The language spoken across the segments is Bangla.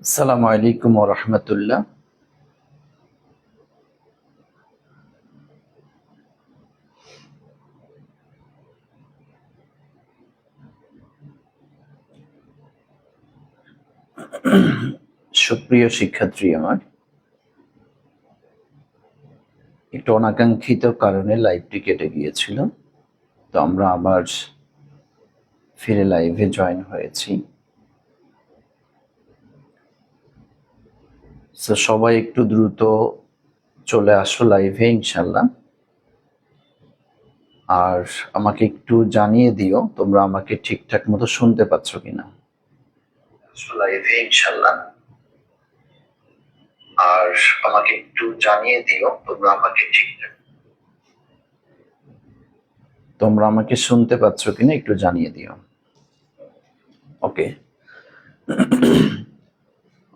আসসালামু আলাইকুম ওয়া রাহমাতুল্লাহ। সুপ্রিয় শিক্ষার্থী, আমার একটু অনাকাঙ্ক্ষিত কারণে লাইভটি কেটে গিয়েছিল, তো আমরা আবার ফিরে লাইভে জয়েন হয়েছি। তো সবাই একটু দ্রুত চলে আসো লাইভে ইনশাল্লাহ। আর আমাকে একটু জানিয়ে দিও তোমরা আমাকে ঠিকঠাক মতো শুনতে পাচ্ছ কিনা লাইভে ইনশাল্লাহ। আর আমাকে একটু জানিয়ে দিও তোমরা আমাকে ঠিকঠাক তোমরা আমাকে শুনতে পাচ্ছ কিনা একটু জানিয়ে দিও। ওকে,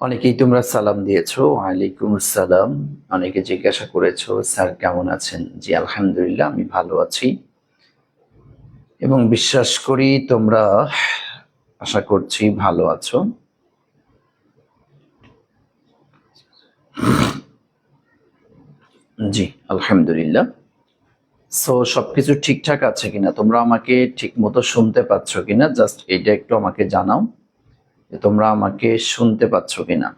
অনেকেই তোমরা সালাম দিয়েছো, ওয়ালাইকুম আসসালাম। অনেকে জিজ্ঞাসা করেছো স্যার কেমন আছেন। জি আলহামদুলিল্লাহ, আমি ভালো আছি এবং বিশ্বাস করি তোমরা আশা করছি ভালো আছো। জি আলহামদুলিল্লাহ। সো সবকিছু ঠিকঠাক আছে কিনা, তোমরা আমাকে ঠিক মতো শুনতে পাচ্ছ কিনা, জাস্ট এটা একটু আমাকে জানাও যে তোমরা আমাকে শুনতে পাচ্ছ কিনা,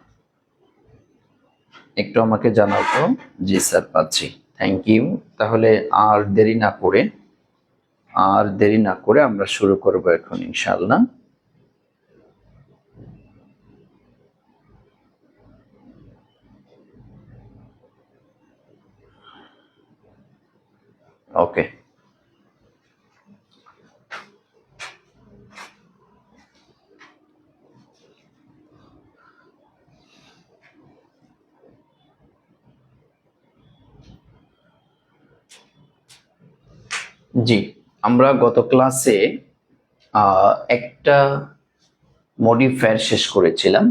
একটু আমাকে জানাও তো। জি স্যার পাচ্ছি, থ্যাংক ইউ। তাহলে আর দেরি না করে আমরা শুরু করব এখন ইনশাআল্লাহ। ওকে, জি আমরা গত ক্লাসে একটা মডিফায়ার শেষ করেছিলাম।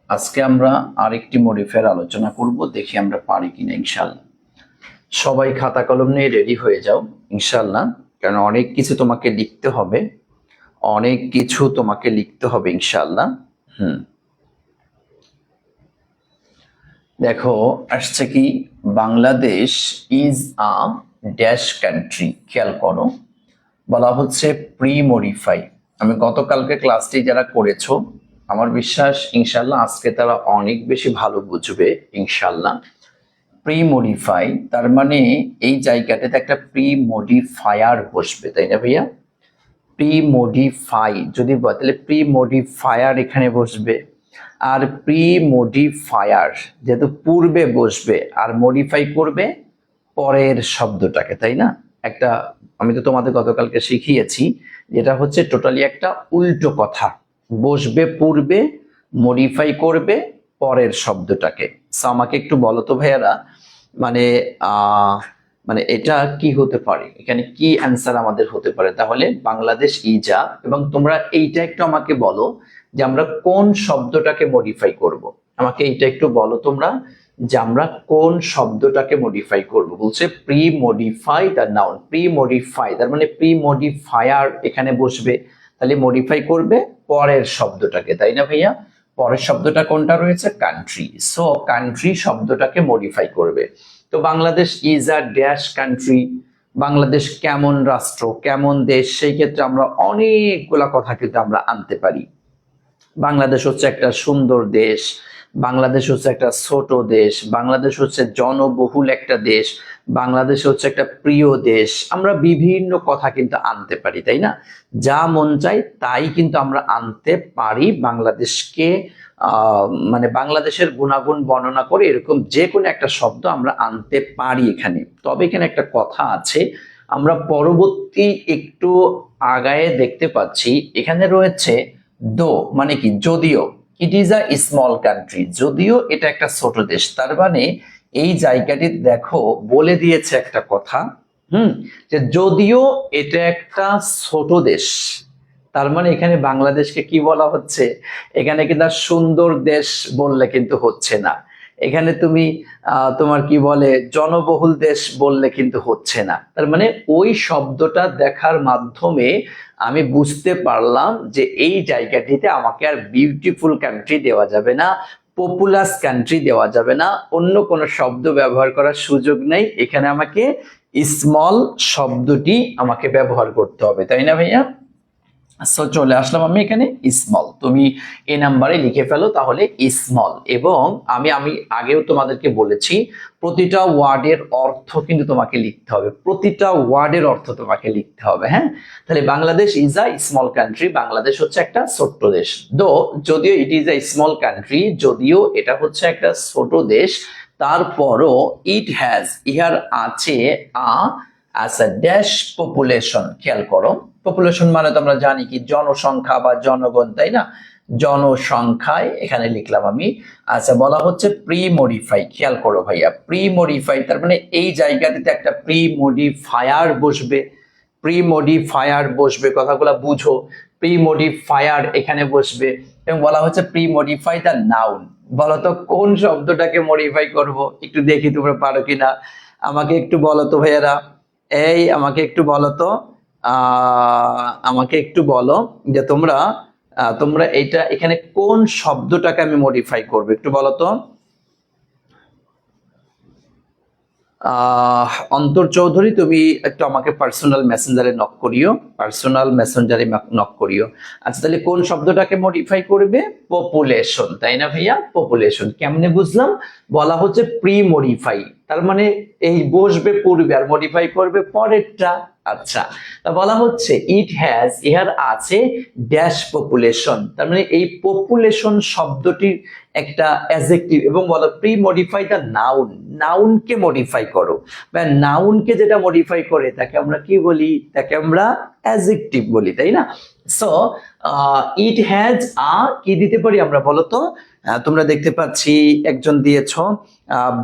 আজকে আমরা আরেকটি মডিফায়ার আলোচনা করব, দেখি আমরা পারি কিনা ইনশাআল্লাহ। সবাই খাতা কলম নিয়ে রেডি হয়ে যাও ইনশাআল্লাহ, কারণ অনেক কিছু তোমাকে লিখতে হবে, ইনশাআল্লাহ। দেখো আসছে কি, Bangladesh is a dash country. খেয়াল করো, বলা হচ্ছে প্রি মডিফাই। আমি গতকালকে ক্লাসটি যারা করেছো, আমার বিশ্বাস ইনশাল্লাহ আজকে তারা অনেক বেশি ভালো বুঝবে ইনশাল্লাহ। প্রি মডিফাই তার মানে এই জায়গাটাতে একটা প্রি মডিফায়ার বসবে, তাই না ভাইয়া? প্রি মডিফাই যদি বলে তাহলে প্রি মডিফায়ার এখানে বসবে। আর প্রি মডিফায়ার যেহেতু পূর্বে বসবে আর মডিফাই করবে পরের শব্দটাকে, তাই না? একটা আমি তো তোমাদের গতকালকে শিখিয়েছি, যেটা হচ্ছে টোটালি একটা উল্টো কথা। বসবে পূর্বে, মডিফাই করবে পরের শব্দটাকে। সো আমাকে একটু বলো তো ভাইয়ারা, মানে মানে এটা কি হতে পারে, এখানে কি অ্যান্সার আমাদের হতে পারে? তাহলে বাংলাদেশ ইজা, এবং তোমরা এইটা একটু আমাকে বলো যে আমরা কোন শব্দটাকে মডিফাই করব। আমাকে এইটা একটু বলো তোমরা যে আমরা কোন শব্দটাকে মডিফাই করব। বলছে pre modify the noun, pre modify তার মানে প্রি মডিফায়ার এখানে বসবে, তাহলে মডিফাই করবে পরের শব্দটাকে, তাই না ভাইয়া? পরের শব্দটা কোনটা রয়েছে? কান্ট্রি। সো কান্ট্রি শব্দটাকে মডিফাই করবে। তো Bangladesh is a dash country, Bangladesh কেমন রাষ্ট্র, কেমন দেশ, সেই ক্ষেত্রে আমরা অনেকগুলা কথা কিন্তু আমরা আনতে পারি। বাংলাদেশ হচ্ছে একটা সুন্দর দেশ, বাংলাদেশ হচ্ছে একটা ছোট দেশ, বাংলাদেশ হচ্ছে জনবহুল একটা দেশ, বাংলাদেশ হচ্ছে একটা প্রিয় দেশ। আমরা বিভিন্ন কথা কিন্তু আনতে পারি, তাই না? যা মন চায় তাই কিন্তু আমরা আনতে পারি বাংলাদেশকে, মানে বাংলাদেশের গুণাগুণ বর্ণনা করে এরকম যে কোনো একটা শব্দ আমরা আনতে পারি এখানে। তবে এখানে একটা কথা আছে, আমরা পরবর্তী একটু আগায়ে দেখতে পাচ্ছি এখানে রয়েছে দো, মানে কি যদিও। ইট ইজ আ স্মল কান্ট্রি, যদিও এটা একটা ছোট দেশ। তার মানে এই জায়গাটি দেখো বলে দিয়েছে একটা কথা, যে যদিও এটা একটা ছোট দেশ, তার মানে এখানে বাংলাদেশকে কি বলা হচ্ছে? এখানে কিন্তু সুন্দর দেশ বললে কিন্তু হচ্ছে না, এখানে তুমি তোমার কি বলে জনবহুল দেশ বললে কিন্তু হচ্ছে না। তার মানে ওই শব্দটা দেখার মাধ্যমে আমি বুঝতে পারলাম যে এই জায়গাটিতে আমাকে আর বিউটিফুল কান্ট্রি দেওয়া যাবে না, পপুলাস কান্ট্রি দেওয়া যাবে না, অন্য কোনো শব্দ ব্যবহার করার সুযোগ নেই, এখানে আমাকে স্মল শব্দটি আমাকে ব্যবহার করতে হবে, তাই না ভাইয়া? সো চলে আসলাম আমি এখানে স্মল, তুমি এ নাম্বারে লিখে ফেলো তাহলে স্মল। এবং আমি আগেও তোমাদেরকে বলেছি প্রতিটা ওয়ার্ডের অর্থ কিন্তু তোমাকে লিখতে হবে, প্রতিটা ওয়ার্ডের অর্থ তোমাকে লিখতে হবে। হ্যাঁ, তাহলে Bangladesh is a small country, Bangladesh হচ্ছে একটা ছোট্ট দেশ। যদিও ইট ইজ আ স্মল কান্ট্রি, যদিও এটা হচ্ছে একটা ছোট দেশ, তারপরও ইট হ্যাজ, ইহার আছে as a ড্যাশ পপুলেশন। খেয়াল করো, পপুলেশন মানে তো আমরা জানি কি জনসংখ্যা বা জনগণ, তাই না? জনসংখ্যায় এখানে লিখলাম আমি। আচ্ছা, বলা হচ্ছে প্রি মডিফাই। খেয়াল করো ভাইয়া, প্রি মডিফাই তার মানে এই জায়গাটিতে একটা প্রি মডিফায়ার বসবে, প্রি মডিফায়ার বসবে, কথাগুলো বুঝো। প্রি মডিফায়ার এখানে বসবে এবং বলা হচ্ছে প্রি মডিফাই দ্য নাউন। বলো তো কোন শব্দটাকে মডিফাই করব, একটু দেখি তোমরা পারো কিনা, আমাকে একটু বলো তো ভাইয়ারা। এই আমাকে একটু বলো তো, আমাকে একটু বলো যে তোমরা তোমরা এটা এখানে কোন শব্দটাকে আমি মডিফাই করব, একটু বলো তো। অন্তর চৌধুরী, তুমি একটু আমাকে পার্সোনাল মেসেঞ্জারে নক করিও, পার্সোনাল মেসেঞ্জারে নক করিও। আচ্ছা, তাহলে কোন শব্দটাকে মডিফাই করবে? পপুলেশন, তাই না ভাইয়া? পপুলেশন কেমনে বুঝলাম? বলা হচ্ছে প্রি মডিফাই, তার মানে এই বসবে পূর্বে আর মডিফাই করবে পরেরটা। আচ্ছা, তা বলা হচ্ছে ইট হ্যাজ, ইহার আছে ড্যাশ পপুলেশন, তার মানে এই পপুলেশন শব্দটির একটা অ্যাডজেক্টিভ। এবং বলো প্রি মডিফাই দ্য নাউন, নাউনকে মডিফাই করো, বা নাউনকে যেটা মডিফাই করে তাকে আমরা কি বলি? তাকে আমরা অ্যাডজেক্টিভ বলি, তাই না? সো ইট হ্যাজ কি দিতে পারি আমরা বলো তো? তোমরা দেখতে পাচ্ছি একজন দিয়েছ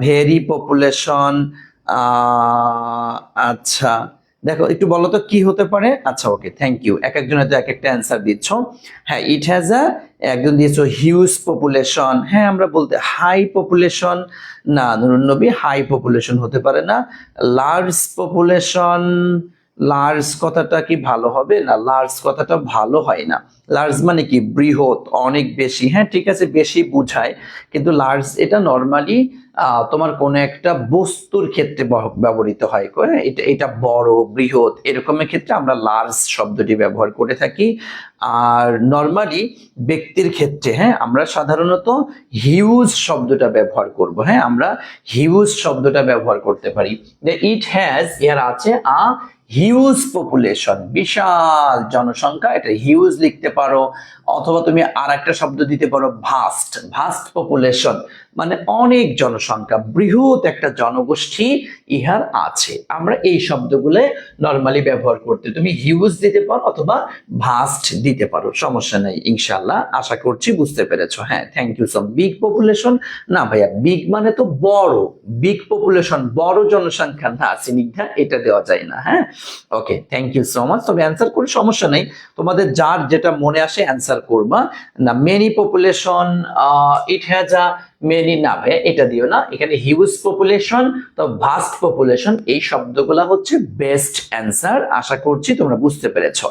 ভেরি পপুলেশন। আচ্ছা, দেখো একটু বলো তো কি হতে পারে। আচ্ছা, ওকে, থ্যাংক ইউ। এক একজনের তো এক একটা অ্যান্সার দিচ্ছ। হ্যাঁ, ইট হ্যাজ একজন দিয়েছো হিউজ পপুলেশন। হ্যাঁ, আমরা বলতে হাই পপুলেশন, না নুরুন নবী, হাই পপুলেশন হতে পারে না। লার্জ পপুলেশন, লার্জ কথাটা কি ভালো হবে? না, লার্জ কথাটা ভালো হয় না। লার্জ মানে কি? বৃহৎ, অনেক বেশি। হ্যাঁ ঠিক আছে, বেশি বুঝায়, কিন্তু লার্জ এটা নর্মালি তোমার কোনো একটা বস্তুর ক্ষেত্রে ব্যবহৃত হয়। এটা এটা বড়, বৃহৎ এরকমের ক্ষেত্রে আমরা লার্জ শব্দটি ব্যবহার করে থাকি। আর নর্মালি ব্যক্তির ক্ষেত্রে হ্যাঁ আমরা সাধারণত হিউজ শব্দটা ব্যবহার করব। হ্যাঁ, আমরা হিউজ শব্দটা ব্যবহার করতে পারি। ইট হ্যাজ, এর আছে হিউজ পপুলেশন, বিশাল জনসংখ্যা, এটা হিউজ লিখতে পারো। অথবা তুমি আর একটা শব্দ দিতে পারো ভাস্ট, ভাস্ট পপুলেশন মানে অনেক জনসংখ্যা, বৃহৎ একটা জনগোষ্ঠী ইহার আছে। আমরা এই শব্দগুলো নরমালি ব্যবহার করতে, তুমি হিউজ দিতে পারো অথবা ভাস্ট দিতে পারো, সমস্যা নেই ইনশাআল্লাহ। আশা করছি বুঝতে পেরেছো। হ্যাঁ, thank you so. Big population না ভাইয়া, বিগ মানে তো বড়, বিগ পপুলেশন বড় জনসংখ্যা না, স্নিগ্ধা এটা দেওয়া যায় না। হ্যাঁ, ওকে, থ্যাংক ইউ সো মাচ। তবে অ্যান্সার করে সমস্যা নেই, তোমাদের যার যেটা মনে আসে অ্যান্সার করবা। না many population, it has many, না ভাইয়া এটা দিও না, এখানে হিউজ পপুলেশন তো ভাস্ট পপুলেশন, এই শব্দগুলা হচ্ছে বেস্ট অ্যান্সার। আশা করছি তোমরা বুঝতে পেরেছো।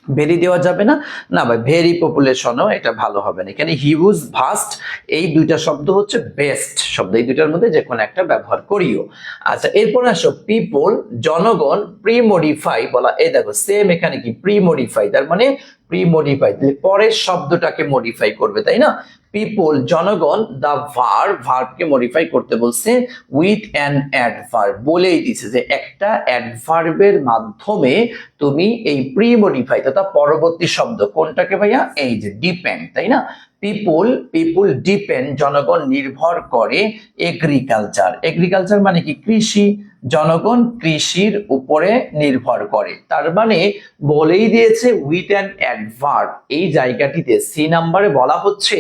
ভেরি দেওয়া যাবে না, না ভাই ভেরি পপুলেশনও এটা ভালো হবে না। এখানে হিউজ, ভাস্ট এই দুইটা শব্দ হচ্ছে বেস্ট শব্দ, এই দুইটার মধ্যে যে কোনো একটা ব্যবহার করিও। আচ্ছা, এরপর আসো পিপল, জনগণ, প্রি মডিফাই বলা। এই দেখো সেম এখানে কি প্রি মডিফাই, তার মানে প্রি মডিফাই পরের শব্দটাকে মডিফাই করবে, তাই না? পিপল জনগণ, দা ভার্বকে মডিফাই করতে বলছে উইথ অ্যান অ্যাডভার্ব, বলেই দিছে যে একটা অ্যাডভার্বের মাধ্যমে তুমি এই প্রি মডিফাই তথা পরবর্তী শব্দ কোনটাকে ভাইয়া? এই যে ডিপেন্ড, তাই না? পিপুল ডিপেন্ড, জনগণ নির্ভর করে এগ্রিকালচার, এগ্রিকালচার মানে কি? কৃষি, জনগণ কৃষির উপরে নির্ভর করে, তার মানে বলেই দিয়েছে উইথ অ্যান অ্যাডভার্ব। এই জায়গাটিতে সি নাম্বারে বলা হচ্ছে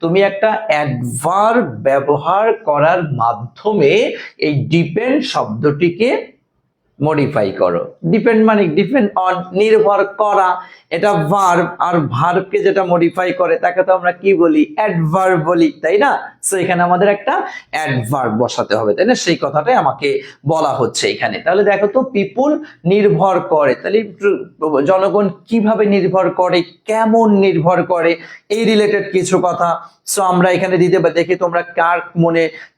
তুমি একটা অ্যাডভার্ব ব্যবহার করার মাধ্যমে এই ডিপেন্ড শব্দটিকে মডিফাই করো। ডিপেন্ড মানে ডিপেন্ড অন, নির্ভর করা, এটা ভার্ব, আর ভার্বকে যেটা মডিফাই করে তাকে তো আমরা কি বলি, অ্যাডভার্ব বলি, তাই না? সো এখানে আমাদের একটা অ্যাডভার্ব বসাতে হবে, তাই না? সেই কথাটাই আমাকে বলা হচ্ছে এখানে। তাহলে দেখো তো, পিপুল নির্ভর করে, তাহলে জনগণ কিভাবে নির্ভর করে, কেমন নির্ভর করে, এই রিলেটেড কিছু কথা। সো আমরা এখানে দিতে পারি, দেখি তোমরা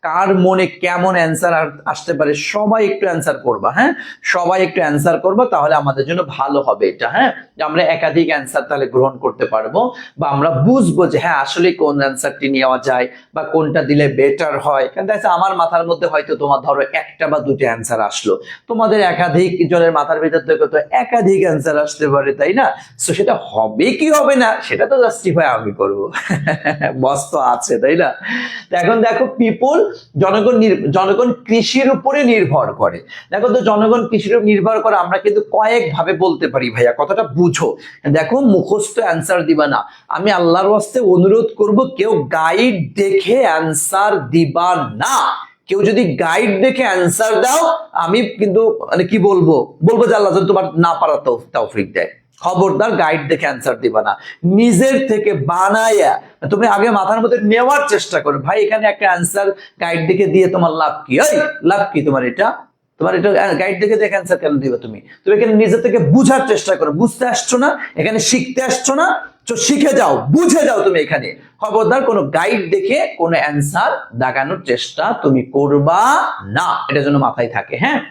কার মনে কেমন অ্যান্সার আসতে পারে। সবাই একটু অ্যান্সার করবা, হ্যাঁ, সবাই একটু অ্যান্সার করবা, তাহলে আমাদের জন্য ভালো হবে এটা, হ্যাঁ, আমরা একাধিক অ্যান্সার তাহলে গ্রহণ করতে পারবো, বা আমরা বুঝবো যে হ্যাঁ আসলে কোন অ্যান্সারটি নেওয়া যায় বা কোনটা দিলে বেটার হয়। কারণ দেখো আমার মাথার মধ্যে হয়তো তোমার ধরো একটা বা দুটো অ্যান্সার আসলো, তোমাদের একাধিক জনের মাথার ভিতর থেকে তো একাধিক অ্যান্সার আসতে পারে, তাই না? সো সেটা হবে কি হবে না সেটা তো জাস্টিফাই আমি করবো, বস তো আছে, তাই না? এখন দেখো, পিপুল, জনগণ কৃষির উপরে নির্ভর করে। দেখো তো, জনগণ কৃষির উপর নির্ভর করে আমরা কিন্তু কয়েক ভাবে বলতে পারি, ভাইয়া কথাটা বুঝো। দেখো, মুখস্থ অ্যান্সার দিবা না, আমি আল্লাহর ওয়াস্তে অনুরোধ করব, কেউ গাইড দেখে অ্যান্সার দিবা না। কেউ যদি গাইড দেখে অ্যান্সার দাও, আমি কিন্তু মানে কি বলবো যে আল্লাহ যেন তোমার না পারা তৌফিক দেয়। খবরদার গাইড দেখে অ্যান্সার দিবা না, নিজের থেকে বানায়া তুমি আগে মাথার মধ্যে নেওয়ার চেষ্টা করো। ভাই এখানে একটা অ্যান্সার গাইড দেখে দিয়ে তোমার লাভ কি? লাভ কি তোমার এটা? গাইড দেখে অ্যান্সার কেন দিবে? তুমি এখানে নিজে থেকে বুঝার চেষ্টা করো। বুঝতে আসছো না, এখানে শিখতে আসছো না, তো শিখে যাও, বুঝে যাও তুমি এখানে। খবরদার কোনো গাইড দেখে কোনো অ্যান্সার দাগানোর চেষ্টা তুমি করবা না, এটা যেন মাথায় থাকে, হ্যাঁ?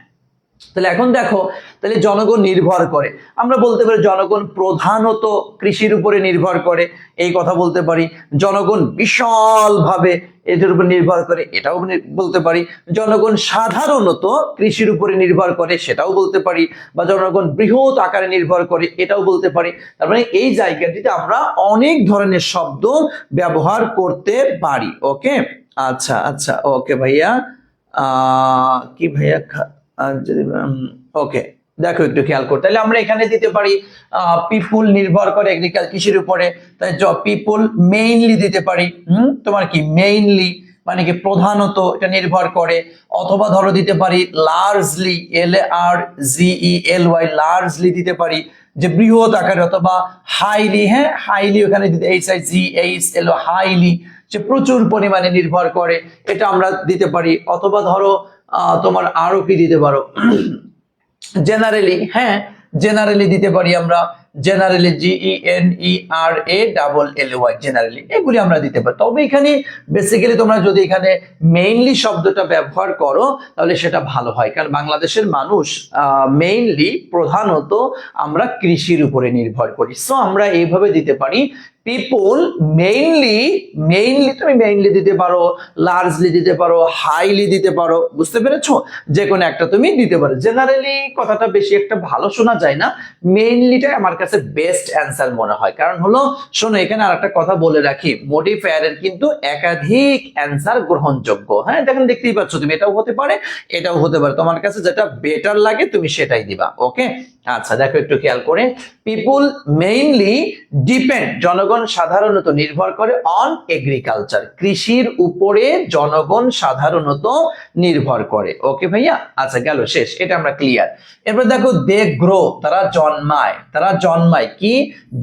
তাহলে এখন দেখো, তাহলে জনগণ নির্ভর করে, আমরা বলতে পারি জনগণ প্রধানত কৃষির উপরে নির্ভর করে, এই কথা বলতে পারি। জনগণ বিশালভাবে এটার উপর নির্ভর করে, এটাও বলতে পারি। জনগণ সাধারণত কৃষির উপরে নির্ভর করে, সেটাও বলতে পারি। বা জনগণ বৃহৎ আকারে নির্ভর করে, এটাও বলতে পারি। তার মানে এই জায়গাটিতে আমরা অনেক ধরনের শব্দ ব্যবহার করতে পারি। ওকে, আচ্ছা আচ্ছা, ওকে ভাইয়া, কি ভাইয়া, ওকে, দেখো একটু খেয়াল করতে, তাহলে আমরা এখানে দিতে পারি পিপুল নির্ভর করে কৃষির উপরে, তাই পিপুল মেইনলি দিতে পারি। তোমার কি মেইনলি মানে কি প্রধানত এটা নির্ভর করে, অথবা ধরো দিতে পারি লার্জলি, LARGELY, লার্জলি দিতে পারি, যে বৃহৎ আকারে, অথবা হাইলি, হ্যাঁ হাইলি ওখানে দিতে HIGHL, হাইলি, যে প্রচুর পরিমাণে নির্ভর করে, এটা আমরা দিতে পারি। অথবা ধরো তোমার আরো কি দিতে পারো, জেনারেলি, হ্যাঁ জেনারেলি দিতে পারি আমরা, জেনারেলি GENERALLY, জেনারেলি, এগুলি আমরা দিতে পারি। তবে এখানে বেসিক্যালি তোমরা যদি এখানে মেইনলি শব্দটা ব্যবহার করো তাহলে সেটা ভালো হয়, কারণ বাংলাদেশের মানুষ মেইনলি প্রধানত আমরা কৃষির উপরে নির্ভর করি। সো আমরা এইভাবে দিতে পারি, পিপল মেইনলি, তুমি মেইনলি দিতে পারো, লার্জলি দিতে পারো, হাইলি দিতে পারো, বুঝতে পেরেছো? যে কোনো একটা তুমি দিতে পারো। জেনারেলি কথাটা বেশি একটা ভালো শোনা যায় না, মেইনলিটা আমার কাছে বেস্ট অ্যান্সার মনে হয়। কারণ হলো, শোনো এখানে আর একটা কথা বলে রাখি, মডিফায়ারের কিন্তু একাধিক অ্যান্সার গ্রহণযোগ্য, হ্যাঁ দেখতেই পাচ্ছ তুমি, এটাও হতে পারে, এটাও হতে পারে, তোমার কাছে যেটা বেটার লাগে তুমি সেটাই দিবা। ওকে, আচ্ছা দেখো একটু খেয়াল করে, পিপুল মেইনলি ডিপেন্ড, জনগণ সাধারণত নির্ভর করে, অন এগ্রিকালচার, কৃষির উপরে জনগণ সাধারণত নির্ভর করে। ওকে ভাইয়া, আচ্ছা গেল, শেষ, এটা আমরা ক্লিয়ার। এরপর দেখো, দে গ্রো, তারা জন্মায় কি,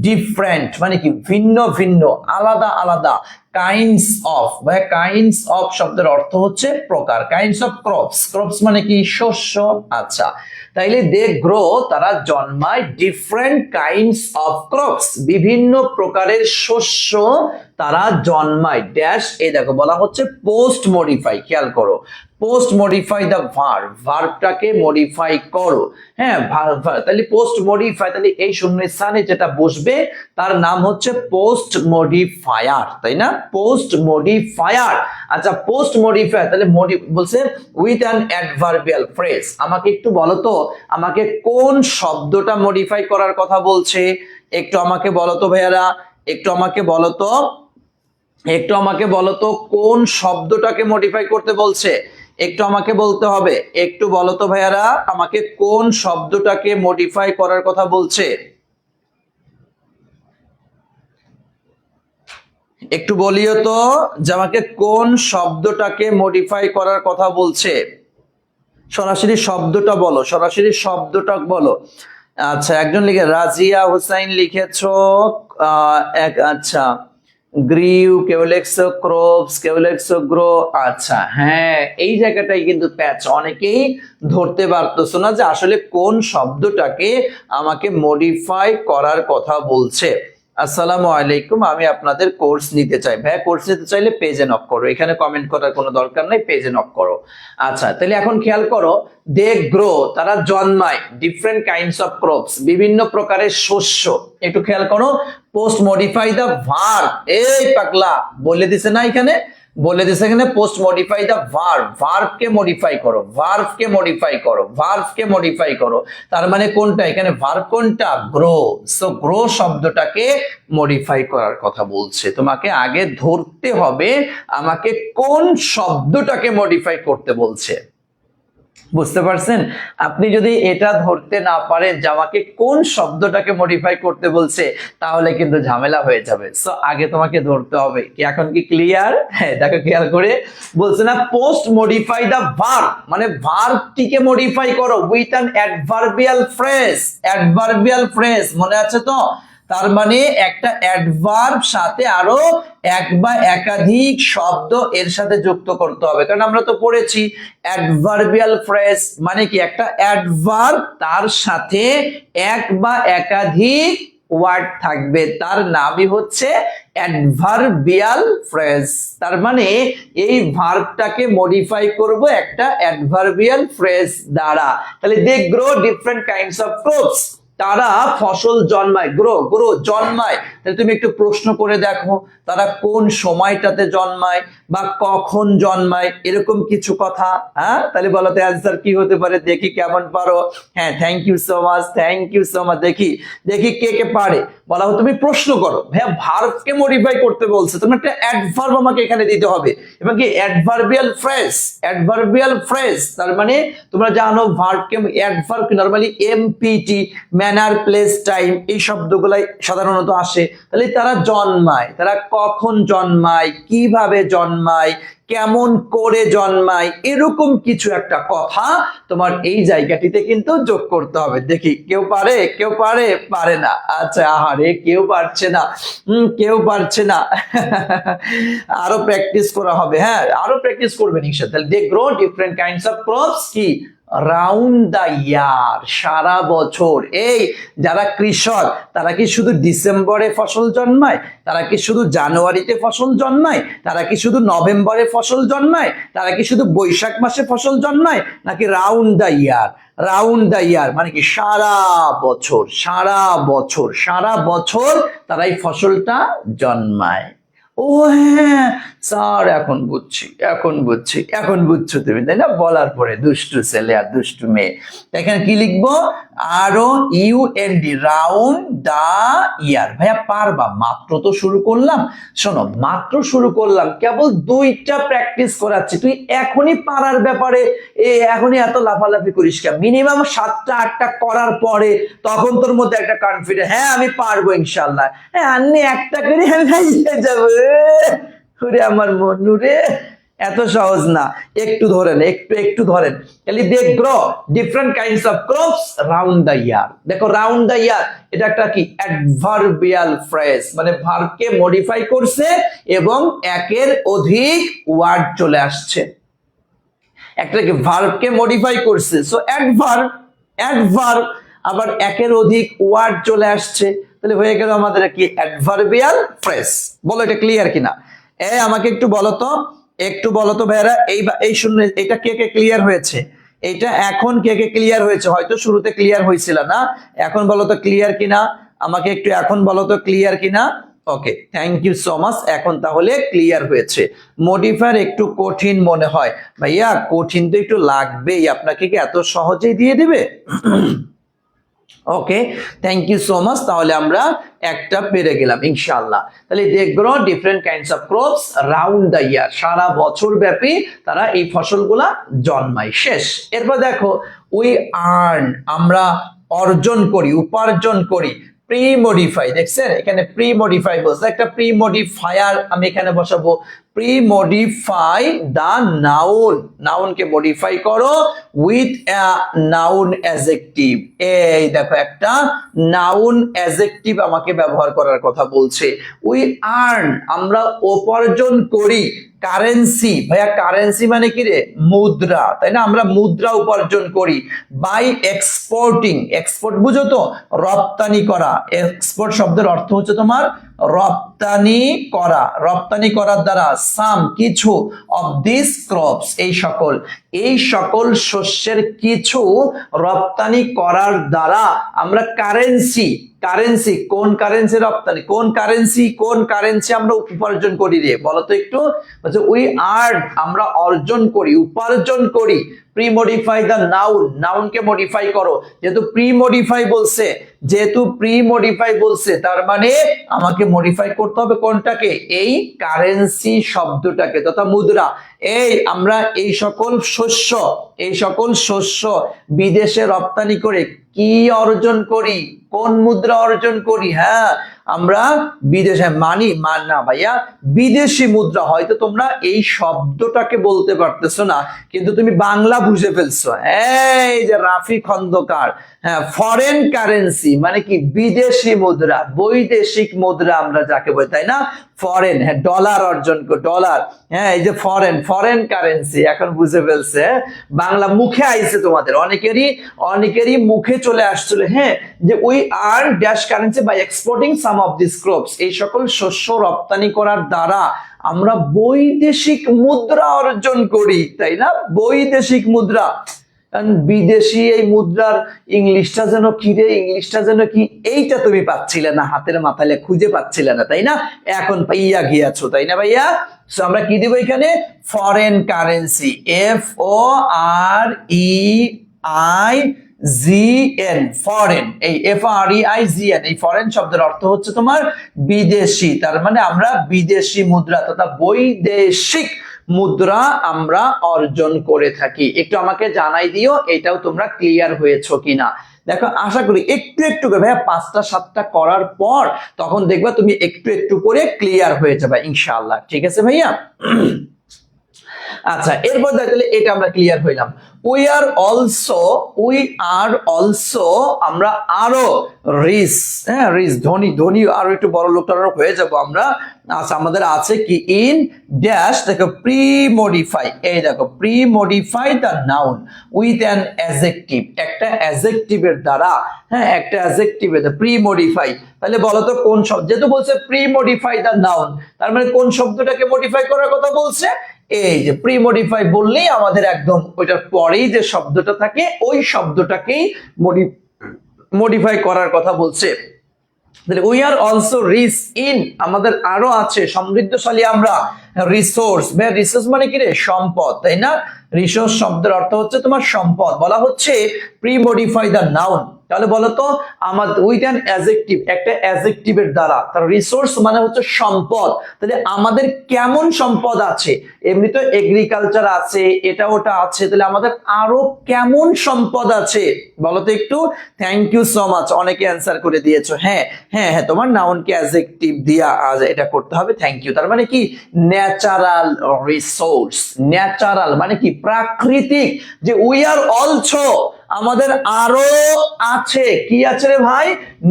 ডিফারেন্ট মানে কি ভিন্ন ভিন্ন, আলাদা আলাদা, কাইন্ডস অফ, বা কাইন্ডস অফ শব্দের অর্থ হচ্ছে প্রকার, কাইন্ডস অফ ক্রপস মানে কি শস্য। আচ্ছা, তাইলে দে গ্রো, তারা জন্মায়, ডিফারেন্ট কাইন্ডস অফ ক্রপস, বিভিন্ন প্রকারের শস্য তারা জন্মায়, ড্যাশ, এই দেখো বলা হচ্ছে পোস্ট মডিফাই, খেয়াল করো, পোস্ট মডিফাই দ্য ভার্বটাকে মডিফাই করো, হ্যাঁ তাহলে পোস্ট মডিফাই, তাহলে এই শূন্যস্থানে যেটা বসবে তার নাম হচ্ছে পোস্ট মডিফায়ার, তাই না? Post modifier. আচ্ছা, পোস্ট মডিফায়ার, তাহলে বলছে উইথ অ্যান অ্যাডভার্বিয়াল ফ্রেজ। আমাকে একটু বলো তো, আমাকে কোন শব্দটা মডিফাই করার কথা বলছে? একটু আমাকে বলো তো ভাইয়ারা, একটু আমাকে বলো তো কোন শব্দটাকে মডিফাই করতে বলছে? একটু আমাকে বলতে হবে, একটু বলো তো ভাইয়ারা, আমাকে কোন শব্দটাকে মডিফাই করার কথা বলছে? একটু বলিও তো যে আমাকে কোন শব্দটাকে মডিফাই করার কথা বলছে। সরাসরি শব্দটা বলো, সরাসরি শব্দটা বলো। আচ্ছা, একজন লিখে রাজিয়া হুসাইন লিখেছো। আচ্ছা, গ্রিউ, কেউ লেখছো ক্রপস, কেউ লেখছো গ্রো। আচ্ছা হ্যাঁ, এই জায়গাটাই কিন্তু প্যাচ, অনেকেই ধরতে পারতেছো না যে আসলে কোন শব্দটাকে আমাকে মডিফাই করার কথা বলছে। আসসালামু আলাইকুম, আমি আপনাদের কোর্স নিতে চাই। ভাই কোর্স নিতে চাইলে পেজে নক করো, এখানে কমেন্ট করার কোনো দরকার নাই, পেজে নক করো। আচ্ছা তাহলে এখন খেয়াল করো, দে গ্রো, তারা জন্মায়, ডিফারেন্ট কাইন্ডস অফ ক্রপস, বিভিন্ন প্রকারের শস্য। একটু খেয়াল করো, পোস্ট মডিফাই দা ভার্ব, এই পাগলা বলে দিছে না এখানে, বলে দিছে এখানে পোস্ট মডিফাই দা ভার্ব, ভার্বকে মডিফাই করো, ভার্বকে মডিফাই করো, ভার্বকে মডিফাই করো। তার মানে কোনটা এখানে ভার্ব, কোনটা গ্রো। সো গ্রো শব্দটাকে মডিফাই করার কথা বলছে, তোমাকে আগে ধরতে হবে আমাকে কোন শব্দটাকে মডিফাই করতে বলছে। বুঝতে পারছেন? আপনি যদি এটা ধরতে না পারেন যে আমাকে কোন শব্দটাকে মডিফাই করতে বলছে, তাহলে কিন্তু ঝামেলা হয়ে যাবে। সো আগে তোমাকে ধরতে হবে। কি এখন কি ক্লিয়ার? হ্যাঁ দেখো খেয়াল করে বলছে না, পোস্ট মডিফাই দা ভার্ব, মানে ভার্বটিকে মডিফাই করো with an adverbial phrase. Adverbial phrase মনে আছে তো? তার মানে একটা অ্যাডভার্ব সাথে আরো এক বা একাধিক শব্দ এর সাথে যুক্ত করতে হবে, কারণ আমরা তো পড়েছি অ্যাডভার্বিয়াল ফ্রেজ মানে কি, একটা অ্যাডভার্ব তার সাথে এক বা একাধিক ওয়ার্ড থাকবে, তার নামই হচ্ছে অ্যাডভার্বিয়াল ফ্রেজ। তার মানে এই ভার্বটাকে মডিফাই করব একটা অ্যাডভার্বিয়াল ফ্রেজ দ্বারা। তাহলে they grow different kinds of crops, তারা ফসল জন্মায়, গ্রো গ্রো জন্মায়। তাহলে তুমি একটু প্রশ্ন করে দেখো, তারা কোন সময়টাতে জন্মায় বা কখন জন্মায়, এরকম কিছু কথা। হ্যাঁ তাহলে বলো তো অ্যান্সার কি হতে পারে, দেখি কেমন পারো। হ্যাঁ thank you so much, thank you so much. দেখি দেখি কে কে পারে। বলা হোক তুমি প্রশ্ন করো, ভাইয়া ভার্বকে মডিফাই করতে বলছে, তুমি একটা অ্যাডভার্ব আমাকে এখানে দিতে হবে, এবং কি অ্যাডভার্বিয়াল ফ্রেজ। অ্যাডভার্বিয়াল ফ্রেজ তার মানে তোমরা জানো ভার্বকে, adverb normally MPT, manner, place, time, এই শব্দগুলাই সাধারণত আসে। তাহলে তারা জন্মায়, তারা কখন জন্মায়, কিভাবে জন্মায়, কেমন করে জন্মায়, এরকম কিছু একটা কথা তোমার এই জায়গাটিতে কিন্তু যোগ করতে হবে। দেখি কেউ পারে, কেউ পারে, পারে না। আচ্ছা আহারে কেউ পারছে না, কেউ পারছে না। আরো প্র্যাকটিস করা হবে, হ্যাঁ আরো প্র্যাকটিস করবেন ইনশাআল্লাহ। তাহলে they grow different kinds of crops, কি রাউন্ড দা ইয়ার, সারা বছর। এই যারা কৃষক তারা কি শুধু ডিসেম্বরে ফসল জন্মায়, তারা কি শুধু জানুয়ারিতে ফসল জন্মায়, তারা কি শুধু নভেম্বরে ফসল জন্মায়, তারা কি শুধু বৈশাখ মাসে ফসল জন্মায়, নাকি round the year? Round the ইয়ার মানে কি সারা বছর, সারা বছর, সারা বছর তারা এই ফসলটা জন্মায়। ও হ্যাঁ স্যার এখন বুঝছি, এখন বুঝছি, এখন বুঝছো তুমি তাই না, বলার পরে দুষ্টু ছেলে আর দুষ্টু মেয়ে। এখানে কি লিখবো, আরো ইউএনডি, রাউন্ড দা ইয়ার। ভাইয়া পারবা? মাত্র তো শুরু করলাম, শোনো মাত্র শুরু করলাম, কেবল 2টা প্র্যাকটিস করাচ্ছি, তুই এখনই পারার ব্যাপারে এখনই এত লাফালাফি করিস কেন? মিনিমাম 7টা 8টা করার পরে তখন তোর মধ্যে একটা কনফিডেন্স, হ্যাঁ আমি পারবো ইনশাল্লাহ, হ্যাঁ আন্নি একটা করে আমি হারিয়ে যাবো। ওরে আমার মনুরে, এত সহজ না, একটু ধরেন, একটু একটু ধরেন। তাহলে they grow different kinds of crops round the year. দেখো রাউন্ড দা ইয়ার এটা একটা কি অ্যাডভার্বিয়াল ফ্রেজ, মানে ভার্বকে মডিফাই করছে এবং একের অধিক ওয়ার্ড চলে আসছে। একটা কি ভার্বকে মডিফাই করছে, সো অ্যাডভার্ব, অ্যাডভার্ব, আবার একের অধিক ওয়ার্ড চলে আসছে, তাহলে হয়ে গেল আমাদের কি অ্যাডভার্বিয়াল ফ্রেজ। বলো এটা ক্লিয়ার কিনা? আমাকে একটু বলো তো, একটু বলো তো ভাইরা, এই শূন্য এটা কে কে ক্লিয়ার হয়েছে? এটা এখন কে কে ক্লিয়ার হয়েছে? হয়তো শুরুতে ক্লিয়ার হয়েছিল না, এখন বলো তো ক্লিয়ার কিনা, আমাকে একটু এখন বলো তো ক্লিয়ার কিনা। Okay thank you so much, এখন তাহলে ক্লিয়ার হয়েছে। মডিফায়ার একটু কঠিন মনে হয় ভাইয়া, কঠিন তো একটু লাগবেই, আপনাকে কি এত সহজেই দিয়ে দিবে? Okay thank you so much, তাহলে আমরা একটা পেরে গেলাম ইনশাআল্লাহ। তাহলে they grow different kinds of crops round the year, সারা বছর ব্যাপী তারা এই ফসলগুলা জন্মায়। শেষ। এরপর দেখো উই আর্ন, আমরা অর্জন করি, উপার্জন করি। প্রি মডিফাই, দেখছেন এখানে প্রি মডিফাই বলছে, একটা প্রি মডিফায়ার আমি এখানে বসাবো, প্রি-মডিফাই দ্য নাউন, নাউনকে মডিফাই করো উইথ আ নাউন অ্যাডজেক্টিভ। এই দেখো একটা নাউন অ্যাডজেক্টিভ আমাকে ব্যবহার করার কথা বলছে। উই আর্ন, আমরা উপার্জন করি, কারেন্সি, ভাইয়া কারেন্সি মানে কি রে? মুদ্রা, তাই না? আমরা মুদ্রা উপার্জন করি বাই এক্সপোর্টিং, এক্সপোর্ট বুঝো তো, রপ্তানি করা। এক্সপোর্ট শব্দের অর্থ হচ্ছে তোমার রপ্তানি করা, রপ্তানি করার দ্বারা সাম কিছু অফ দিস ক্রপস, এই সকল শস্যের কিছু রপ্তানি করার দ্বারা আমরা কারেন্সি, কারেন্সি কোন কারেন্সি রপ্তানি, কোন কারেন্সি আমরা উপার্জন করি রে? বলো তো একটু। উই আর্ন, আমরা অর্জন করি, উপার্জন করি। প্রি-মডিফাই দ্য নাউন, নাউনকে মডিফাই করো। যেহেতু প্রি-মডিফাই বলছে তার মানে আমাকে মডিফাই করতে হবে কোনটাকে? এই কারেন্সি শব্দটাকে তথা মুদ্রা। আমরা এই সকল শস্য বিদেশে রপ্তানি করে কি অর্জন করি? কোন মুদ্রা অর্জন করি? হ্যাঁ, আমরা বিদেশে না ভাইয়া, বিদেশি মুদ্রা। হয়তো তোমরা এই শব্দটাকে বলতে পারতেছো না, কিন্তু তুমি বাংলা বুঝে ফেলছো। এই যে রাফি খন্দকার, হ্যাঁ, ফরেন কারেন্সি মানে কি? বিদেশি মুদ্রা, বৈদেশিক মুদ্রা আমরা যাকে বলি, তাই না? ফরেন, হ্যাঁ, ডলার অর্জন করে, ডলার, হ্যাঁ, এই যে ফরেন কারেন্সি এখন বুঝে ফেলছে। বাংলা মুখে আইছে তোমাদের অনেকেরই মুখে চলে আসছিল, হ্যাঁ, যে we earn dash currency by exporting some of this crops, এই সকল শস্য রপ্তানি করার দ্বারা আমরা বৈদেশিক মুদ্রা অর্জন করি, তাই না? বৈদেশিক মুদ্রা। বিদেশি এই মুদ্রার ইংলিশটা যেন কি এইটা তুমি পাচ্ছিলে না, হাতের মাথায় খুঁজে পাচ্ছিলে না, তাই না? এখন পাইয়া গিয়েছো, তাই না ভাইয়া? সো আমরা কি দিব এখানে? Foreign currency, FOREIGN, foreign. এই FOREIGN, এই ফরেন শব্দের অর্থ হচ্ছে তোমার বিদেশি। তার মানে আমরা বিদেশি মুদ্রা তথা বৈদেশিক মুদ্রা আমরা অর্জন করে থাকি। একটু আমাকে জানাই দিও এটাও তোমরা ক্লিয়ার হয়েছো কিনা। দেখো, আশা করি একটু করে ভাইয়া 5টা 7টা করার পর তখন দেখবা তুমি একটু করে ক্লিয়ার হয়ে যাবে ইনশাআল্লাহ। ঠিক আছে ভাইয়া? আচ্ছা, এরপর তাহলে এটা আমরা ক্লিয়ার হইলাম। উই আর অলসো, আমরা আরো রিচ, হ্যাঁ, রিচ, ধনী আরো একটু বড় লোকটার হয়ে যাব আমরা। আচ্ছা, আমাদের আছে কি? ইন ড্যাশ, দেখো প্রি-মডিফাই, এই দেখো pre-modify the noun with an adjective, একটা অ্যাডজেক্টিভের দ্বারা, হ্যাঁ, একটা অ্যাডজেক্টিভের প্রি-মডিফাই। তাহলে বলো তো কোন শব্দ? যেহেতু বলছে প্রি-মডিফাই দ্য নাউন, তার মানে কোন শব্দটাকে মডিফাই করার কথা বলছে? এই যে প্রি-মডিফাই বললেই আমাদের একদম ওইটার পরেই যে শব্দটা থাকে ওই শব্দটাকেই মডিফাই করার কথা বলছে। We are also rich in, আমাদের আরো আছে সমৃদ্ধশালী আমরা, রিসোর্স। রিসোর্স মানে কি রে? সম্পদ, তাই না? রিসোর্স শব্দের অর্থ হচ্ছে তোমার সম্পদ। বলা হচ্ছে প্রি-মডিফাই দ্য নাউন, তাহলে বলতো আমাদের উইথ অ্যান অ্যাডজেক্টিভ, একটা অ্যাডজেক্টিভের দ্বারা। তার রিসোর্স মানে হচ্ছে সম্পদ। তাহলে আমাদের কেমন সম্পদ আছে? এমনি তো এগ্রিকালচার আছে, এটা ওটা আছে, তাহলে আমাদের আরো কেমন সম্পদ আছে বলতো একটু। থ্যাংক ইউ সো মাচ, অনেকে অ্যান্সার করে দিয়েছো। হ্যাঁ, তোমার নাউনকে অ্যাডজেক্টিভ দিয়া এটা করতে হবে। Thank you. তার মানে কি? Natural resource. ন্যাচারাল মানে কি? প্রাকৃতিক। যে উই আর অলসো, আমাদের আরো আছে, কি আছে রে ভাই?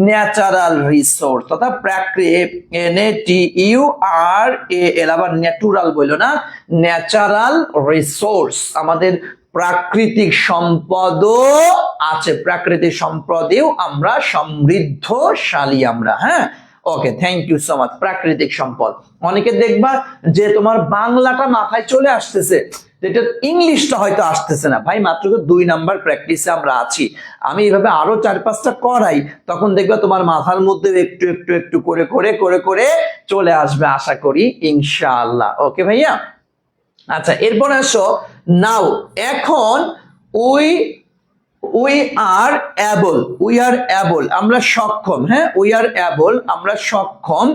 ন্যাচারাল রিসোর্স তথা NATURAL, আবার ন্যাচুরাল বললো না, ন্যাচারাল রিসোর্স। আমাদের প্রাকৃতিক সম্পদও আছে, প্রাকৃতিক সম্পদেও আমরা সমৃদ্ধশালী আমরা। হ্যাঁ, ওকে, থ্যাংক ইউ সো মাচ। প্রাকৃতিক সম্পদ। অনেকে দেখবা যে তোমার বাংলাটা মাথায় চলে আসতেছে, যেটা ইংলিশটা হয়তো আসতেছে না। ভাই মাত্র তো 2 নাম্বার প্র্যাকটিসে আমরা আছি, আমি এইভাবে আরো 4-5টা করাই, তখন দেখবা তোমার মাথার মধ্যে একটু করে চলে আসবে, আশা করি ইনশাআল্লাহ। ওকে ভাইয়া? আচ্ছা, এরপর আসো নাও। এখন উই আর অ্যাবল, আমরা সক্ষম। হ্যাঁ, উই আর অ্যাবল, আমরা সক্ষম।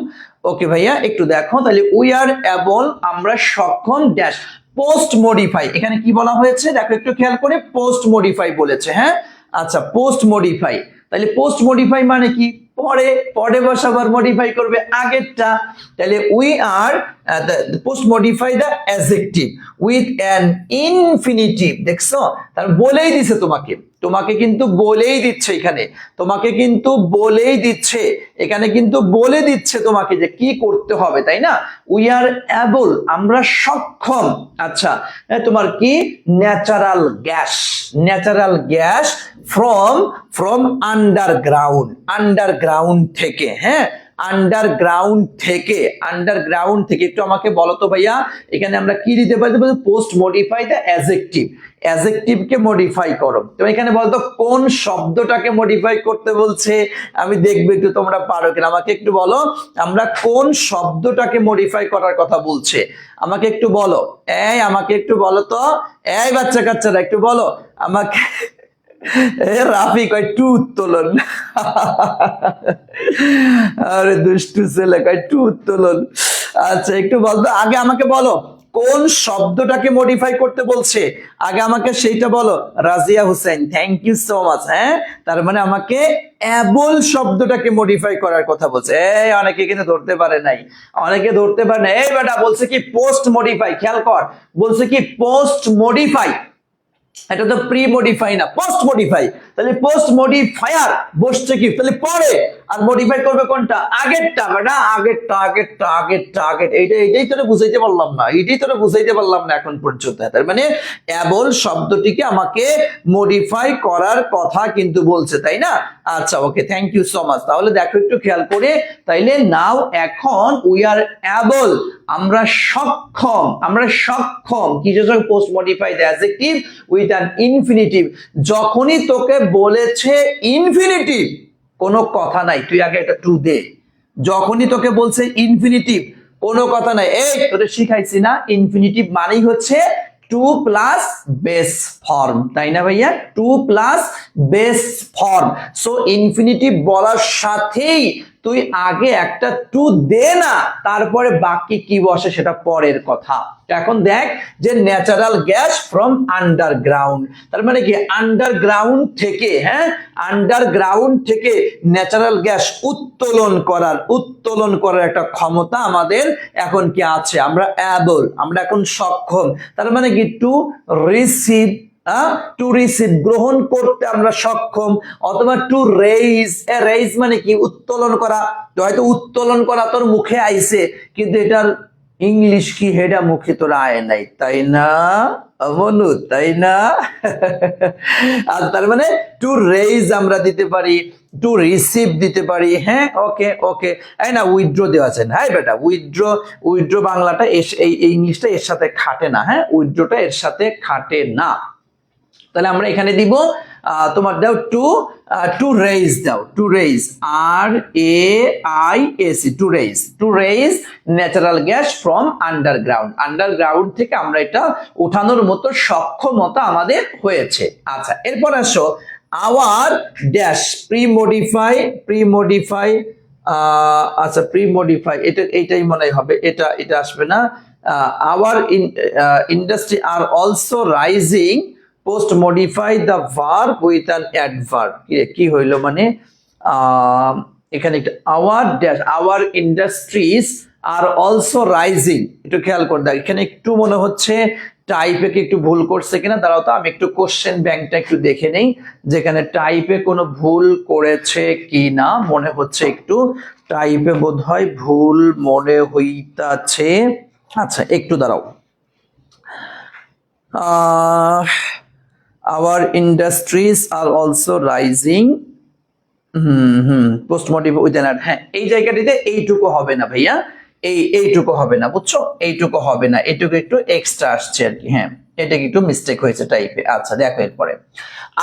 ওকে ভাইয়া, একটু দেখো তাহলে উই আর অ্যাবল, আমরা সক্ষম ড্যাশ পোস্ট মডিফাই। এখানে কি বলা হয়েছে দেখো একটু খেয়াল করে, পোস্ট মডিফাই বলেছে। হ্যাঁ, আচ্ছা, পোস্ট মডিফাই। তাহলে পোস্ট মডিফাই মানে কি? পরে পরে বসাবার মডিফাই করবে আগেরটা। তাহলে we are post modify the adjective with an infinitive. দেখছো, তার বলেই দিছে তোমাকে, তোমাকে কিন্তু বলেই দিচ্ছে এখানে, তোমাকে কিন্তু বলেই দিচ্ছে এখানে, কিন্তু বলে দিচ্ছে তোমাকে যে কি করতে হবে, তাই না? উই আর অ্যাবল, আমরা সক্ষম। আচ্ছা, তোমার কি natural gas, natural gas from underground, underground থেকে, হ্যাঁ আন্ডারগ্রাউন্ড থেকে, আন্ডারগ্রাউন্ড থেকে। একটু আমাকে বলো তো ভাইয়া, এখানে আমরা কি দিতে পারি? পোস্ট মডিফাই দ্য অ্যাডজেক্টিভ, অ্যাডজেক্টিভকে মডিফাই করো। তো এখানে বলতো কোন শব্দটাকে মডিফাই করতে বলছে, আমি দেখবো একটু তোমরা পারো কিনা, আমাকে একটু বলো আমরা কোন শব্দটাকে মডিফাই করার কথা বলছে, আমাকে একটু বলো। আমাকে একটু বলো তো, বাচ্চা কাচ্চারা একটু বলো আমাকে। রাফি কয় টু উত্তোলন, আরে দুষ্টু ছেলে কয় টু উত্তোলন। আচ্ছা একটু বলতো, আগে আমাকে বলো কোন শব্দটাকে মডিফাই করতে বলছে, আগে আমাকে সেইটা বলো। Razia Hossain, thank you so much. হ্যাঁ, তার মানে আমাকে অ্যাবল শব্দটাকে মডিফাই করার কথা বলছে। অনেকে কিন্তু ধরতে পারে নাই, অনেকে ধরতে পারে না। বেটা বলছে কি পোস্ট মডিফাই, খেয়াল কর, বলছে কি পোস্ট মডিফাই, এটা তো প্রি মডিফাই না, পোস্ট মডিফাই। তাহলে পোস্ট মডিফায়ার বসছে কি তাহলে পরে, আর মডিফাই করবে কোনটা? আগেরটা। বেটা আগেরটা আগেরটা আগেরটা আগের, এইটাই তোরা বুঝাইতে পারলাম না, এইটাই তোরা বুঝাইতে পারলাম না এখন পর্যন্ত। তার মানে অ্যাবল শব্দটিকে আমাকে মডিফাই করার কথা কিন্তু বলছে, তাই না? আচ্ছা ওকে, থ্যাংক ইউ সো মাচ। তাহলে দেখো একটু খেয়াল করে, তাইলে নাও এখন উই আর অ্যাবল, আমরা সক্ষম, আমরা সক্ষম কিসের সঙ্গে? Post modify the adjective with an infinitive. যখনই তোকে বলেছে ইনফিনিটিভ, কোনো কথা নাই, তুই আগে এটা টু দে। যখনই তোকে বলছে ইনফিনিটিভ, কোনো কথা নাই। তোদের শিখাইছি না, ইনফিনিটিভ মানেই হচ্ছে টু প্লাস বেস ফর্ম, তাই না ভাইয়া? To plus base form. So infinitive বলার সাথেই তুই আগে একটা টু দে না, তারপরে বাকি কি বসে সেটা পরের কথা। এখন দেখ যে ন্যাচারাল গ্যাস ফ্রম আন্ডারগ্রাউন্ড, তার মানে কি আন্ডারগ্রাউন্ড থেকে, হ্যাঁ আন্ডারগ্রাউন্ড থেকে ন্যাচারাল গ্যাস উত্তোলন করার একটা ক্ষমতা আমাদের এখন কি আছে? আমরা অ্যাবল, আমরা এখন সক্ষম। তার মানে কি টু রিসিভ, টু রিসিভ গ্রহণ করতে আমরা সক্ষম, অথবা টু রেইজ, রেইজ মানে কি উত্তোলন করা। তো হয়তো উত্তোলন করা তোর মুখে আইছে, কিন্তু এটার ইংলিশ কি হেডা মুখে তোর আয় নাই, তাই না মনু? তাই না? আর তার মানে টু রেইজ আমরা দিতে পারি, টু রিসিভ দিতে পারি। হ্যাঁ ওকে ওকে, এই না উইথড্র দেওয়া আছে না। হ্যাঁ বেটা উইথড্র বাংলাটা এই ইংলিশটা এর সাথে খাটে না, হ্যাঁ উইথড্রটা এর সাথে খাটে না। তাহলে আমরা এখানে দিব তোমার দাও টু রেইজ, দাও two raise, RAISE, two raise natural gas from underground থেকে আমরা এটা ওঠানোর মতো সক্ষমতা আমাদের হয়েছে। আচ্ছা এরপর আসো আওয়ার ড্যাশ প্রি-মডিফাই, আচ্ছা প্রি-মডিফাই এটাই মনে হবে, এটা আসবে না। Our industry are also rising, post modify the verb with an adverb. কি হইল মানে এখানে একটা our industries are also rising, একটু খেয়াল করে দেখ এখানে একটু মনে হচ্ছে টাইপে কি একটু ভুল করছে কিনা, দাঁড়াও তো আমি একটু কোশ্চেন ব্যাংকটা একটু দেখে নেই, যেখানে টাইপে কোনো ভুল করেছে কি না। মনে হচ্ছে একটু টাইপে বোধহয় ভুল মনে হইতাছে। আচ্ছা একটু দাঁড়াও। Our industries are also rising, post motive with an ad. হ্যাঁ এই জায়গাটিতে এইটুকু হবে না ভাইয়া, এইটুকু হবে না, বুঝছো? এইটুকু হবে না, এইটুকু একটু এক্সট্রা আসছে আর কি। হ্যাঁ এটা একটু মিস্টেক হয়েছে টাইপে। আচ্ছা দেখো এরপরে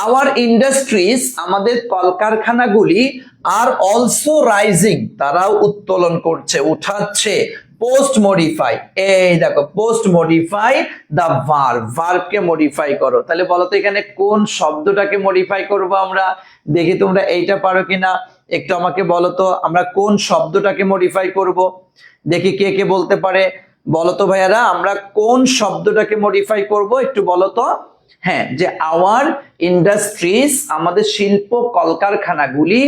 আওয়ার ইন্ডাস্ট্রিজ, আমাদের কলকারখানাগুলি, আর অলসো রাইজিং, তারাও উত্তোলন করছে, উঠাচ্ছে, পোস্ট মডিফাই, এই দেখো পোস্ট মডিফাই দা ভার্বকে মডিফাই করো। তাহলে বলো তো এখানে কোন শব্দটাকে মডিফাই করব আমরা? দেখি তোমরা এইটা পারো কিনা, একটু আমাকে বলো তো আমরা কোন শব্দটাকে মডিফাই করব। দেখি কে কে বলতে পারে, বলো তো ভাইয়ারা আমরা কোন শব্দটাকে মডিফাই করব, একটু বলো তো। হ্যাঁ, যে আওয়ার ইন্ডাস্ট্রিজ আমাদের শিল্প কলকারখানাগুলি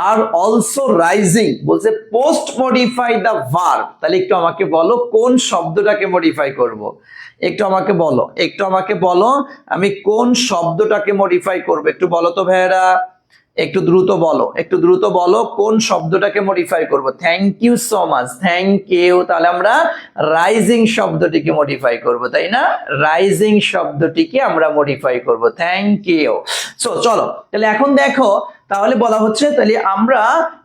আর অলসো রাইজিং, বলছে পোস্ট মডিফাই দ্য ভার্ব। তাহলে একটু আমাকে বলো কোন শব্দটাকে মডিফাই করব, একটু আমাকে বলো আমি কোন শব্দটাকে মডিফাই করব, একটু বলো তো ভাইয়েরা, একটু দ্রুত বলো কোন শব্দটাকে মডিফাই করব। Thank you so much, thank you. তাহলে আমরা রাইজিং শব্দটিকে মডিফাই করব, তাই না? রাইজিং শব্দটিকে আমরা মডিফাই করব। Thank you. সো চলো তাহলে এখন দেখো, তাহলে বলা হচ্ছে তাহলে আমরা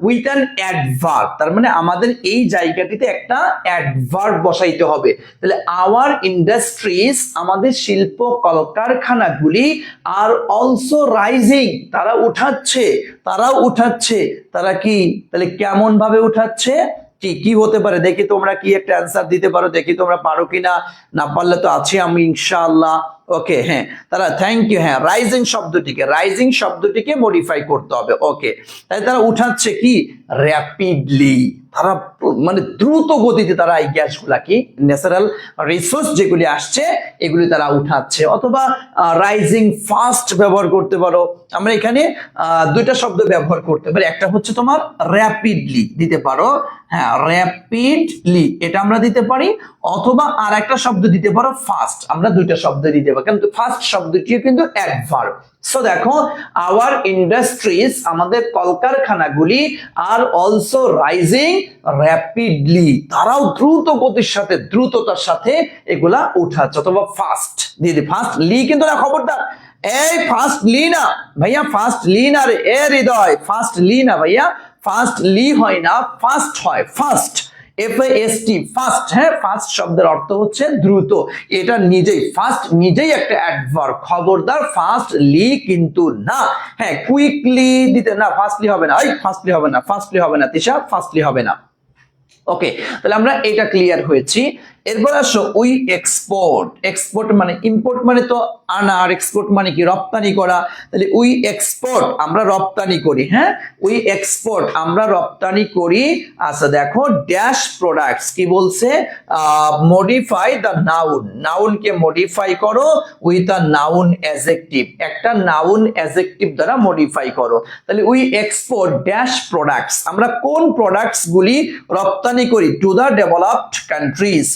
উইথ অ্যান অ্যাডভার্ব, তার মানে আমাদের এই জায়গাটিতে একটা অ্যাডভার্ব বসাইতে হবে। তাহলে আওয়ার ইন্ডাস্ট্রিজ আমাদের শিল্প কলকারখানাগুলি আর অলসো রাইজিং, তারা উঠাচ্ছে, তারা কি, তাহলে কেমন ভাবে উঠাচ্ছে, কি হতে পারে দেখি তোমরা কি একটা অ্যান্সার দিতে পারো, দেখি তোমরা পারো কিনা, না পারলে তো আছি আমি ইনশাআল্লাহ। ওকে, হ্যাঁ তারা, থ্যাংক ইউ, হ্যাঁ রাইজিং শব্দটিকে মডিফাই করতে হবে। ওকে, তাই তারা উঠাচ্ছে কি, র্যাপিডলি, তারা মানে দ্রুত গতিতে তারা এই গ্যাসগুলা কি ন্যাচারাল রিসোর্স যেগুলি আসছে এগুলি তারা উঠাচ্ছে, অথবা রাইজিং ফাস্ট ব্যবহার করতে পারো। আমরা এখানে দুইটা শব্দ ব্যবহার করতে পারি, একটা হচ্ছে তোমার র্যাপিডলি দিতে পারো, হ্যাঁ র্যাপিডলি এটা আমরা দিতে পারি, অথবা আর একটা শব্দ দিতে পারো ফাস্ট, আমরা দুইটা শব্দ দিতে পারি, কিন্তু ফাস্ট শব্দটিও কিন্তু অ্যাডভার্ব। সো দেখো, আওয়ার ইন্ডাস্ট্রিজ আমাদের কলকারখানাগুলি আর অলসো রাইজিং র্যাপিডলি, তারাও দ্রুততার সাথে এগুলা উঠাচ্ছে, অথবা ফাস্ট দিদি, ফাস্ট লি কিন্তু না, খবরদার এই ফাস্ট লি না ভাইয়া, ফাস্ট লি না রে, এ হৃদয়, ফাস্ট লি না ভাইয়া, ফাস্ট লি হয় না, ফাস্ট হয়, ফাস্ট FAST, ফাস্ট। হ্যাঁ, ফাস্ট শব্দের অর্থ হচ্ছে দ্রুত, এটা নিজেই একটা অ্যাডভার্ব, খবরদার ফাস্টলি কিন্তু না। হ্যাঁ, কুইকলি দিতে না, ফাস্টলি হবে না, ফাস্টলি হবে না তিশা, ফাস্টলি হবে না। ওকে, তাহলে আমরা এটা ক্লিয়ার হয়েছি। এরপর আসো উই এক্সপোর্ট মানে ইম্পোর্ট মানে তো আনা, আর এক্সপোর্ট মানে কি রপ্তানি করা। তাহলে উই এক্সপোর্ট আমরা রপ্তানি করি, হ্যাঁ উই এক্সপোর্ট আমরা রপ্তানি করি। আচ্ছা দেখো, ড্যাশ প্রোডাক্টস কি বলছে, মডিফাই দ্য নাউনকে মডিফাই করো উইথ আ নাউন অ্যাডজেক্টিভ, একটা নাউন অ্যাডজেক্টিভ দ্বারা মডিফাই করো। তাহলে উই এক্সপোর্ট ড্যাশ প্রোডাক্টস, আমরা কোন প্রোডাক্টস গুলি রপ্তানি করি টু দ্য ডেভেলপড কান্ট্রিজ,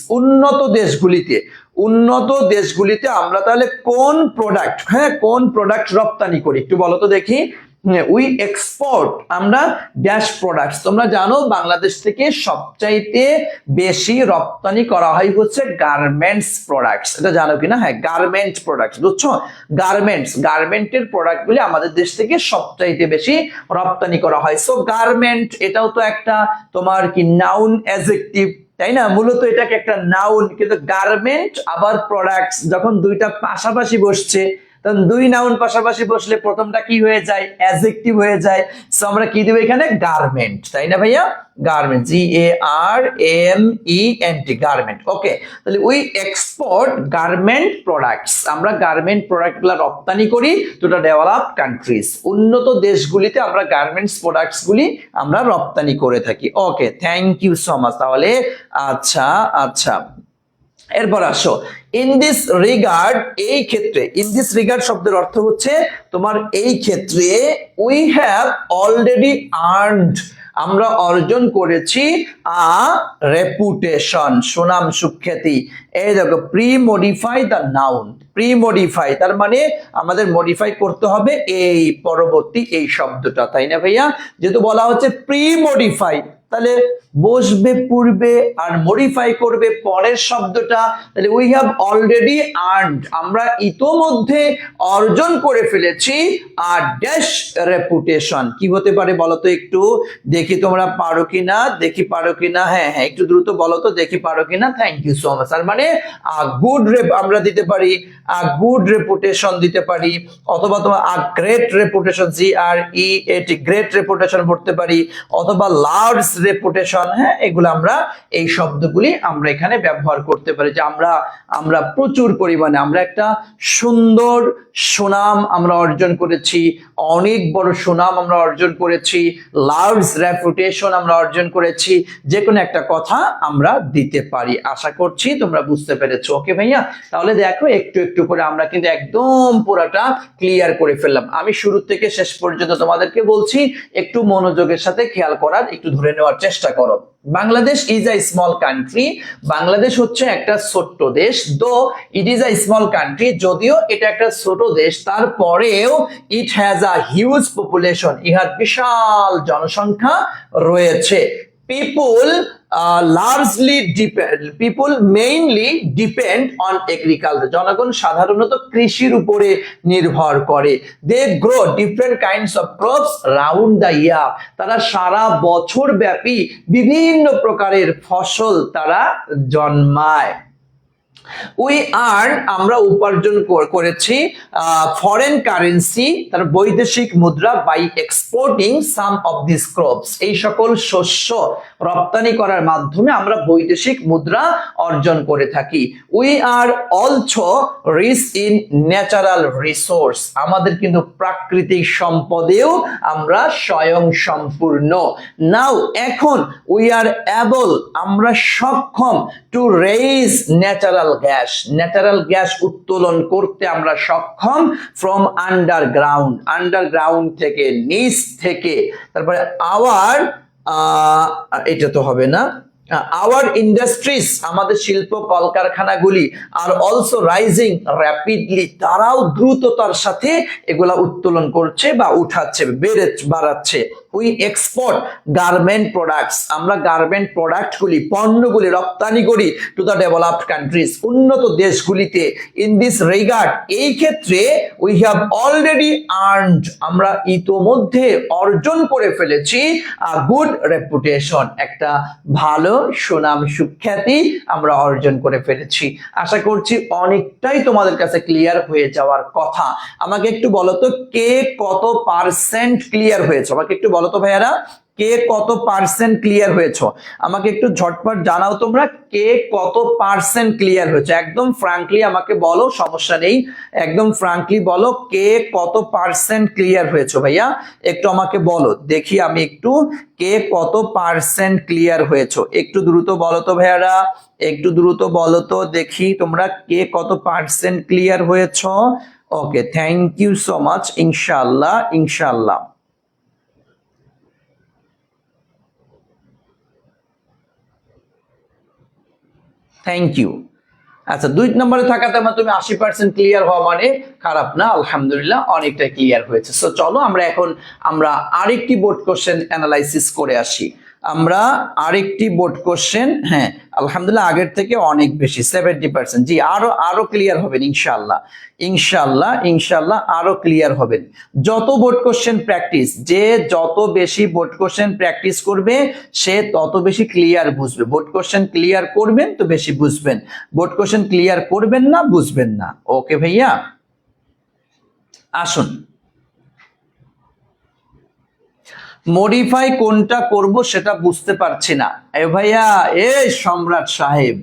উন্নত দেশগুলিতে আমরা তাহলে কোন প্রোডাক্ট রপ্তানি করি, একটু বলো তো দেখি। উই এক্সপোর্ট আমরা ড্যাশ প্রোডাক্টস, তোমরা জানো বাংলাদেশ থেকে সবচাইতে বেশি রপ্তানি করা হয় হচ্ছে গার্মেন্টস প্রোডাক্টস, এটা জানো কিনা? হ্যাঁ, গার্মেন্ট প্রোডাক্টস, বুঝছো? গার্মেন্টের প্রোডাক্টগুলি আমাদের দেশ থেকে সবচাইতে বেশি রপ্তানি করা হয়। সো গার্মেন্ট এটাও তো একটা তোমার কি নাউন অ্যাডজেক্টিভ, তাই না? মূলত এটাকে একটা নাউন, কিন্তু গার্মেন্ট আবার প্রোডাক্টস যখন দুইটা পাশাপাশি বসছে, তখন দুই নাউন পাশাপাশি বসলে প্রথমটা কি হয়ে যায়, অ্যাডজেক্টিভ হয়ে যায়। সো আমরা কি দেব এখানে, গার্মেন্ট, তাই না ভাইয়া? Garment, GARMENT, garment. ওকে, তাহলে উই এক্সপোর্ট গার্মেন্ট প্রোডাক্টস, আমরা গার্মেন্ট প্রোডাক্টগুলো রপ্তানি করি টু দ্য ডেভেলপড কান্ট্রিজ, উন্নত দেশগুলিতে আমরা গার্মেন্টস প্রোডাক্টস গুলি আমরা রপ্তানি করে থাকি। ওকে, থ্যাংক ইউ সো মাচ। তাহলে আচ্ছা এরপর আসো, ইন দিস রিগার্ড, এই ক্ষেত্রে, ইন দিস রিগার্ড শব্দের অর্থ হচ্ছে তোমার এই ক্ষেত্রে, উই হ্যাভ অলরেডি আর্নড, আমরা অর্জন করেছি আ রেপুটেশন, সুনাম সুখ্যাতি। এই দেখো, প্রি-মডিফাই দ্য নাউন, প্রি-মডিফাই তার মানে আমাদের মডিফাই করতে হবে এই পরবর্তী এই শব্দটা, তাই না ভাইয়া? যেহেতু বলা হচ্ছে প্রি-মডিফাই, তাহলে বসবে পূর্বে আর মডিফাই করবে পরের শব্দটা। তাহলে উই হ্যাভ অলরেডি আর্নড, আমরা ইতোমধ্যে অর্জন করে ফেলেছি আর ড্যাশ রেপুটেশন। কি হতে পারে বলো তো একটু, দেখি তোমরা পারো কিনা, হ্যাঁ একটু দ্রুত বলো তো, দেখি পারো কিনা। Thank you so much. তার মানে গুড আমরা দিতে পারি, গুড রেপুটেশন দিতে পারি, অথবা তোমার great reputation, GREAT, great reputation পড়তে পারি, অথবা লার্জ রেপুটেশন, হ্যাঁ, এগুলো আমরা এই শব্দগুলি আমরা এখানে ব্যবহার করতে পারি যে আমরা প্রচুর পরিমাণে আমরা একটা সুন্দর সুনাম আমরা অর্জন করেছি, অনেক বড় সুনাম আমরা অর্জন করেছি, লার্জ রেপুটেশন আমরা অর্জন করেছি, যে কোনো একটা কথা আমরা দিতে পারি। আশা করছি তোমরা বুঝতে পেরেছো। ওকে ভাইয়া, তাহলে দেখো একটু একটু করে আমরা কিন্তু একদম পুরাটা ক্লিয়ার করে ফেললাম। আমি শুরু থেকে শেষ পর্যন্ত তোমাদেরকে বলছি, একটু মনোযোগের সাথে খেয়াল করার, একটু ধরে নেওয়ার চেষ্টা করো। Bangladesh is a small country, Bangladesh হচ্ছে একটা ছোট্ট দেশ। দো ইট ইজ আ স্মল কান্ট্রি, যদিও এটা একটা ছোট দেশ, তারপরেও it has a huge population, ইহার বিশাল জনসংখ্যা রয়েছে। people mainly depend on agriculture, জনগণ সাধারণত কৃষির উপরে নির্ভর করে। they grow different kinds of crops round the year, তারা সারা বছর ব্যাপী বিভিন্ন প্রকারের ফসল তারা জন্মায়। উই আর্ন, আমরা উপার্জন করেছি ফরেন কারেন্সি, তার বৈদেশিক মুদ্রা, by exporting some of this crops, এই সকল শস্য রপ্তানি করার মাধ্যমে আমরা বৈদেশিক মুদ্রা অর্জন করে থাকি। We are also rich in natural resource, আমাদের কিন্তু প্রাকৃতিক সম্পদেও আমরা স্বয়ং সম্পূর্ণ। নাও, এখন উই আর এবল, আমরা সক্ষম two raise natural gas, natural gas উত্তোলন করতে আমরা সক্ষম ফ্রম আন্ডারগ্রাউন্ড থেকে, নিচ থেকে। তারপরে আওয়ার, এটা তো হবে না, আওয়ার ইন্ডাস্ট্রিজ, আমাদের শিল্প কলকারখানাগুলি, আর অলসো রাইজিং র্যাপিডলি, তারাও দ্রুততার সাথে এগুলা উত্তোলন করছে বা উঠাচ্ছে, বাড়াচ্ছে। উই এক্সপোর্ট গার্মেন্ট প্রোডাক্টস, আমরা গার্মেন্ট প্রোডাক্টগুলি, পণ্যগুলি রপ্তানি করি টু দ্য ডেভেলপড কান্ট্রিজ, উন্নত দেশগুলিতে। ইন দিস রিগার্ড, এই ক্ষেত্রে উই হ্যাভ অলরেডি আর্নড, আমরা ইতোমধ্যে অর্জন করে ফেলেছি আ গুড রেপুটেশন, একটা ভালো সুনাম সুখ্যাতি আমরা অর্জন করে ফেলেছি। আশা করছি অনেকটাই তোমাদের কাছে ক্লিয়ার হয়ে যাওয়ার কথা। আমাকে একটু বলো তো, কে কত পার্সেন্ট ক্লিয়ার হয়েছে? আমাকে একটু বলো তো ভাইয়ারা, কে কত পার্সেন্ট ক্লিয়ার হয়েছে? আমাকে একটু ঝটপট জানাও তোমরা, কে কত পার্সেন্ট ক্লিয়ার হয়েছে? একদম ফ্রাঙ্কলি আমাকে বলো, সমস্যা নেই, একদম ফ্রাঙ্কলি বলো, কে কত পার্সেন্ট ক্লিয়ার হয়েছে ভাইয়া? একটু আমাকে বলো দেখি, আমি একটু, কে কত পার্সেন্ট ক্লিয়ার হয়েছে? একটু দ্রুত বলো তো ভাইয়ারা, একটু দ্রুত বলো তো দেখি তোমরা, কে কত পার্সেন্ট ক্লিয়ার হয়েছ? Okay, thank you so much. ইনশাআল্লাহ, ইনশাআল্লাহ। Thank you. আচ্ছা, 2 নম্বরে থাকাতে তুমি 80% ক্লিয়ার হওয়া মানে খারাপ না, আলহামদুলিল্লাহ অনেকটা ক্লিয়ার হয়েছে। সো চলো আমরা আরেকটি বোর্ড কোশ্চেন অ্যানালাইসিস করে আসি। আমরা আরেকটি বোর্ড কোশ্চেন, হ্যাঁ আলহামদুলিল্লাহ আগের থেকে অনেক বেশি, 70%। জি, আরো ক্লিয়ার হবেন ইনশাআল্লাহ, ইনশাআল্লাহ, ইনশাআল্লাহ আরো ক্লিয়ার হবেন। যত বোর্ড কোশ্চেন প্র্যাকটিস, যে যত বেশি বোর্ড কোশ্চেন প্র্যাকটিস করবে সে তত বেশি ক্লিয়ার বুঝবে। বোর্ড কোশ্চেন ক্লিয়ার করবেন তো বেশি বুঝবেন, বোর্ড কোশ্চেন ক্লিয়ার করবেন না, বুঝবেন না। ওকে ভাইয়া, আসুন। মডিফাই কোনটা করব সেটা বুঝতে পারছি না। এ ভাইয়া, এ সম্রাট সাহেব,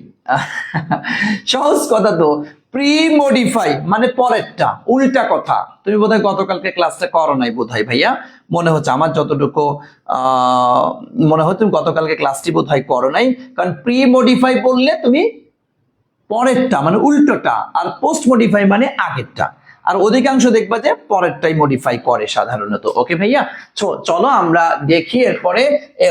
সহজ কথা তো। প্রি মডিফাই মানে পরেরটা, উল্টা কথা। তুমি বোধহয় গতকালকে ক্লাসটা করো নাই বোধহয় ভাইয়া, মনে হচ্ছে আমার যতটুকু মনে হয় তুমি গতকালকে ক্লাসটি বোধহয় করো নাই। কারণ প্রি মডিফাই বললে তুমি পরেরটা মানে উল্টোটা, আর পোস্ট মডিফাই মানে আগেরটা। আর অধিকাংশ দেখবা যে পরেরটাই মডিফাই করে সাধারণত। ওকে ভাইয়া, চলো আমরা দেখি এরপরে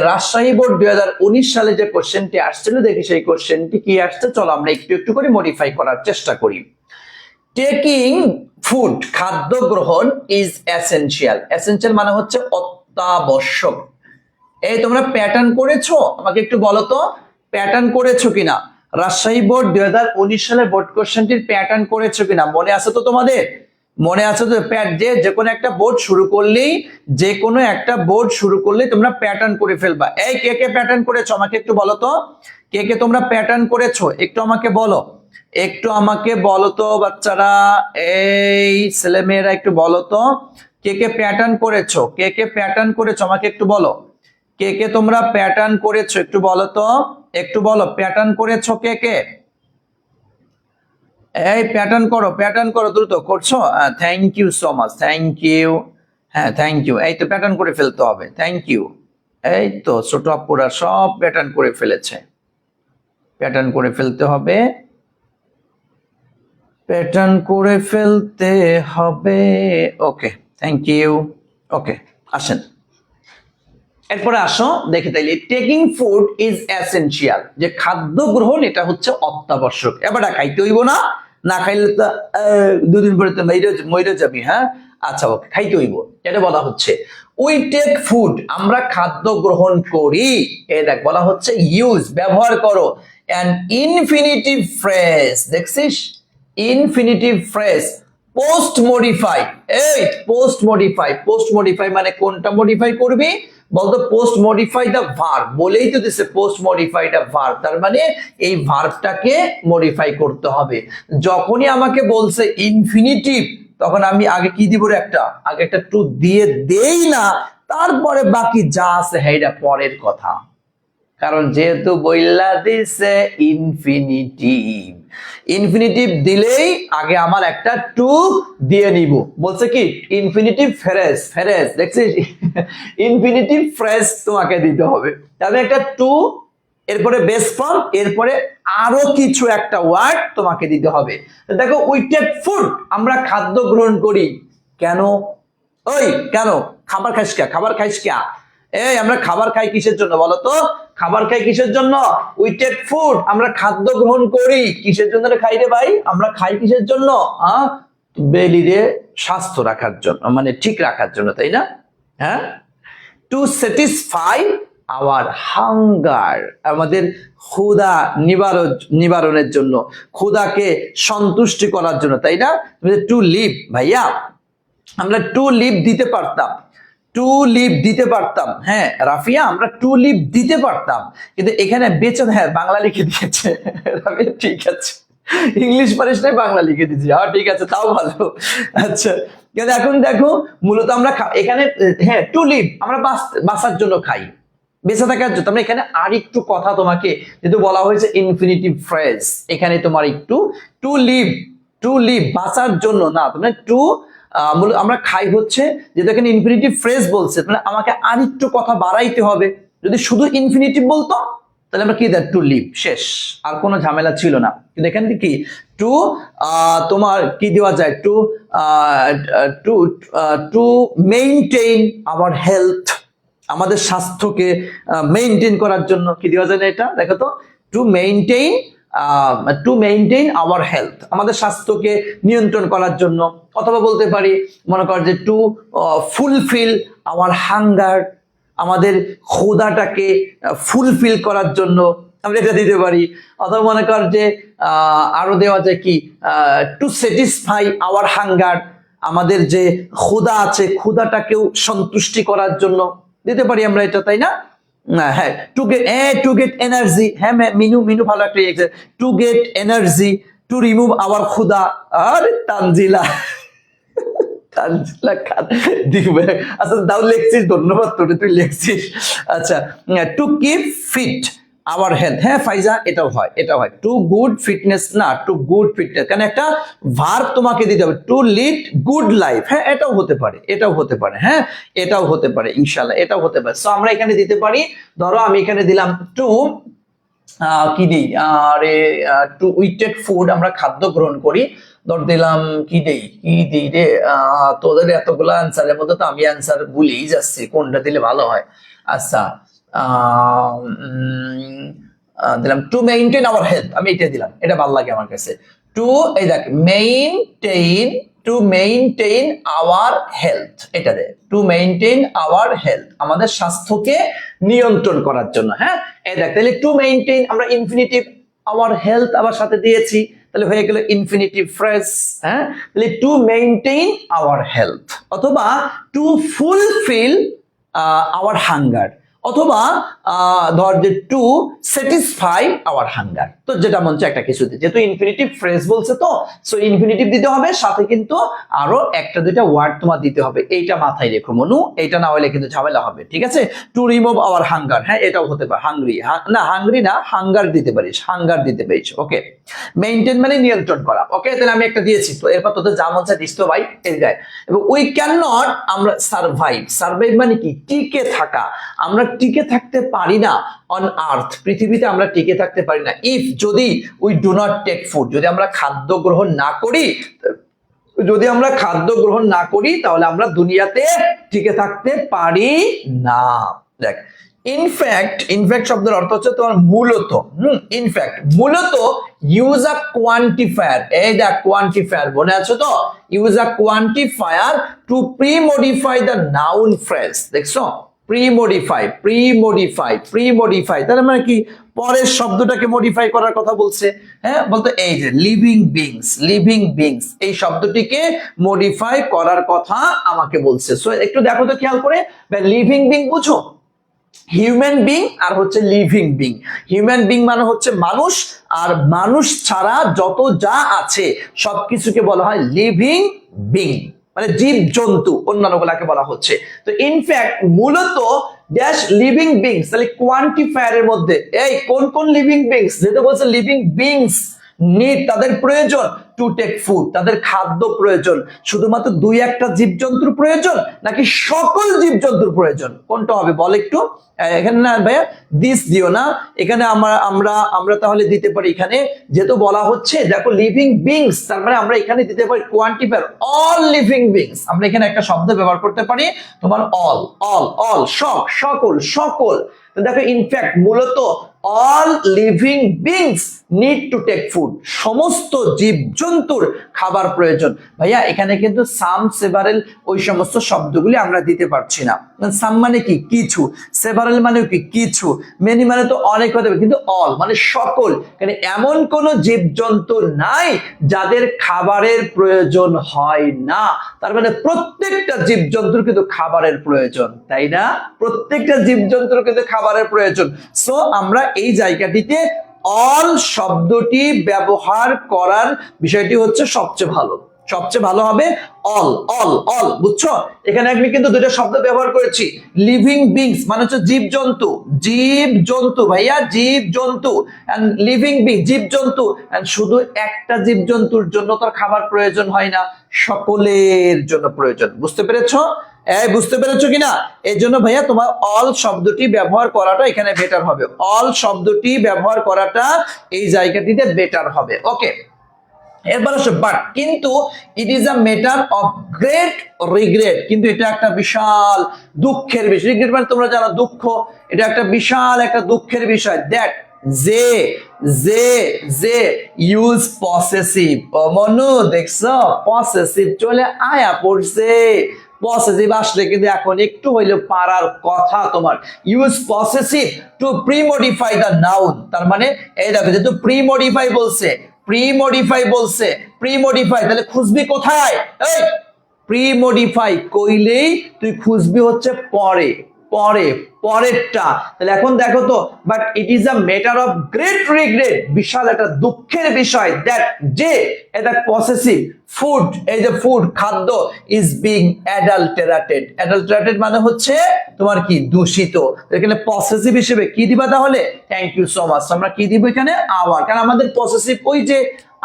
রাজশাহী বোর্ড 2019 সালে যে কোশ্চেনটি আসছিল, দেখি সেই কোশ্চেনটি কি আসছে। চলো আমরা একটু একটু করে মডিফাই করার চেষ্টা করি। টেকিং ফুড, খাদ্য গ্রহণ, ইজ এসেনশিয়াল। এসেনশিয়াল মানে হচ্ছে অত্যাবশ্যক। এই তোমরা প্যাটার্ন করেছো? আমাকে একটু বলো তো, প্যাটার্ন করেছো কিনা? রাজশাহী বোর্ড 2019 সালের বোর্ড কোশ্চেনটির প্যাটার্ন করেছো কিনা? মনে আছে তো তোমাদের? মনে আছে তো? যে কোনো একটা বোর্ড শুরু করলেই তোমরা প্যাটার্ন করে ফেলবা। এই কে কে প্যাটার্ন করেছো আমাকে একটু বলো তো, কে কে তোমরা প্যাটার্ন করেছো? একটু আমাকে বলো তো বাচ্চারা, এই ছেলেমেয়েরা একটু বলো তো, কে কে প্যাটার্ন করেছো? কে কে প্যাটার্ন করেছো আমাকে একটু বলো। কে কে তোমরা প্যাটার্ন করেছো একটু বলো তো, একটু বলো প্যাটার্ন করেছো কে কে? এই প্যাটার্ন করো দ্রুত করছো। Thank you so much, thank you. হ্যাঁ থ্যাংক ইউ, এই তো প্যাটার্ন করে ফেলতে হবে, থ্যাংক ইউ। এই তো ছোট আপুরা সব প্যাটার্ন করে ফেলেছে, প্যাটার্ন করে ফেলতে হবে, প্যাটার্ন করে ফেলতে হবে। ওকে থ্যাংক ইউ। ওকে আসেন এরপরে আসো দেখে তাইলে টেকিং ফুড ইজ এসেনশিয়াল, যে খাদ্য গ্রহণ এটা হচ্ছে অত্যাবশ্যক। এবার খাইতে হইব না, না খাইলে তো দুদিন পরে তো মইরে যাবি। হ্যাঁ আচ্ছা ওকে খাইতে হইব, এটা বলা হচ্ছে। উই টেক ফুড, আমরা খাদ্য গ্রহণ করি। এই দেখ বলা হচ্ছে ইউজ, ব্যবহার করো। অ্যান্ড ইনফিনিটিভ ফ্রেজ, দেখছিস ইনফিনিটিভ ফ্রেজ পোস্ট মডিফাই। এই পোস্ট মডিফাই মানে কোনটা মডিফাই করবি বলতো? পোস্ট মডিফাই দা ভার্ব, বলেই তো দিছে পোস্ট মডিফাই দা ভার্ব, তার মানে এই ভার্বটাকে মডিফাই করতে হবে। যখনই আমাকে বলছে ইনফিনিটিভ, তখন আমি আগে কি দিব রে? আগে একটা টু দিয়ে দেই না, তারপরে বাকি যা আছে সেইটা পরের কথা। কারণ যেহেতু বইলা দিছে ইনফিনিটিভ, ইনফিনিটিভ দিলেই আগে আমার একটা টু দিয়ে নিব। বলছে কি ইনফিনিটিভ ফ্রেজ, দেখছিস ইনফিনিটিভ ফ্রেজ তোমাকে দিতে হবে, তাহলে একটা টু, এরপরে বেস ফর্ম, এরপরে আরো কিছু একটা ওয়ার্ড তোমাকে দিতে হবে। দেখো উই টেক ফুড, আমরা খাদ্য গ্রহণ করি। কেন? ওই কেন খাবার খাইস কে? এই আমরা খাবার খাই কিসের জন্য বলো তো? খাবার খাই কিসের জন্য? উই টেক ফুড, আমরা খাদ্য গ্রহণ করি। কিসের জন্য খাই রে ভাই? আমরা খাই কিসের জন্য? বেলিরে স্বাস্থ্য রাখার জন্য, মানে ঠিক রাখার জন্য, তাই না? হ্যাঁ, টু স্যাটিসফাই আওয়ার হাঙ্গার, আমাদের ক্ষুধা নিবারণের জন্য, ক্ষুধাকে সন্তুষ্টি করার জন্য, তাই না? টু লিভ, ভাইয়া আমরা টু লিভ দিতে পারতাম, টু লিভ দিতে পারতাম। হ্যাঁ রাফিয়া আমরা টু লিভ দিতে পারতাম, কিন্তু এখানে বেঁচে, হ্যাঁ বাংলা লিখে দিয়েছে রাফিয়া, ঠিক আছে ইংলিশ পারিস নাই, বাংলা লিখে দিয়েছি। হ্যাঁ ঠিক আছে, তাও ভালো। আচ্ছা কিন্তু এখন দেখো মূলত আমরা এখানে হ্যাঁ টু লিভ আমরা বাঁচার জন্য খাই, বেঁচে থাকার জন্য। আমরা এখানে আর একটু কথা তোমাকে যেহেতু বলা হয়েছে ইনফিনিটিভ ফ্রেজ, এখানে তোমার একটু টু লিভ বাঁচার জন্য না, তোমরা টু আমরা খাই হচ্ছে যেহেতু এখানে ইনফিনিটিভ ফ্রেজ বলছে, মানে আমাকে আর একটু কথা বাড়াইতে হবে। যদি শুধু ইনফিনিটিভ বলতো তাহলে আমরা কি দেখ টু লিভ, শেষ, আর কোনো ঝামেলা ছিল না। কিন্তু এখানে কি টু তোমার কি দেওয়া যায়? To to maintain our health, আমাদের স্বাস্থ্যকে মেইনটেইন করার জন্য কি দেওয়া যায় না? এটা দেখো তো, টু মেইনটেইন আওয়ার হেলথ, আমাদের স্বাস্থ্যকে নিয়ন্ত্রণ করার জন্য। অথবা বলতে পারি মনে কর যে টু ফুলফিল আওয়ার হাঙ্গার, আমাদের ক্ষুধাটাকে ফুলফিল করার জন্য আমরা এটা দিতে পারি। অথবা মনে কর যে আরো দেওয়া যায় কি টু স্যাটিসফাই আওয়ার হাঙ্গার, আমাদের যে ক্ষুধা আছে ক্ষুধাটাকেও সন্তুষ্টি করার জন্য দিতে পারি আমরা এটা, তাই না? হ্যাঁ টু গেট এনার্জি, হ্যাঁ মিনু ভালো একটা to get energy, to remove our ক্ষুধা। আরে তানজিলা দিবে, আচ্ছা দাও লেখছিস, ধন্যবাদ তোরে, তুই লেখছিস। আচ্ছা to keep fit our health, হ্যাঁ ফাইজা এটাও হয় টু গুড ফিটনেস, না টু গুড ফিটনেস, কারণ একটা ভার্ব তোমাকে দিতে হবে। টু লিড গুড লাইফ, হ্যাঁ এটাও হতে পারে, হ্যাঁ এটাও হতে পারে, ইনশাল্লাহ এটাও হতে পারে। সো আমরা এখানে দিতে পারি, ধরো আমি এখানে দিলাম টু কি দিই, আরে টু উই টেক ফুড, আমরা খাদ্য গ্রহণ করি। ধর দিলাম কি দিই রে, তোদের এতগুলো অ্যান্সারের মধ্যে তো আমি অ্যান্সার ভুলেই যাচ্ছি, কোনটা দিলে ভালো হয়। আচ্ছা দিলাম টু মেইনটেইন আওয়ার হেলথ, আমি এটা দিলাম, এটা ভালো লাগে আমার কাছে। টু এই দেখ মেইনটেইন আওয়ার হেলথ, এটা দে টু মেইনটেইন আওয়ার হেলথ, আমাদের স্বাস্থ্যকে নিয়ন্ত্রণ করার জন্য। হ্যাঁ এই দেখ তাহলে টু মেইনটেইন আমরা ইনফিনিটিভ আওয়ার হেলথ আবার সাথে দিয়েছি, তাহলে হয়ে গেল ইনফিনিটিভ ফ্রেজ। হ্যাঁ তাহলে টু মেইনটেইন আওয়ার হেলথ, অথবা টু ফুলফিল আওয়ার হাঙ্গার, অথবা ধর যে টু স্যাটিসফাই আওয়ার হাঙ্গার, তো যেটা মন চায় একটা কিছু দিতে, যেহেতু ইনফিনিটিভ ফ্রেজ বলছে তো সো ইনফিনিটিভ দিতে হবে, সাথে কিন্তু আরো একটা দুইটা ওয়ার্ড তোমার দিতে হবে, এইটা মাথায় রেখো মনু, এইটা না হলে কিন্তু ঝামেলা হবে, ঠিক আছে? টু রিমুভ আওয়ার হাঙ্গার, হ্যাঁ এটাও হতে পারে, হাংরি না, হাংরি না, হাঙ্গার দিতে পারিস, হাঙ্গার দিতে পারিস, ওকে। মেইনটেইন মানে নিয়ন্ত্রণ করা, ওকে তাহলে আমি একটা দিয়েছি, তো এরপর তোদের যা মন চায় দিস তো ভাই, এই গায়। এবং উই ক্যান নট, আমরা সার্ভাইভ, সার্ভাইভ মানে কি, টিকে থাকা, আমরা টিকে থাকতে পারি না অন আর্থ, পৃথিবীতে আমরা টিকে থাকতে পারি না, ইফ যদি we do not take food, যদি আমরা খাদ্য গ্রহণ না করি, যদি আমরা খাদ্য গ্রহণ না করি তাহলে আমরা দুনিয়াতে টিকে থাকতে পারি না। দেখ ইনফ্যাক্ট শব্দের অর্থ হচ্ছে তোমার মূলত, ইনফ্যাক্ট মূলত ইউজ আ কোয়ান্টিফায়ার, এই দেখ কোয়ান্টিফায়ার মনে আছে তো, use a quantifier to pre-modify the noun phrase, দেখছো প্রি-মডিফাই তার মানে কি, পরের শব্দটাকে মডিফাই করার কথা বলছে, হ্যাঁ বলতো এই যে লিভিং বিংস এই শব্দটিকে মডিফাই করার কথা আমাকে বলছে। সো একটু দেখো তো খেয়াল করে, লিভিং বিং বুঝো, হিউম্যান বিং আর হচ্ছে লিভিং বিং। হিউম্যান বিং মানে হচ্ছে মানুষ, আর মানুষ ছাড়া যত যা আছে সবকিছুকে বলা হয় লিভিং বিং, মানে জীব জন্তু অন্যান্যগুলাকে বলা হচ্ছে। তো ইনফ্যাক্ট মূলত ড্যাশ লিভিং বিংস, তাহলে কোয়ান্টিফায়ারের মধ্যে এই কোন কোন লিভিং বিংস, যেটা বলছে লিভিং বিংস নিড, তাদের প্রয়োজন টু টেক ফুড, তাদের খাদ্য প্রয়োজন, শুধুমাত্র দুই একটা জীবজন্তুর প্রয়োজন নাকি সকল জীবজন্তুর প্রয়োজন, কোনটা হবে বল একটু? এখানে না ভাইয়া দিস দিও না, এখানে আমরা তাহলে দিতে পারি, এখানে যেহেতু বলা হচ্ছে দেখো লিভিং বিংস, তার মানে আমরা এখানে দিতে পারি কোয়ান্টিফায়ার অল লিভিং বিংস, আমরা এখানে একটা শব্দ ব্যবহার করতে পারি তোমার অল সকল। দেখো ইনফ্যাক্ট মূলত all living beings need to take food, সমস্ত জীবজন্তুর খাবার প্রয়োজন। ভাইয়া এখানে কিন্তু সাম সেভারেল ওই সমস্ত শব্দগুলি আমরা দিতে পারছি না, সাম মানে কি কিছু, সেভারেল মানে কি কিছু, মেনি মানে তো অনেক হতে পারে, কিন্তু অল মানে সকল, মানে এমন কোন জীবজন্তু নাই যাদের খাবারের প্রয়োজন হয় না, তার মানে প্রত্যেকটা জীবজন্তুর কিন্তু খাবারের প্রয়োজন, তাই না? প্রত্যেকটা জীবজন্তুর কিন্তু খাবারের প্রয়োজন। সো আমরা এই জায়গাটিতে অল শব্দটি ব্যবহার করার বিষয়টি হচ্ছে সবচেয়ে ভালো হবে অল, বুঝছো? এখানে আমি কিন্তু দুটো শব্দ ব্যবহার করেছি, লিভিং বিংস মানে হচ্ছে জীবজন্তু ভাইয়া, জীবজন্তু, এন্ড লিভিং বিং জীবজন্তু, এন্ড শুধু একটা জীবজন্তুর জন্য তার খাবার প্রয়োজন হয় না, সকলের জন্য প্রয়োজন, বুঝতে পেরেছো? বুঝতে পেরেছো কিনা? এই জন্য ভাইয়া তোমার অল শব্দটি ব্যবহার করাটা এখানে বেটার হবে, অল শব্দটি ব্যবহার করাটা এই জায়গাটিতে বেটার হবে, ওকে। এরপর আসো বাট, কিন্তু ইট is a matter of great regret, কিন্তু এটা একটা বিশাল দুঃখের বিষয়, রিগ্রেট মানে তোমরা জানো দুঃখ, এটা একটা বিশাল একটা দুঃখের বিষয়, দ্যাট যে ইউজ পসেসিভ, মনু দেখছো পসেসিভ চলে আয়া পড়ছে, পসেসিভ আসলে কিন্তু এখন একটু হইলেও পারার কথা তোমার, use possessive to pre-modify the noun, তার মানে এই দেখো যেহেতু প্রি-মডিফাই বলছে, তাহলে খুঁজবি কোথায়? এই প্রি-মডিফাই কইলেই তুই খুঁজবি হচ্ছে পরেরটা, তাহলে এখন দেখো তো, but it is a matter of great regret, বিশাল একটা দুঃখের বিষয়, দ্যাট যে এটা পসেসিভ ফুড, এই যে ফুড খাদ্য ইজ বিং অ্যাডাল্টারেটেড মানে হচ্ছে তোমার কি দূষিত, এখানে পসেসিভ হিসেবে কি দিবা তাহলে? থ্যাংক ইউ সো মাচ, আমরা কি দিব এখানে? আওয়ার, কারণ আমাদের পসেসিভ ওই যে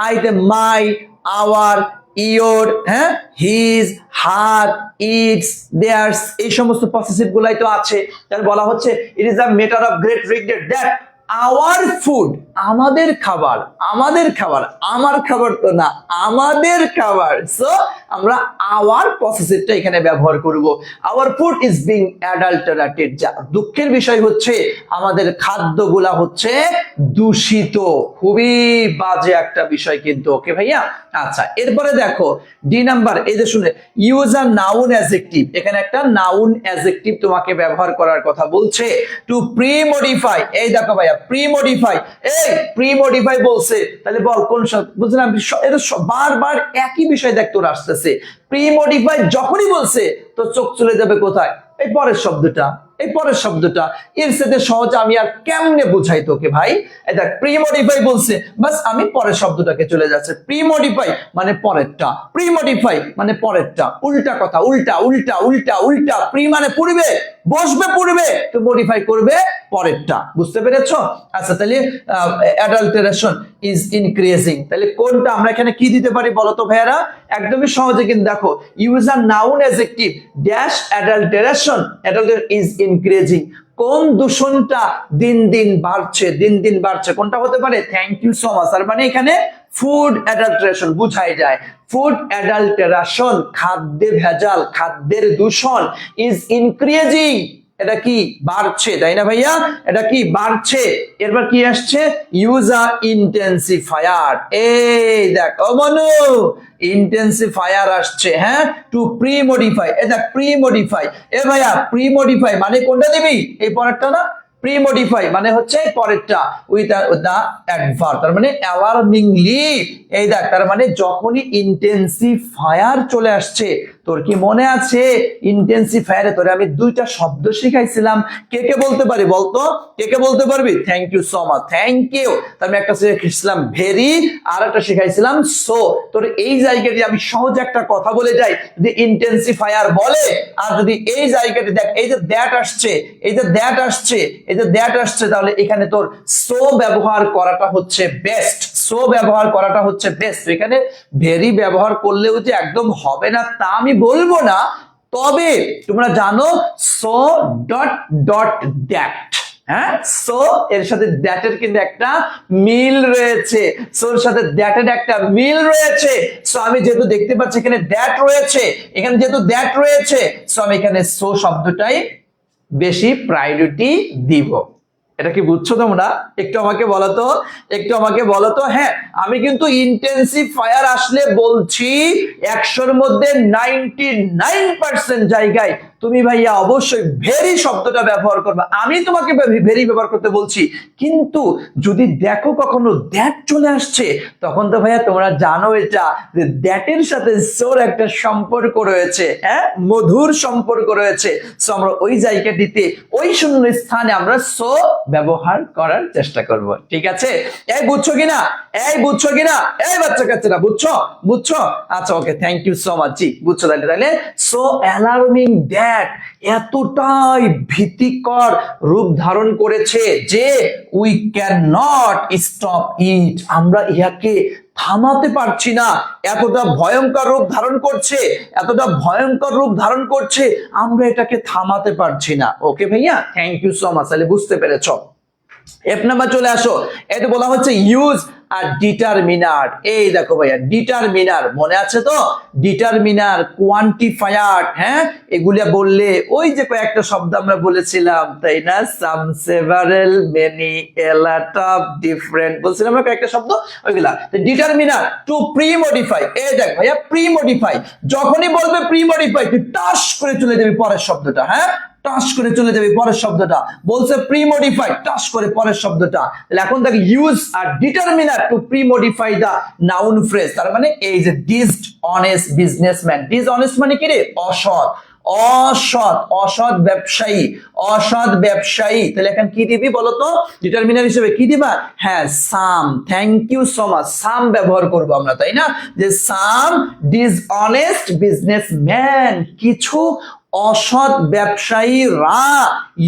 আইতে মাই, আওয়ার, ইয়োর, হ্যাঁ হিজ, হার, ইটস, দেয়ার্স, এই সমস্ত পসেসিভ গুলাই তো আছে, তাহলে বলা হচ্ছে ইট is a matter of great regret that our food, আমাদের খাবার, আমার খাবার তো না, আমাদের খাবার, সো আমরা আওয়ার পসেসিভটা এখানে ব্যবহার করব, our food is being adulterated, যা দুঃখের বিষয় হচ্ছে আমাদের খাদ্যগুলা হচ্ছে দূষিত, খুবই বাজে একটা বিষয় কিন্তু, ওকে ভাইয়া। আচ্ছা এরপরে দেখো ডি নাম্বার, এই যে শুনে ইউজ আ নাউন অ্যাডজেক্টিভ, এখানে একটা নাউন অ্যাডজেক্টিভ তোমাকে ব্যবহার করার কথা বলছে, টু প্রি-মডিফাই, এই দেখো ভাইয়া প্রি-মডিফাই বলছে, তাহলে বল কোন শব্দ, বুঝলাম এটা বারবার একই বিষয় দেখ তোর আসতেছে, প্রি-মডিফাই যখনই বলছে তো চোখ চলে যাবে কোথায়? এই পরের শব্দটা, এই পরের শব্দটা। এর সাথে সহজ আমি আর কেমনে বুঝাই তোকে ভাই? এটা প্রি মডিফাই বলছে, বাস আমি পরের শব্দটাকে চলে যাচ্ছে। প্রি মডিফাই মানে পরেরটা, প্রি মডিফাই মানে পরেরটা, উল্টা কথা, উল্টা উল্টা উল্টা উল্টা। প্রি মানে পূর্বে, বসবে পূর্বে, তো মডিফাই করবে পরেরটা। বুঝতে পেরেছো? আচ্ছা, তাহলে অ্যাডাল্টারেশন ইজ ইনক্রিজিং, তাহলে কোনটা আমরা এখানে কি দিতে পারি বলো তো ভাইয়ারা? একদমই সহজে কিন্তু দেখো, use a noun adjective dash adulteration, adulter is increasing. কোন দূষণটা দিন দিন বাড়ছে, দিন দিন বাড়ছে, কোনটা হতে পারে? Thank you so much. আর মানে এখানে ফুড অ্যাডাল্টারেশন বুঝাই যায়। ফুড অ্যাডাল্টারেশন, খাদ্যে ভেজাল, খাদ্যের দূষণ, ইজ ইনক্রিজিং, এটা কি বাড়ছে, তাই না ভাইয়া? এটা কি বাড়ছে। এরপর কি আসছে? ইউজ আ ইন্টেন্সিফায়ার, এই দেখো মনু, ইন্টেন্সিফায়ার আসছে, হ্যাঁ, টু প্রি মডিফাই। এটা প্রি মডিফাই, এ ভাইয়া প্রি মডিফাই মানে কোনটা দিবি? এই পরেরটা না? প্রি মডিফাই মানে হচ্ছে পরেরটা উইথ দা অ্যাডভার্ব, তার মানে অ্যালার্মিংলি। এই দেখ, তার মানে যখনই ইন্টেন্সিফায়ার চলে আসছে, তোর কি মনে আছে ইন্টেন্সিফায়ারে তোরে আমি দুইটা শব্দ শিখাইছিলাম? কে কে বলতে পারি বলতো? কে কে বলতে পারবি? Thank you so much, thank you. তার আমি একটা শিখাইছিলাম ভেরি, আর একটা শিখাইছিলাম সো। তোর এই জায়গাতে আমি সহজ একটা কথা বলে যাই, যদি ইন্টেন্সিফায়ার বলে, আর যদি এই জায়গাতে দেখ, এই যে দ্যাট আসছে, এই যে দ্যাট আসছে, এই যে দ্যাট আসছে, তাহলে এখানে তোর সো ব্যবহার করাটা হচ্ছে বেস্ট, সো ব্যবহার করাটা হচ্ছে বেস্ট। এখানে ভেরি ব্যবহার করলেও যে একদম হবে না তা আমি বলবো না, তবে তোমরা জানো সো ডট ডট দ্যাট, হ্যাঁ, সো এর সাথে দ্যাটের কিন্তু একটা মিল রয়েছে, সোর সাথে দ্যাটের একটা মিল রয়েছে। সো আমি যেহেতু দেখতে পাচ্ছি এখানে দ্যাট রয়েছে, এখানে যেহেতু দ্যাট রয়েছে, সো আমি এখানে সো শব্দটাই বেশি প্রায়োরিটি দিব। এটা কি বুঝছো তোমরা? একটু আমাকে বলো তো, একটু আমাকে বলো তো। হ্যাঁ, আমি কিন্তু ইন্টেন্সিফায়ার আসলে বলছি 100-র মধ্যে 99% জায়গায় তুমি ভাইয়া অবশ্যই ভেরি শব্দটা ব্যবহার করবে। আমি তোমাকে ভেরি ব্যবহার করতে বলছি, কিন্তু যদি দেখো কখনো দ্যাট চলে আসছে, তখন তো ভাইয়া তোমরা জানো এটা যে দ্যাটের সাথে সোর একটা সম্পর্ক রয়েছে, হ্যাঁ, মধুর সম্পর্ক রয়েছে। সো আমরা ওই জায়গাটিতে, ওই শূন্য স্থানে আমরা সো ব্যবহার করার চেষ্টা করব। ঠিক আছে? এই বুঝছো কিনা? এই বুঝছো কিনা? এই বাচ্চা কাচ্চারা বুঝছো? বুঝছো? আচ্ছা, ওকে, থ্যাংক ইউ সো মাচ। জি, বুঝছো তাহলে। তাহলে সো অ্যালার্মিং দ্যাট, এতটাই ভীতিকর রূপ ধারণ করেছে যে we can not stop it, আমরা ইহাকে থামাতে পারছি না। এতটা ভয়ঙ্কর রূপ ধারণ করছে, এতটা ভয়ঙ্কর রূপ ধারণ করছে, আমরা এটাকে থামাতে পারছি না। ওকে ভাইয়া, থ্যাংক ইউ সো মাচ। তাহলে বুঝতে পেরেছ। এফ নাম্বার চলে আসো। এটা বলা হচ্ছে ইউজ আর ডিটারমিনার। এই দেখো ভাইয়া, ডিটারমিনার মনে আছে তো? ডিটারমিনার, কোয়ান্টিফায়ার, হ্যাঁ, এগুলা বললে ওই যে কয়েকটা শব্দ আমরা বলেছিলাম, তাই না? Some, several, many, a lot of, different, বলছিলাম আমরা কয়েকটা শব্দ, ওইগুলা। Determiner to pre modify. এই দেখ ভাইয়া, প্রি মডিফাই, যখনই বলবে প্রি মডিফাই, তুই টাস করে চলে যাবি পরের শব্দটা, হ্যাঁ, টাস করে চলে যাবে পরের শব্দটা। বলছে প্রি মডিফাই, টাস করে পরের শব্দটা। তাহলে এখন দেখ, use are determiner to pre modify the noun phrase. তার মানে এই যে ডিসঅনেস্ট বিজনেসম্যান, ডিসঅনেস্ট মানে কি রে? অসৎ, অসৎ, অসৎ ব্যবসায়ী, অসৎ ব্যবসায়ী। তাহলে এখন কি দিবি বলতো ডিটারমিনার হিসেবে? কি দিবা? হ্যাঁ, some. Thank you so much. Some ব্যবহার করবো আমরা, তাই না? যে সাম ডিসঅনেস্ট বিজনেসম্যান, কিছু অসৎ ব্যবসায়ীরা,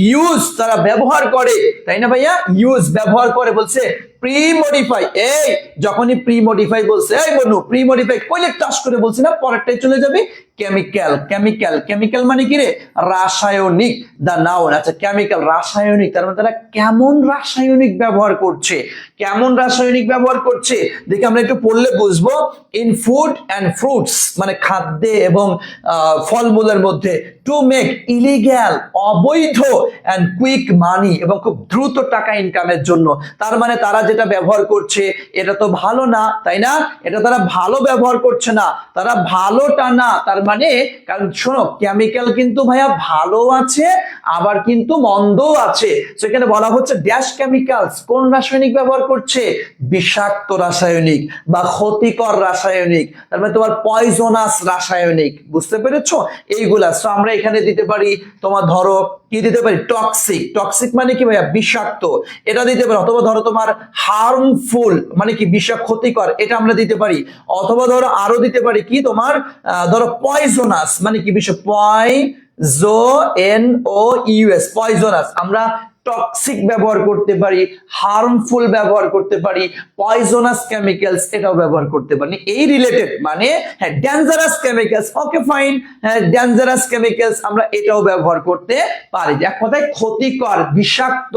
ইউজ তারা ব্যবহার করে, তাই না ভাইয়া? ইউজ ব্যবহার করে। বলছে প্রি মডিফাই, এই যখনই প্রি মডিফাই বলছে, এই বনু প্রি মডিফাই কইলে টাস করে বলছি না, পরেরটাই চলে যাবে কেমিক্যাল। কেমিক্যাল, কেমিক্যাল মানে কি রে? রাসায়নিক, দা নাউন। আচ্ছা, কেমিক্যাল, রাসায়নিক, তার মানে তারা কেমন রাসায়নিক ব্যবহার করছে, কেমন রাসায়নিক ব্যবহার করছে দেখে আমরা একটু পড়লে বুঝবো। ইন ফুড অ্যান্ড ফ্রুটস মানে খাদ্যে এবং ফলমূলের মধ্যে, টু মেক ইলিগ্যাল, অবৈধ, অ্যান্ড কুইক মানি, এবং খুব দ্রুত টাকা ইনকামের জন্য। তার মানে তারা যেটা ব্যবহার করছে এটা তো ভালো না, তাই না? এটা তারা ভালো ব্যবহার করছে না, তারা ভালোটা না, তার মানে কারণ শোনো কেমিক্যাল কিন্তু ভাইয়া ভালো আছে আবার কিন্তু মন্দও আছে। সেখানে বলা হচ্ছে ড্যাশ কেমিক্যালস, কোন রাসায়নিক ব্যবহার করছে? বিষাক্ত রাসায়নিক বা ক্ষতিকর রাসায়নিক, তার মানে তোমার পয়জনাস রাসায়নিক, বুঝতে পেরেছো? এইগুলা। সো আমরা এখানে দিতে পারি তোমার ধরো কি দিতে পারি? টক্সিক। টক্সিক মানে কি ভাইয়া? বিষাক্ত, এটা দিতে পারি। অথবা ধরো তোমার হার্মফুল মানে কি? বিষাক্ত, ক্ষতিকর, এটা আমরা দিতে পারি। অথবা ধরো আরো দিতে পারি কি তোমার ধরো পয়জনাস মানে কি? বিষ, পয়জোএনওইউএস, পয়জনাস। আমরা টক্সিক ব্যবহার করতে পারি, হার্মফুল ব্যবহার করতে পারি, পয়জনাস কেমিক্যালস এটাও ব্যবহার করতে পারি। এই রিলেটেড মানে হ্যাঁ ডেঞ্জারাস কেমিক্যালস, ওকে ফাইন, হ্যাঁ ডেঞ্জারাস কেমিক্যালস আমরা এটাও ব্যবহার করতে পারি। এক কথায় ক্ষতিকর, বিষাক্ত,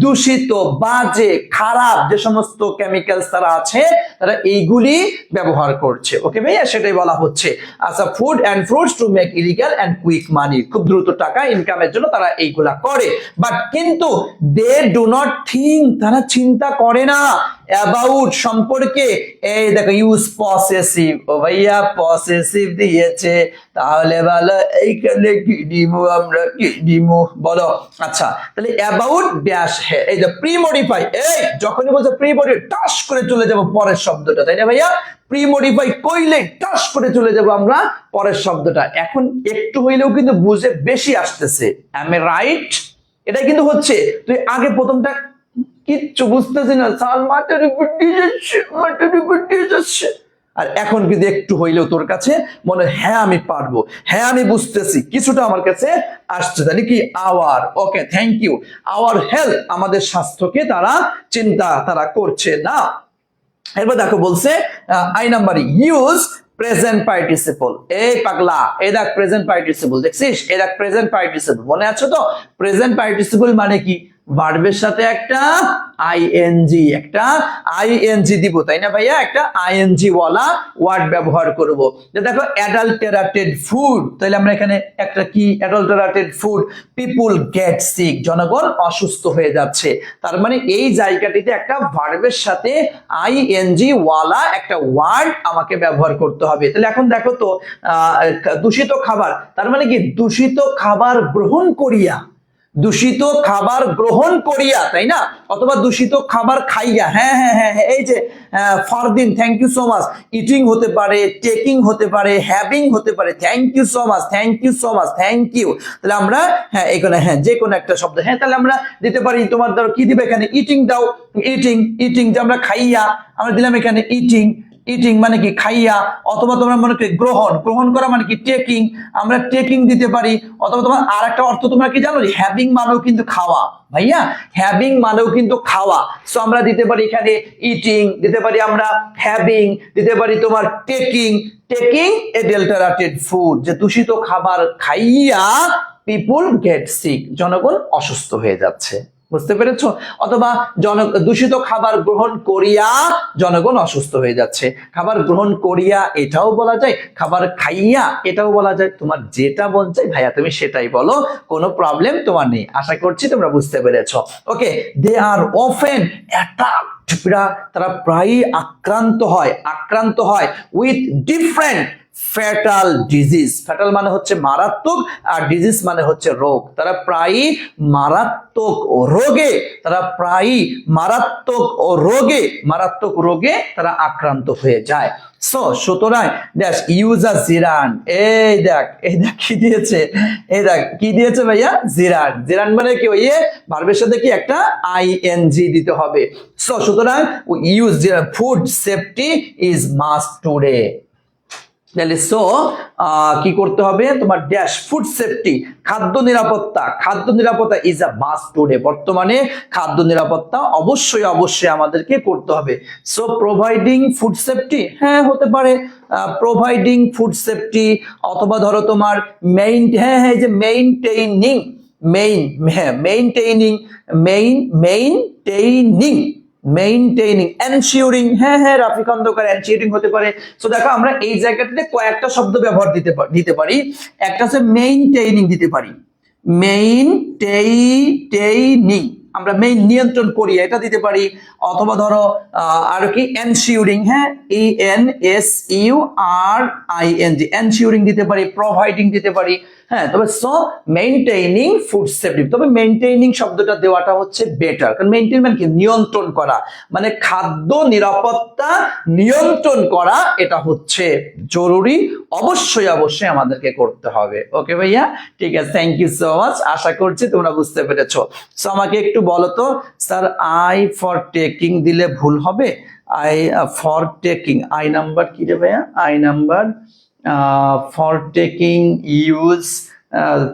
দূষিত, বাজে, খারাপ যে সমস্ত কেমিক্যালস তারা আছে তারা এইগুলি ব্যবহার করছে। ওকে ভাইয়া, সেটাই বলা হচ্ছে। আচ্ছা, food and fruits to make illegal and quick money, খুব দ্রুত টাকা ইনকামের জন্য তারা এইগুলা করে। বাট কিন্তু দে ডু নট থিঙ্ক, তারা চিন্তা করে না অ্যাবাউট, সম্পর্কে। এই দেখো ইউজ পসেসিভ, ও ভাইয়া পসেসিভ দিয়েছে, তাহলে বলো এইখানে কি দিমু আমরা, কি দিমু বলো? আচ্ছা, তাহলে অ্যাবাউট ড্যাশ হে, এই যে প্রি মডিফাই, এই যখনই বলছে প্রি মডিফাই টাস করে চলে যাব পরের শব্দটা, তাই না ভাইয়া? প্রি মডিফাই কইলে টাস করে চলে যাব আমরা পরের শব্দটা। এখন একটু হইলেও কিন্তু বুঝে বেশি আসতেছে, am I রাইট? এটা কিন্তু হচ্ছে তুই আগে প্রথমটা কিচ্ছু বুঝতেছি না, সাল মাথার উপর দিয়ে যাচ্ছে, মাথার উপর দিয়ে যাচ্ছে, আর এখন কিন্তু একটু হইলেও তোর কাছে মনে হয় হ্যাঁ আমি পারবো, হ্যাঁ আমি বুঝতেছি, কিছুটা আমার কাছে আসছে। তাহলে কি our, okay thank you, our health, আমাদের স্বাস্থ্যকে তারা চিন্তা তারা করছে না। এরপর দেখো বলছে I number use present participle. এই পাগলা, এই দেখ প্রেজেন্ট পার্টিসিপল, দেখছিস? এই দেখ প্রেজেন্ট পার্টিসিপল, মনে আছে তো? প্রেজেন্ট পার্টিসিপল মানে কি? ভার্বের সাথে একটা আইএনজি, একটা আইএনজি দিব, তাই না ভাইয়া? একটা আইএনজি ওয়ালা ওয়ার্ড ব্যবহার করব। যে দেখো অ্যাডাল্টারেটেড ফুড, তাহলে আমরা এখানে একটা কি? অ্যাডাল্টারেটেড ফুড, পিপুল গেট সিক, জনগণ অসুস্থ হয়ে যাচ্ছে। তার মানে এই জায়গাটিতে একটা ভার্বের সাথে আইএনজি ওয়ালা একটা ওয়ার্ড আমাকে ব্যবহার করতে হবে। তাহলে এখন দেখো তো দূষিত খাবার, তার মানে কি? দূষিত খাবার গ্রহণ করিয়া, দূষিত খাবার গ্রহণ করিয়া, তাই না? অথবা দূষিত খাবার খাইয়া, হ্যাঁ হ্যাঁ হ্যাঁ, এই যে Fardin, thank you so much, eating হতে পারে, টেকিং হতে পারে, হ্যাভিং হতে পারে, thank you so much, thank you so much, thank you. তাহলে আমরা হ্যাঁ এখানে হ্যাঁ যে কোনো একটা শব্দ, হ্যাঁ তাহলে আমরা দিতে পারি তোমার ধরো কি দিবে এখানে? ইটিং দাও, ইটিং, ইটিং যে আমরা খাইয়া, আমরা দিলাম এখানে ইটিং, ইটিং মানে কি? খাইয়া। অথবা তোমরা মনে করি গ্রহণ, গ্রহণ করা মানে কি? টেকিং, আমরা টেকিং দিতে পারি। অথবা তোমার আর একটা অর্থ তোমরা কি জানো? হ্যাভিং মানেও কিন্তু খাওয়া, ভাইয়া হ্যাভিং মানেও কিন্তু খাওয়া। সো আমরা দিতে পারি এখানে ইটিং, দিতে পারি আমরা হ্যাভিং, দিতে পারি তোমার টেকিং, টেকিং এডাল্টারেটেড ফুড, যে দূষিত খাবার খাইয়া পিপুল গেট সিক, জনগণ অসুস্থ হয়ে যাচ্ছে, বুঝতে পেরেছো? অথবা দূষিত খাবার গ্রহণ করিয়া জনগণ অসুস্থ হয়ে যাচ্ছে। খাবার গ্রহণ করিয়া এটাও বলা যায়, খাবার খাইয়া এটাও বলা যায়, তোমার যেটা মন চাই ভাইয়া তুমি সেটাই বলো, কোনো প্রবলেম তোমার নেই। আশা করছি তোমরা বুঝতে পেরেছো। ওকে, দে আর অফেন অ্যাটাকড, তারা প্রায়ই আক্রান্ত হয় with different fatal disease. Fatal মানে হচ্ছে মারাত্মক, আর ডিজিজ মানে হচ্ছে রোগ। তারা প্রায়ই মারাত্মক রোগে, তারা প্রায়ই মারাত্মক রোগে তারা আক্রান্ত হয়ে যায়। সো সুতরাং দেখ ইউজ আ জিরান, এই দেখ কি দিয়েছে, এই দেখ কি দিয়েছে ভাইয়া? জিরান। জিরান মানে কি? ওই ভার্বের সাথে কি একটা আইএনজি দিতে হবে। সো সুতরাং ইউজ জিরান, food safety is must today. তাহলে সো কি করতে হবে তোমার? ড্যাশ ফুড সেফটি, খাদ্য নিরাপত্তা ইজ আ মাস্ট টুডে, বর্তমানে খাদ্য নিরাপত্তা অবশ্যই আমাদেরকে করতে হবে। সো প্রোভাইডিং ফুড সেফটি, হ্যাঁ হতে পারে প্রোভাইডিং ফুড সেফটি, অথবা ধরো তোমার মেইনটেইনিং, এনশিওরিং, হ্যাঁ রাফি খন্দকার, এনশিওরিং হতে পারে। সো দেখো আমরা এই জায়গাটাতে কয়েকটা শব্দ ব্যবহার দিতে পারি। একটা হচ্ছে মেইনটেইনিং দিতে পারি, মেইনটেইনিং, আমরা মেইন নিয়ন্ত্রণ করি এটা দিতে পারি, অথবা ধরো আর কি এনশিওরিং, হ্যাঁ ENSURING এনশিওরিং দিতে পারি, প্রোভাইডিং দিতে পারি, হ্যাঁ। তবে সো মেইনটেইনিং ফুড সেফটি, তবে মেইনটেইনিং শব্দটা দেওয়াটা হচ্ছে বেটার, কারণ মেইনটেইন মানে কি নিয়ন্ত্রণ করা, মানে খাদ্য নিরাপত্তা নিয়ন্ত্রণ করা, এটা হচ্ছে জরুরি, অবশ্যই অবশ্যই আমাদেরকে করতে হবে। ওকে ভাইয়া, ঠিক আছে, থ্যাংক ইউ সো মাচ, আশা করছি তোমরা বুঝতে পেরেছো। সো আমাকে একটু বলো তো স্যার, আই ফর টেকিং দিলে ভুল হবে? I for taking, I number কি রে ভাইয়া? I number for taking use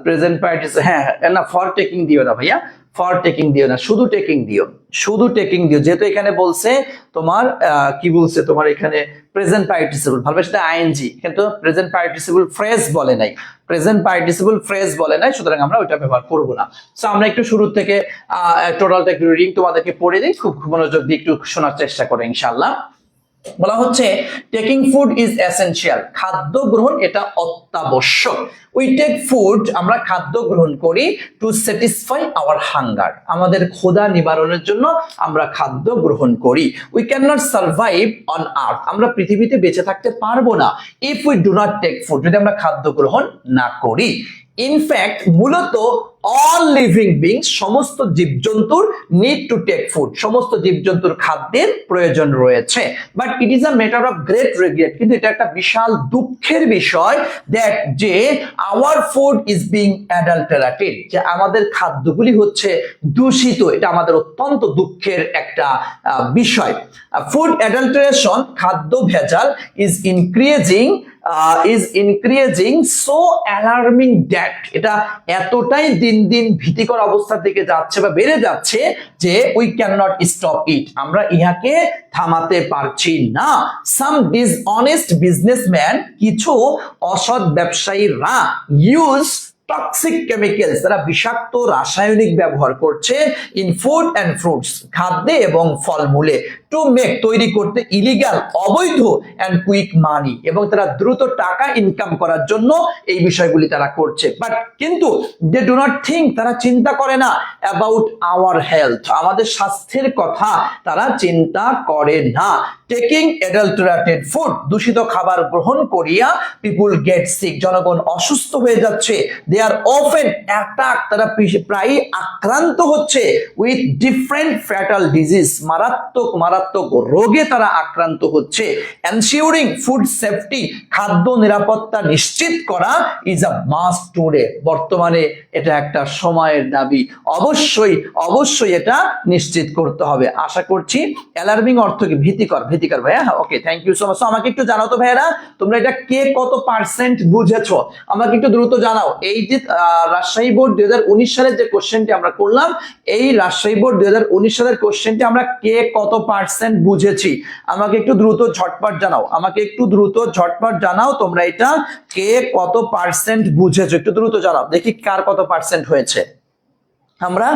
present participant, হ্যাঁ না, ফর টেকিং দিও না ভাইয়া, ফর টেকিং দিও না, শুধু টেকিং দিও, শুধু টেকিং দিও, যেহেতু এখানে বলছে তোমার কি বলছে তোমার এখানে প্রেজেন্ট পার্টিসিপল, ভালো সেটা আইএনজি, কিন্তু প্রেজেন্ট পার্টিসিপল ফ্রেজ বলে নাই, প্রেজেন্ট পার্টিসিপল ফ্রেজ বলে নাই, সুতরাং আমরা ওইটা ব্যবহার করব না। সো আমরা একটু শুরু থেকে টোটালটা একটু রিডিং তোমাদেরকে পড়ে দিই, খুব মনোযোগ দিয়ে একটু শোনার চেষ্টা করো ইনশাআল্লাহ। বলা হচ্ছে টেকিং ফুড ইজ এসেনশিয়াল, খাদ্য গ্রহণ এটা অত্যাবশ্যক। উই টেক ফুড, আমরা খাদ্য গ্রহণ করি টু স্যাটিসফাই আওয়ার হাঙ্গার, আমাদের ক্ষুধা নিবারণের জন্য আমরা খাদ্য গ্রহণ করি। We can not survive on earth, আমরা পৃথিবীতে বেঁচে থাকতে পারবো না if we do not take food, যদি আমরা খাদ্য গ্রহণ না করি। ইনফ্যাক্ট মূলত অল লিভিং বিংস, সমস্ত জীবজন্তুর নিড টু টেক ফুড, সমস্ত জীবজন্তুর খাদ্যের প্রয়োজন রয়েছে। But it is a matter of great regret, কিন্তু এটা একটা বিশাল দুঃখের বিষয় দ্যাট যে our food is being adulterated, যে আমাদের খাদ্যগুলি হচ্ছে দূষিত, এটা আমাদের অত্যন্ত দুঃখের একটা বিষয়। ফুড অ্যাডাল্টারেশন, খাদ্য ভেজাল is increasing so alarming that, এটা এতটাই দিন দিন ভীতিকর অবস্থার দিকে যাচ্ছে বা বেড়ে যাচ্ছে যে we can not stop it, আমরা ইহাকে থামাতে পারছি না। সাম ডিসঅনেস্ট বিজনেসম্যান, কিছু অসৎ ব্যবসায়ীরা ইউজ টক্সিক কেমিক্যালস, তারা বিষাক্ত রাসায়নিক ব্যবহার করছে ইন ফুড অ্যান্ড ফ্রুটস, খাদ্যে এবং ফলমূলে, টু মেক, তৈরি করতে, ইলিগাল, অবৈধ, অ্যান্ড কুইক মানি, এবং তারা দ্রুত টাকা ইনকাম করার জন্য এই বিষয়গুলি তারা করছে। বাট কিন্তু দে ডু নট থিঙ্ক, তারা চিন্তা করে না অ্যাবাউট আওয়ার হেলথ, আমাদের স্বাস্থ্যের কথা তারা চিন্তা করে না। টেকিং অ্যাডাল্টারেটেড ফুড, দূষিত খাবার গ্রহণ করিয়া পিপুল গেট সিক, জনগণ অসুস্থ হয়ে যাচ্ছে। দে আর অফেন অ্যাটাক, তারা প্রায়ই আক্রান্ত হচ্ছে উইথ ডিফারেন্ট ফ্যাটাল ডিজিজ, মারাত্মক মারাত্মক রোগে তারা আক্রান্ত হচ্ছে। এনশিওরিং ফুড সেফটি, খাদ্য নিরাপত্তা নিশ্চিত করা ইজ আ মাস্ট টুডে, বর্তমানে এটা একটা সময়ের দাবি, অবশ্যই অবশ্যই এটা নিশ্চিত করতে হবে। আশা করছি অ্যালার্মিং অর্থ কি? ভীতিকর, ভীতিকর ভাইয়া, ওকে, থ্যাংক ইউ সো মাচ। আমাকে একটু জানাও তো ভাইয়ারা, তোমরা এটা কে কত পার্সেন্ট বুঝেছো আমাকে একটু দ্রুত জানাও। এই যে রাজশাহী বোর্ড 2019 সালের যে কোশ্চেনটি আমরা করলাম, এই রাজশাহী বোর্ড 2019 সালের কোশ্চেনটি আমরা কে কত পার্সেন্ট বুঝেছি আমাকে একটু দ্রুত ঝটপট জানাও, আমাকে একটু দ্রুত ঝটপট জানাও তোমরা এটা কে কত পার্সেন্ট বুঝেছো, একটু দ্রুত জানাও দেখি কার কত পার্সেন্ট হয়েছে। আমরা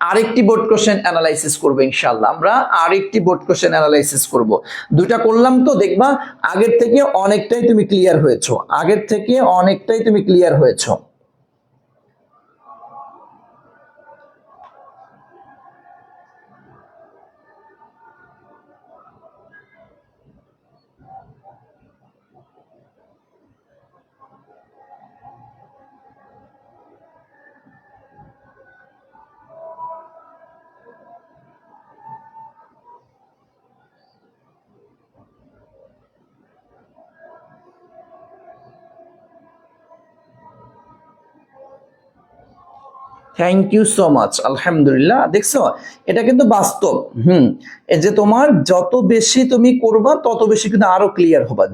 আরেকটি বোর্ড কোশ্চেন অ্যানালাইসিস করব ইনশাআল্লাহ, আমরা আরেকটি বোর্ড কোশ্চেন অ্যানালাইসিস করব। দুইটা করলাম তো দেখবা আগের থেকে অনেকটাই তুমি ক্লিয়ার হয়েছো, আগের থেকে অনেকটাই তুমি ক্লিয়ার হয়েছো। থ্যাংক ইউ সো মাচ, আলহামদুলিল্লাহ। দেখছো এটা কিন্তু বাস্তব, এই যে তোমার যত বেশি তুমি করবা তত বেশি কিন্তু আরো ক্লিয়ার হবা,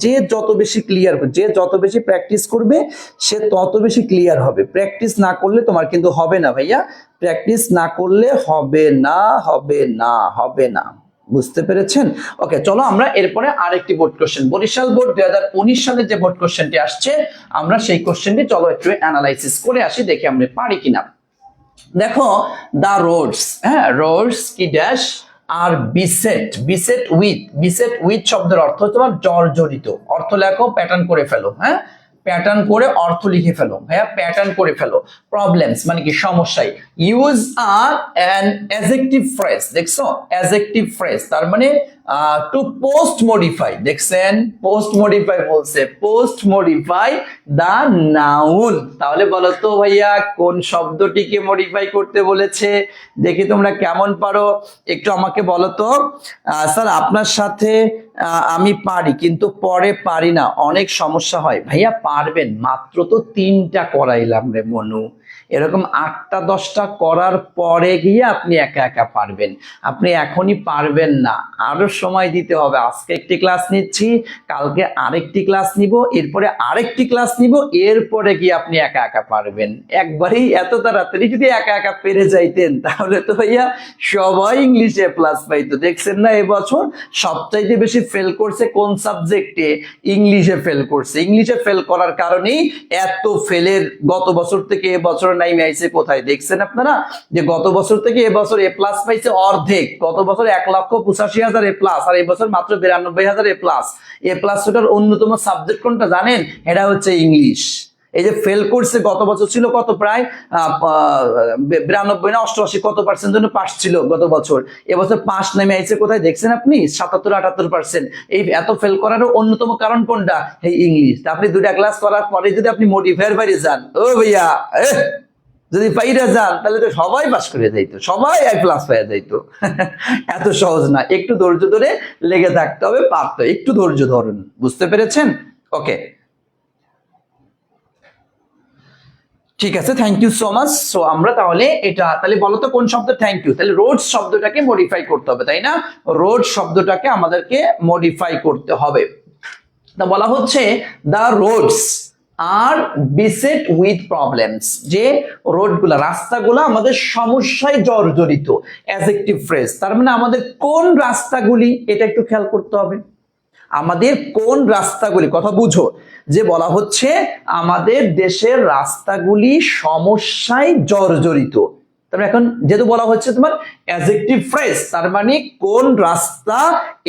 যে যত বেশি ক্লিয়ার, যে যত বেশি প্র্যাকটিস করবে সে তত বেশি ক্লিয়ার হবে। প্র্যাকটিস না করলে তোমার কিন্তু হবে না ভাইয়া, প্র্যাকটিস না করলে হবে না, হবে না, হবে না, বুঝতে পেরেছেন? ওকে, চলো আমরা এরপরে আরেকটি বোর্ড কোশ্চেন, বরিশাল বোর্ড 2019 সালে যে বোর্ড কোশ্চেনটি আসছে আমরা সেই কোশ্চেনটি চলো একটু অ্যানালাইসিস করে আসি, দেখি আমরা পারি কিনা। দেখো দা রোডস, হ্যাঁ রোডস কি ড্যাশ আর বিসেট উইথ শব্দের অর্থ তোমার জর্জরিত, অর্থ লেখো প্যাটার্ন করে ফেলো, হ্যাঁ প্যাটার্ন করে অর্থ লিখে ফেলো ভাইয়া, প্যাটার্ন করে ফেলো। প্রবলেমস মানে কি, সমস্যায়। ইউজ অ্যান অ্যাডজেক্টিভ ফ্রেজ, দেখছো অ্যাডজেক্টিভ ফ্রেজ তার মানে টু পোস্ট মডিফাই, দেখছেন পোস্ট মডিফাই বলছে, পোস্ট মডিফাই দা নাউন। তাহলে বলো তো ভাইয়া কোন শব্দটিকে মডিফাই করতে বলেছে, দেখি তোমরা কেমন পারো একটু আমাকে বলো তো। স্যার আপনার সাথে আমি পারি কিন্তু পরে পারি না, অনেক সমস্যা হয়। ভাইয়া পারবেন, মাত্র তো 3টা করাইলাম রে মনু, এরকম 8টা 10টা করার পরে গিয়ে আপনি একা একা পারবেন। আপনি এখনই পারবেন না, আরো সময় দিতে হবে। আজকে একটি ক্লাস নিচ্ছি, কালকে আরেকটি ক্লাস নিব, এরপরে আরেকটি ক্লাস নিব, এরপরে গিয়ে আপনি একা একা পারবেন। একবারেই এত তাড়াতাড়ি যদি একা একা পেরে যাইতেন তাহলে তো ভাইয়া সবাই ইংলিশে প্লাস পাইতো। দেখছেন না এবছর সবচাইতে বেশি ফেল করছে কোন সাবজেক্টে? ইংলিশে ফেল করছে। ইংলিশে ফেল করার কারণেই এত ফেলের গত বছর থেকে এবছর নাইমে আইছে কোথায়, দেখছেন আপনারা যে গত বছর থেকে এবছর এ প্লাস পাইছে অর্ধেক। গত বছর 1,85,000 এ প্লাস, আর এবছর মাত্র 92,000 এ প্লাস। এ প্লাস ওটার অন্যতম সাবজেক্ট কোনটা জানেন? এটা হচ্ছে ইংলিশ। এই যে ফেল করছে, গত বছর ছিল কত, প্রায় 92 না 88 কত পার্সেন্ট জন্য পাস ছিল গত বছর। এবছর পাস নেমে আইছে কোথায়, দেখছেন আপনি 77-78%। এই এত ফেল করারও অন্যতম কারণ কোনটা? এই ইংলিশ। আপনি 2টা ক্লাস করার পরে যদি আপনি মডিফায়ার বাইরে যান, ও ভাইয়া যদি পাইরা যান তাহলে তো সবাই পাস করে যাইতো, সবাই A+ পেয়ে যাইতো। এত সহজ না, একটু ধৈর্য ধরে লেগে থাকতে হবে, পারতো। একটু ধৈর্য ধরুন, বুঝতে পেরেছেন? ওকে, ঠিক আছে, thank you so much. So আমরা তাহলে এটা, তাহলে বলো তো কোন শব্দ? Thank you. তাহলে রোড শব্দটাকে মডিফাই করতে হবে, তাই না? রোড শব্দটাকে আমাদেরকে মডিফাই করতে হবে। তা বলা হচ্ছে the roads R beset with problems, যে রোডগুলা, রাস্তাগুলা আমাদের সমস্যায় জর্জরিত। অ্যাডজেক্টিভ ফ্রেজ তার মানে আমাদের কোন রাস্তাগুলি, এটা একটু খেয়াল করতে হবে। আমাদের কোন রাস্তাগুলি, কথা বুঝো, যে বলা হচ্ছে আমাদের দেশের রাস্তাগুলি সমস্যায় জর্জরিত। তারপরে এখন যেহেতু বলা হচ্ছে তোমার অ্যাডজেক্টিভ ফ্রেজ, তার মানে কোন রাস্তা,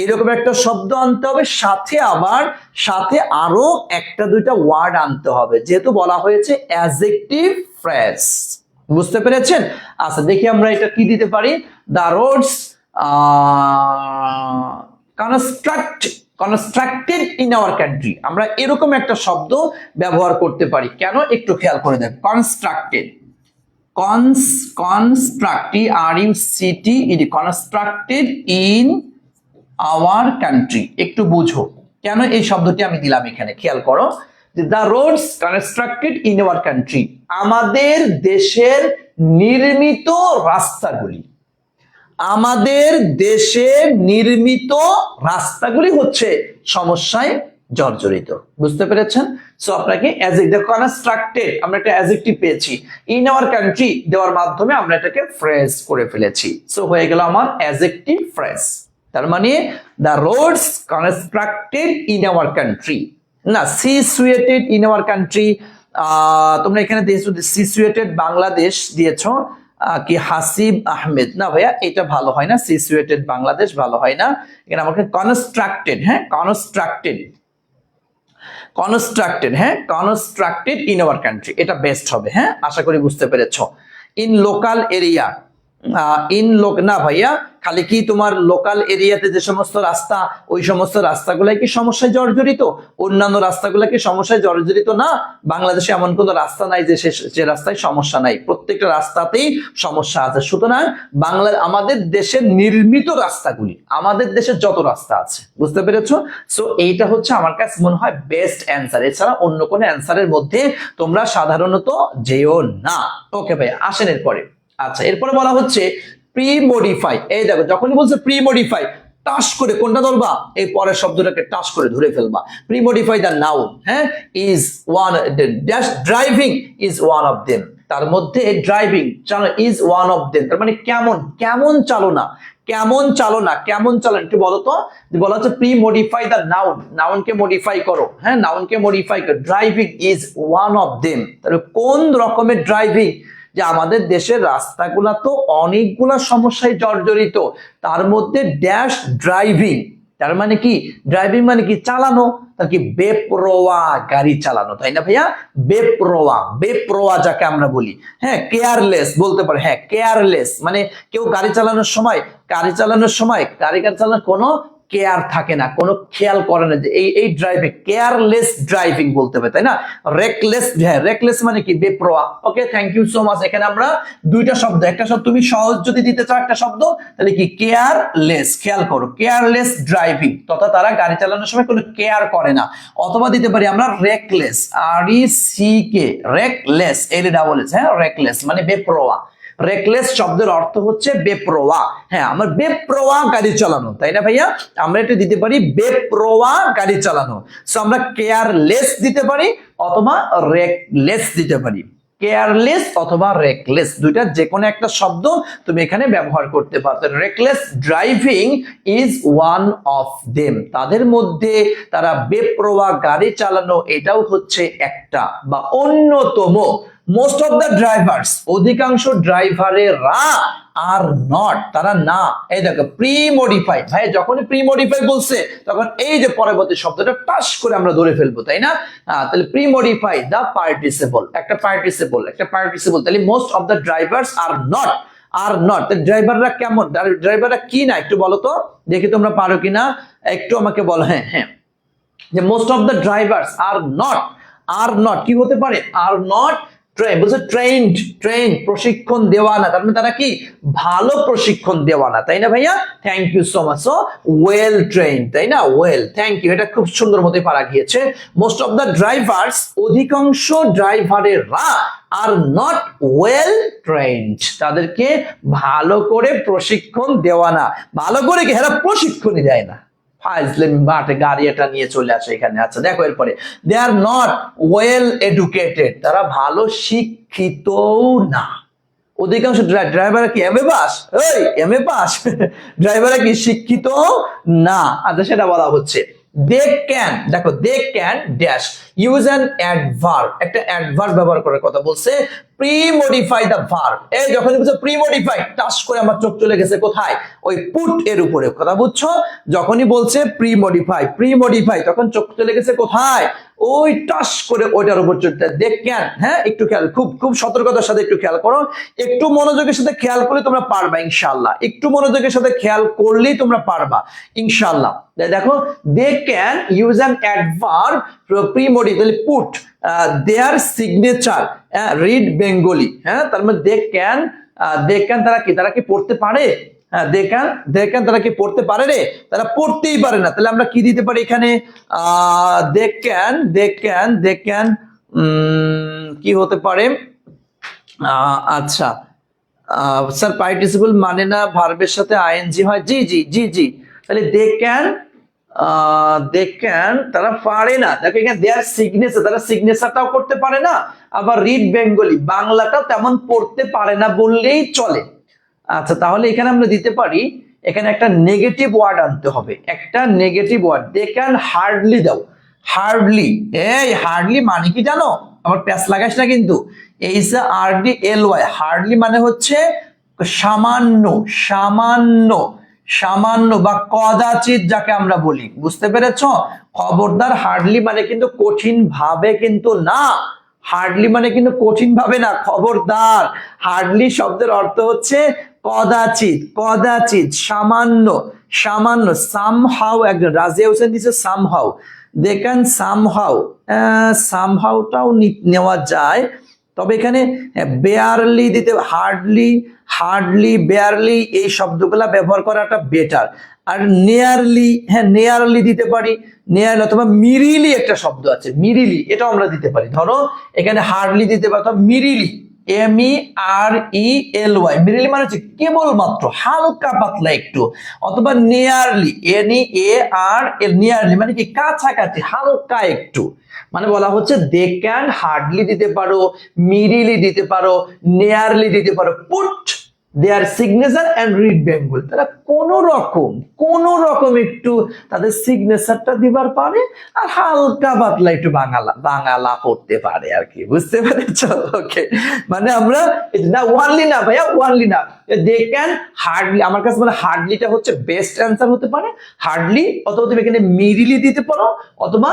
এরকম একটা শব্দ আনতে হবে, সাথে আবার সাথে আরো 1-2টা ওয়ার্ড আনতে হবে, যেহেতু বলা হয়েছে অ্যাডজেক্টিভ ফ্রেজ। বুঝতে পেরেছেন? আচ্ছা দেখি আমরা এটা কি দিতে পারি। The roads constructed in our country, আমরা এরকম একটা শব্দ ব্যবহার করতে পারি। কেন একটু খেয়াল করে দেখ। Constructed, constructed in our country, একটু বুঝো কেন এই শব্দটি আমি দিলাম এখানে, খেয়াল করো। The roads constructed in our country, আমাদের দেশের নির্মিত রাস্তাগুলি, আমাদের দেশে নির্মিত রাস্তাগুলি হচ্ছে সমস্যায় জর্জরিত। বুঝতে পেরেছেন? সো আপনাকে অ্যাডজেক্টিভ কনস্ট্রাক্টেড, আমরা একটা অ্যাডজেক্টিভ পেয়েছি, ইন আওয়ার কান্ট্রি দেওয়ার মাধ্যমে আমরা এটাকে ফ্রেজ করে ফেলেছি। সো হয়ে গেল আমার অ্যাডজেক্টিভ ফ্রেজ। তার মানে the roads constructed in our country, না সিচুয়েটেড ইন আওয়ার কান্ট্রি। তোমরা এখানে দিয়েছো সিচুয়েটেড বাংলাদেশ দিয়েছো কি হাসিব আহমেদ, না ভাইয়া এটা ভালো হয় না, সিচুয়েটেড বাংলাদেশ ভালো হয় না। এখানে আমাকে কনস্ট্রাক্টেড, হ্যাঁ কনস্ট্রাক্টেড, হ্যাঁ কনস্ট্রাক্টেড ইন আওয়ার কান্ট্রি, এটা বেস্ট হবে। হ্যাঁ আশা করি বুঝতে পেরেছো। ইন লোকাল এরিয়া, না ভাইয়া খালি কি তোমার লোকাল এরিয়াতে যে সমস্ত রাস্তা, ওই সমস্ত রাস্তাগুলাই কি সমস্যায় জর্জরিত? অন্যান্য রাস্তাগুলা কি সমস্যায় জর্জরিত না? বাংলাদেশে এমন কোনো রাস্তা নাই যে রাস্তায় সমস্যা নাই, প্রত্যেকটা রাস্তাতেই সমস্যা আছে। সুতরাং আমাদের দেশের নির্মিত রাস্তাগুলি, আমাদের দেশের যত রাস্তা আছে, বুঝতে পেরেছো? সো এইটা হচ্ছে আমার কাছে মনে হয় বেস্ট অ্যান্সার। এছাড়া অন্য কোনো অ্যান্সারের মধ্যে তোমরা সাধারণত যেও না। ওকে ভাইয়া, আসেন এরপরে। আচ্ছা এরপরে বলা হচ্ছে প্রি মডিফাই। এই দেখো যখনই বলছে প্রি মডিফাই, টাচ করে কোনটা ধরবা? এই পরের শব্দটাকে টাচ করে ধরে ফেলবা। প্রি মডিফাই দ্য নাউন, হ্যাঁ is one, driving is one of them, তার মধ্যে driving is one of them, তার মানে কেমন চালনা, একটু বলো তো। বলা হচ্ছে প্রি মডিফাই দ্য নাউন, নাউনকে মডিফাই করো, হ্যাঁ নাউনকে মডিফাই করো, driving is one of them, তাহলে কোন রকমের ড্রাইভিং? যে আমাদের দেশের রাস্তাগুলা তো অনেকগুলা সমস্যায় জর্জরিত, তার মধ্যে ড্যাশ ড্রাইভিং, তার মানে কি ড্রাইভিং মানে কি চালানো, তার কি বেপরোয়া গাড়ি চালানো, তাই না ভাইয়া? বেপরোয়া, বেপরোয়া যাকে আমরা বলি, হ্যাঁ কেয়ারলেস বলতে পারে, হ্যাঁ কেয়ারলেস মানে কেউ গাড়ি চালানোর সময় গাড়ি চালানোর কোনো কেয়ার থাকে না, কোনো খেয়াল করে না, যে এই ড্রাইভে কেয়ারলেস ড্রাইভিং বলতে হবে, তাই না? রেকলেস, হ্যাঁ রেকলেস মানে কি বেপরোয়া। ওকে, থ্যাংক ইউ সো মাচ। এখানে আমরা দুইটা শব্দ, একটা শব্দ তুমি সহজ যদি দিতে চাও একটা শব্দ, তাহলে কি কেয়ারলেস, খেয়াল করো কেয়ারলেস ড্রাইভিং, তথা তারা গাড়ি চালানোর সময় কোনো কেয়ার করে না। অথবা দিতে পারি আমরা রেকলেস, RECK, রেকলেস, LESS, হ্যাঁ রেকলেস মানে বেপরোয়া। রেকলেস শব্দের অর্থ হচ্ছে বেপরোয়া, হ্যাঁ আমার বেপরোয়া গাড়ি চালানো, তাই না ভাইয়া? আমরা এটা দিতে পারি বেপরোয়া গাড়ি চালানো। সো আমরা কেয়ারলেস দিতে পারি অথবা রেকলেস দিতে পারি। কেয়ারলেস অথবা রেকলেস, দুইটা যে কোনো একটা শব্দ তুমি এখানে ব্যবহার করতে পারো। Reckless driving is one of them, তাদের মধ্যে তারা বেপরোয়া গাড়ি চালানো এটাও হচ্ছে একটা বা অন্যতম। মোস্ট অফ দ্য ড্রাইভার্স, অধিকাংশ ড্রাইভারেরা আর নট, তারা না। এই দেখো প্রি মডিফাইড, ভাই যখনই প্রি মডিফাই বলছে তখন এই যে পরবর্তী শব্দটা টাচ করে আমরা ধরে ফেলবো, তাই না? তাহলে প্রি মডিফাই দা পার্টিসিপল, একটা পার্টিসিপল, তাহলে most of the drivers are not, ড্রাইভাররা কেমন, ড্রাইভাররা কি না একটু বলো তো দেখি, তোমরা পারো কিনা একটু আমাকে বলো। হ্যাঁ যে most of the drivers are not কি হতে পারে? আর নট ট্রেন্ড, প্রশিক্ষণ দেওয়া না, তার মানে তারা কি ভালো প্রশিক্ষণ দেওয়া না, তাই না ভাইয়া? Thank you so much. So well trained, তাই না? ওয়েল, থ্যাংক ইউ, এটা খুব সুন্দর মতো পারা গিয়েছে। মোস্ট অফ দ্য ড্রাইভার্স, অধিকাংশ ড্রাইভারেরা আর নট ওয়েল ট্রেন্ড, তাদেরকে ভালো করে প্রশিক্ষণ দেওয়া না, ভালো করে কি এরা প্রশিক্ষণই দেয় না, মাঠে গাড়ি এটা নিয়ে চলে আসে এখানে। আচ্ছা দেখো এরপরে, দে আর নট ওয়েল এডুকেটেড, তারা ভালো শিক্ষিত না। অধিকাংশ ড্রাইভাররা কি এমএ পাস, এমএ পাস ড্রাইভাররা কি শিক্ষিত না। আচ্ছা সেটা বলা হচ্ছে। দে ক্যান, দেখো they can dash use an adverb, একটা অ্যাডভার্ব ব্যবহার করার কথা বলছে। প্রি মডিফাই দা ভার্ব, এই যখনই বুঝছো প্রি মডিফাই, টাচ করে আমার চোখ চলে গেছে কোথায়? ওই পুট এর উপরে, কথা বুঝছো? যখনই বলছে প্রি মডিফাই তখন চোখ চলে গেছে কোথায়? ওই টাচ করে ওইটার উপর চলতে। দে ক্যান, হ্যাঁ একটু খেয়াল, খুব সতর্কতার সাথে একটু খেয়াল করো, একটু মনোযোগের সাথে খেয়াল করলে তোমরা পারবা ইনশাআল্লাহ, একটু মনোযোগের সাথে খেয়াল করলেই তোমরা পারবা ইনশাআল্লাহ। দেখো they can use an adverb pre-modify put their signature read Bengali, হ্যাঁ তার মানে দে ক্যান তারা কি পড়তে পারে? হ্যাঁ দেখেন তারা কি পড়তে পারে রে? তারা পড়তেই পারে না। তাহলে আমরা কি দিতে পারি এখানে? দেখেন কি হতে পারে? আচ্ছা স্যার পার্টিসিপল মানে না ভার্বের সাথে আইএনজি হয়, জি। তাহলে দেখেন তারা পারে না, দেখো এখানে দেয়ার সিগনেচার, তারা সিগনেচারটাও করতে পারে না, আবার রিড বেঙ্গলি বাংলাটাও তেমন পড়তে পারে না বললেই চলে। আচ্ছা তাহলে এখানে আমরা দিতে পারি, এখানে একটা নেগেটিভ ওয়ার্ড আনতে হবে, একটা negative word. They can hardly দাও, হার্ডলি, এই হার্ডলি মানে কি জানো? আবার প্যাচ লাগাইস না কিন্তু, HARDLY, হার্ডলি মানে হচ্ছে সামান্য বা কদাচিৎ যাকে আমরা বলি, বুঝতে পেরেছ? খবরদার হার্ডলি মানে কিন্তু কঠিন ভাবে কিন্তু না, হার্ডলি মানে কিন্তু কঠিন ভাবে না, খবরদার। হার্ডলি শব্দের অর্থ হচ্ছে কদাচিৎ, সামান্য। সামহাউ, একজন রাজিয়া হোসেন দিচ্ছে সামহাউ, দেখেন সামহাউটাও নেওয়া যায়, তবে এখানে বেয়ারলি দিতে, হার্ডলি বেয়ারলি এই শব্দগুলা ব্যবহার করাটা বেটার। আর নেয়ারলি দিতে পারি, নেয়ারলি অথবা মিরিলি, একটা শব্দ আছে মিরিলি, এটাও আমরা দিতে পারি। ধরো এখানে হার্ডলি দিতে পারি, অথবা মিরিলি, MERELY, মিরিলি মানে হচ্ছে কেবলমাত্র, হালকা পাতলা একটু। অথবা নিয়ারলি, নিয়ারলি মানে কি কাছাকাছি, হালকা একটু। মানে বলা হচ্ছে দে ক্যান হার্ডলি দিতে পারো, মিরিলি দিতে পারো, নিয়ারলি দিতে পারো, put their signature and read Bengal, তারা কোন রকম একটু তাদের সিগনেচারটা দিবার পারে আর হালকা পাতলা একটু বাংলা পড়তে পারে আর কি, বুঝতে পেরেছ? ওকে, মানে আমরা না ওয়ানলি না ভাইয়া, ওয়ানলি না, দে ক্যান হার্ডলি, আমার কাছে মানে হার্ডলিটা হচ্ছে বেস্ট অ্যান্সার হতে পারে, হার্ডলি, অথবা তুমি এখানে মিডিলি দিতে পারো অথবা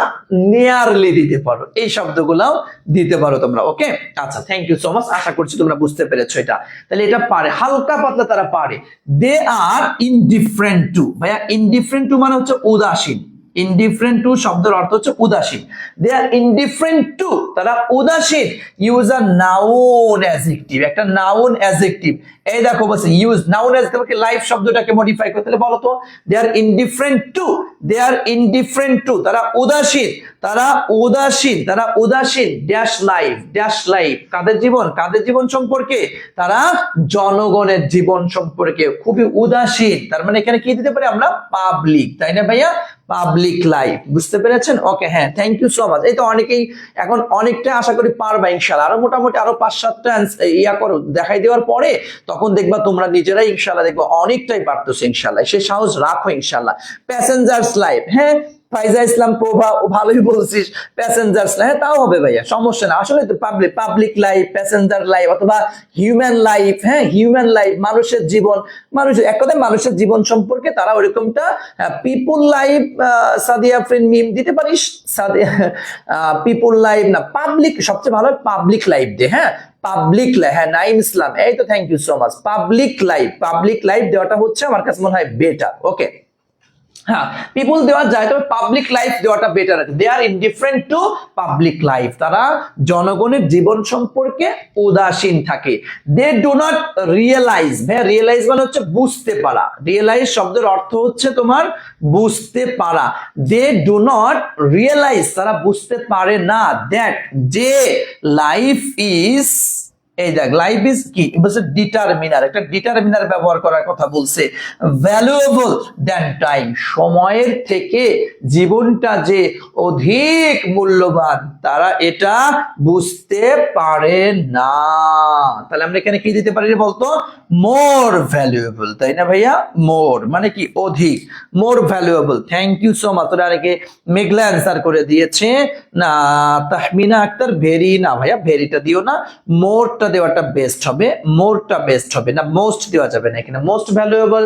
নিয়ারলি দিতে পারো, এই শব্দগুলাও দিতে পারো তোমরা। ওকে, আচ্ছা, থ্যাংক ইউ সো মাচ, আশা করছি তোমরা বুঝতে পেরেছো এটা। তাহলে এটা পারে, হালকা পাতলা তারা পারে। দে আর ইনডিফারেন্ট টু, ভাইয়া ইনডিফারেন্ট টু মানে হচ্ছে উদাসীন, ইনডিফারেন্ট টু শব্দের অর্থ হচ্ছে উদাসীন। দে আর ইনডিফারেন্ট টু, তারা উদাসীন। ইউজ আ নাউন অ্যাডজেক্টিভ, একটা নাউন অ্যাডজেক্টিভ। এই দেখো বলছে ইউজ নাউন অ্যাডজেক্টিভকে লাইফ শব্দটাকে মডিফাই করতে হলে বলো তো, they are indifferent to, they are indifferent to, তারা উদাসীন, তারা উদাসীন, তারা উদাসীন ড্যাশ লাইফ, ড্যাশ লাইফ, কাদের জীবন সম্পর্কে, তারা জনগণের জীবন সম্পর্কে খুবই উদাসীন। তার মানে এখানে কি দিতে পারি আমরা, পাবলিক, তাই না ভাইয়া, পাবলিক লাইফ, বুঝতে পেরেছেন? ওকে, হ্যাঁ, থ্যাংক ইউ সো মাচ। এই তো অনেকেই এখন অনেকটা আশা করি পারবা ইনশাআল্লাহ, আরো মোটামুটি আরো 5-7টা ইয়া করো দেখাই দেওয়ার পরে তখন দেখবা তোমরা নিজেরাই ইনশাআল্লাহ দেখবা অনেকটাই পারতেছো ইনশাআল্লাহ, সে সাহস রাখো ইনশাআল্লাহ। প্যাসেঞ্জার্স লাইফ, হ্যাঁ ফাইজা ইসলাম প্রভা, ভালোই বলছিস, প্যাসেঞ্জার্স লাইফ, হ্যাঁ তাও হবে ভাইয়া, সমস্যা না, আসলে তো পাবলিক লাইফ, প্যাসেঞ্জার লাইফ অথবা হিউম্যান লাইফ, হ্যাঁ হিউম্যান লাইফ, মানুষের জীবন, এক কথায় মানুষের জীবন সম্পর্কে তারা ওইরকমটা, পিপুল লাইফ, সাদিয়া ফ্রেন্ড মিম দিতে পারিস, সাদিয়া পিপুল লাইফ না, পাবলিক সবচেয়ে ভালো, পাবলিক লাইফ দে, হ্যাঁ পাবলিক লাইফ, হ্যাঁ নাইম ইসলাম, এই তো thank you so much. Public life দেওয়াটা হচ্ছে আমার কাছে মনে হয় বেটার। ওকে, হ্যাঁ পিপুল দেওয়া যায়, তবে পাবলিক লাইফ দেওয়াটা বেটার আছে। দে are indifferent to public life, তারা জনগণের জীবন সম্পর্কে উদাসীন থাকে। দে ডু নট রিয়েলাইজ, ভাই রিয়েলাইজ মানে হচ্ছে বুঝতে পারা, রিয়েলাইজ শব্দের অর্থ হচ্ছে তোমার বুঝতে পারা। দে ডু নট রিয়েলাইজ, তারা বুঝতে পারে না, দ্যাট যে লাইফ ইজ, এই দেখ লাইফ ইজ কি বলছে, ডিটারমিনার, একটা ডিটারমিনার ব্যবহার করার কথা বলছে, ভ্যালুয়েবল দ্যান টাইম, সময়ের থেকে জীবনটা যে অধিক মূল্যবান তারা এটা বুঝতে পারে না। তাহলে আমরা এখানে কি দিতে পারি বলতো, মোর ভ্যালুয়েবল, তাই না ভাইয়া, মোর মানে কি অধিক, more valuable. Thank you so much. তোরা অনেকে মেঘলা অ্যান্সার করে দিয়েছে না, তাহমিনা আক্তার ভেরি, না ভাইয়া ভেরিটা দিও না, মোরটা দেওয়াটা বেস্ট হবে, মোরটা বেস্ট হবে না, মোস্ট দেওয়া যাবে না এখানে, মোস্ট ভ্যালুয়েবল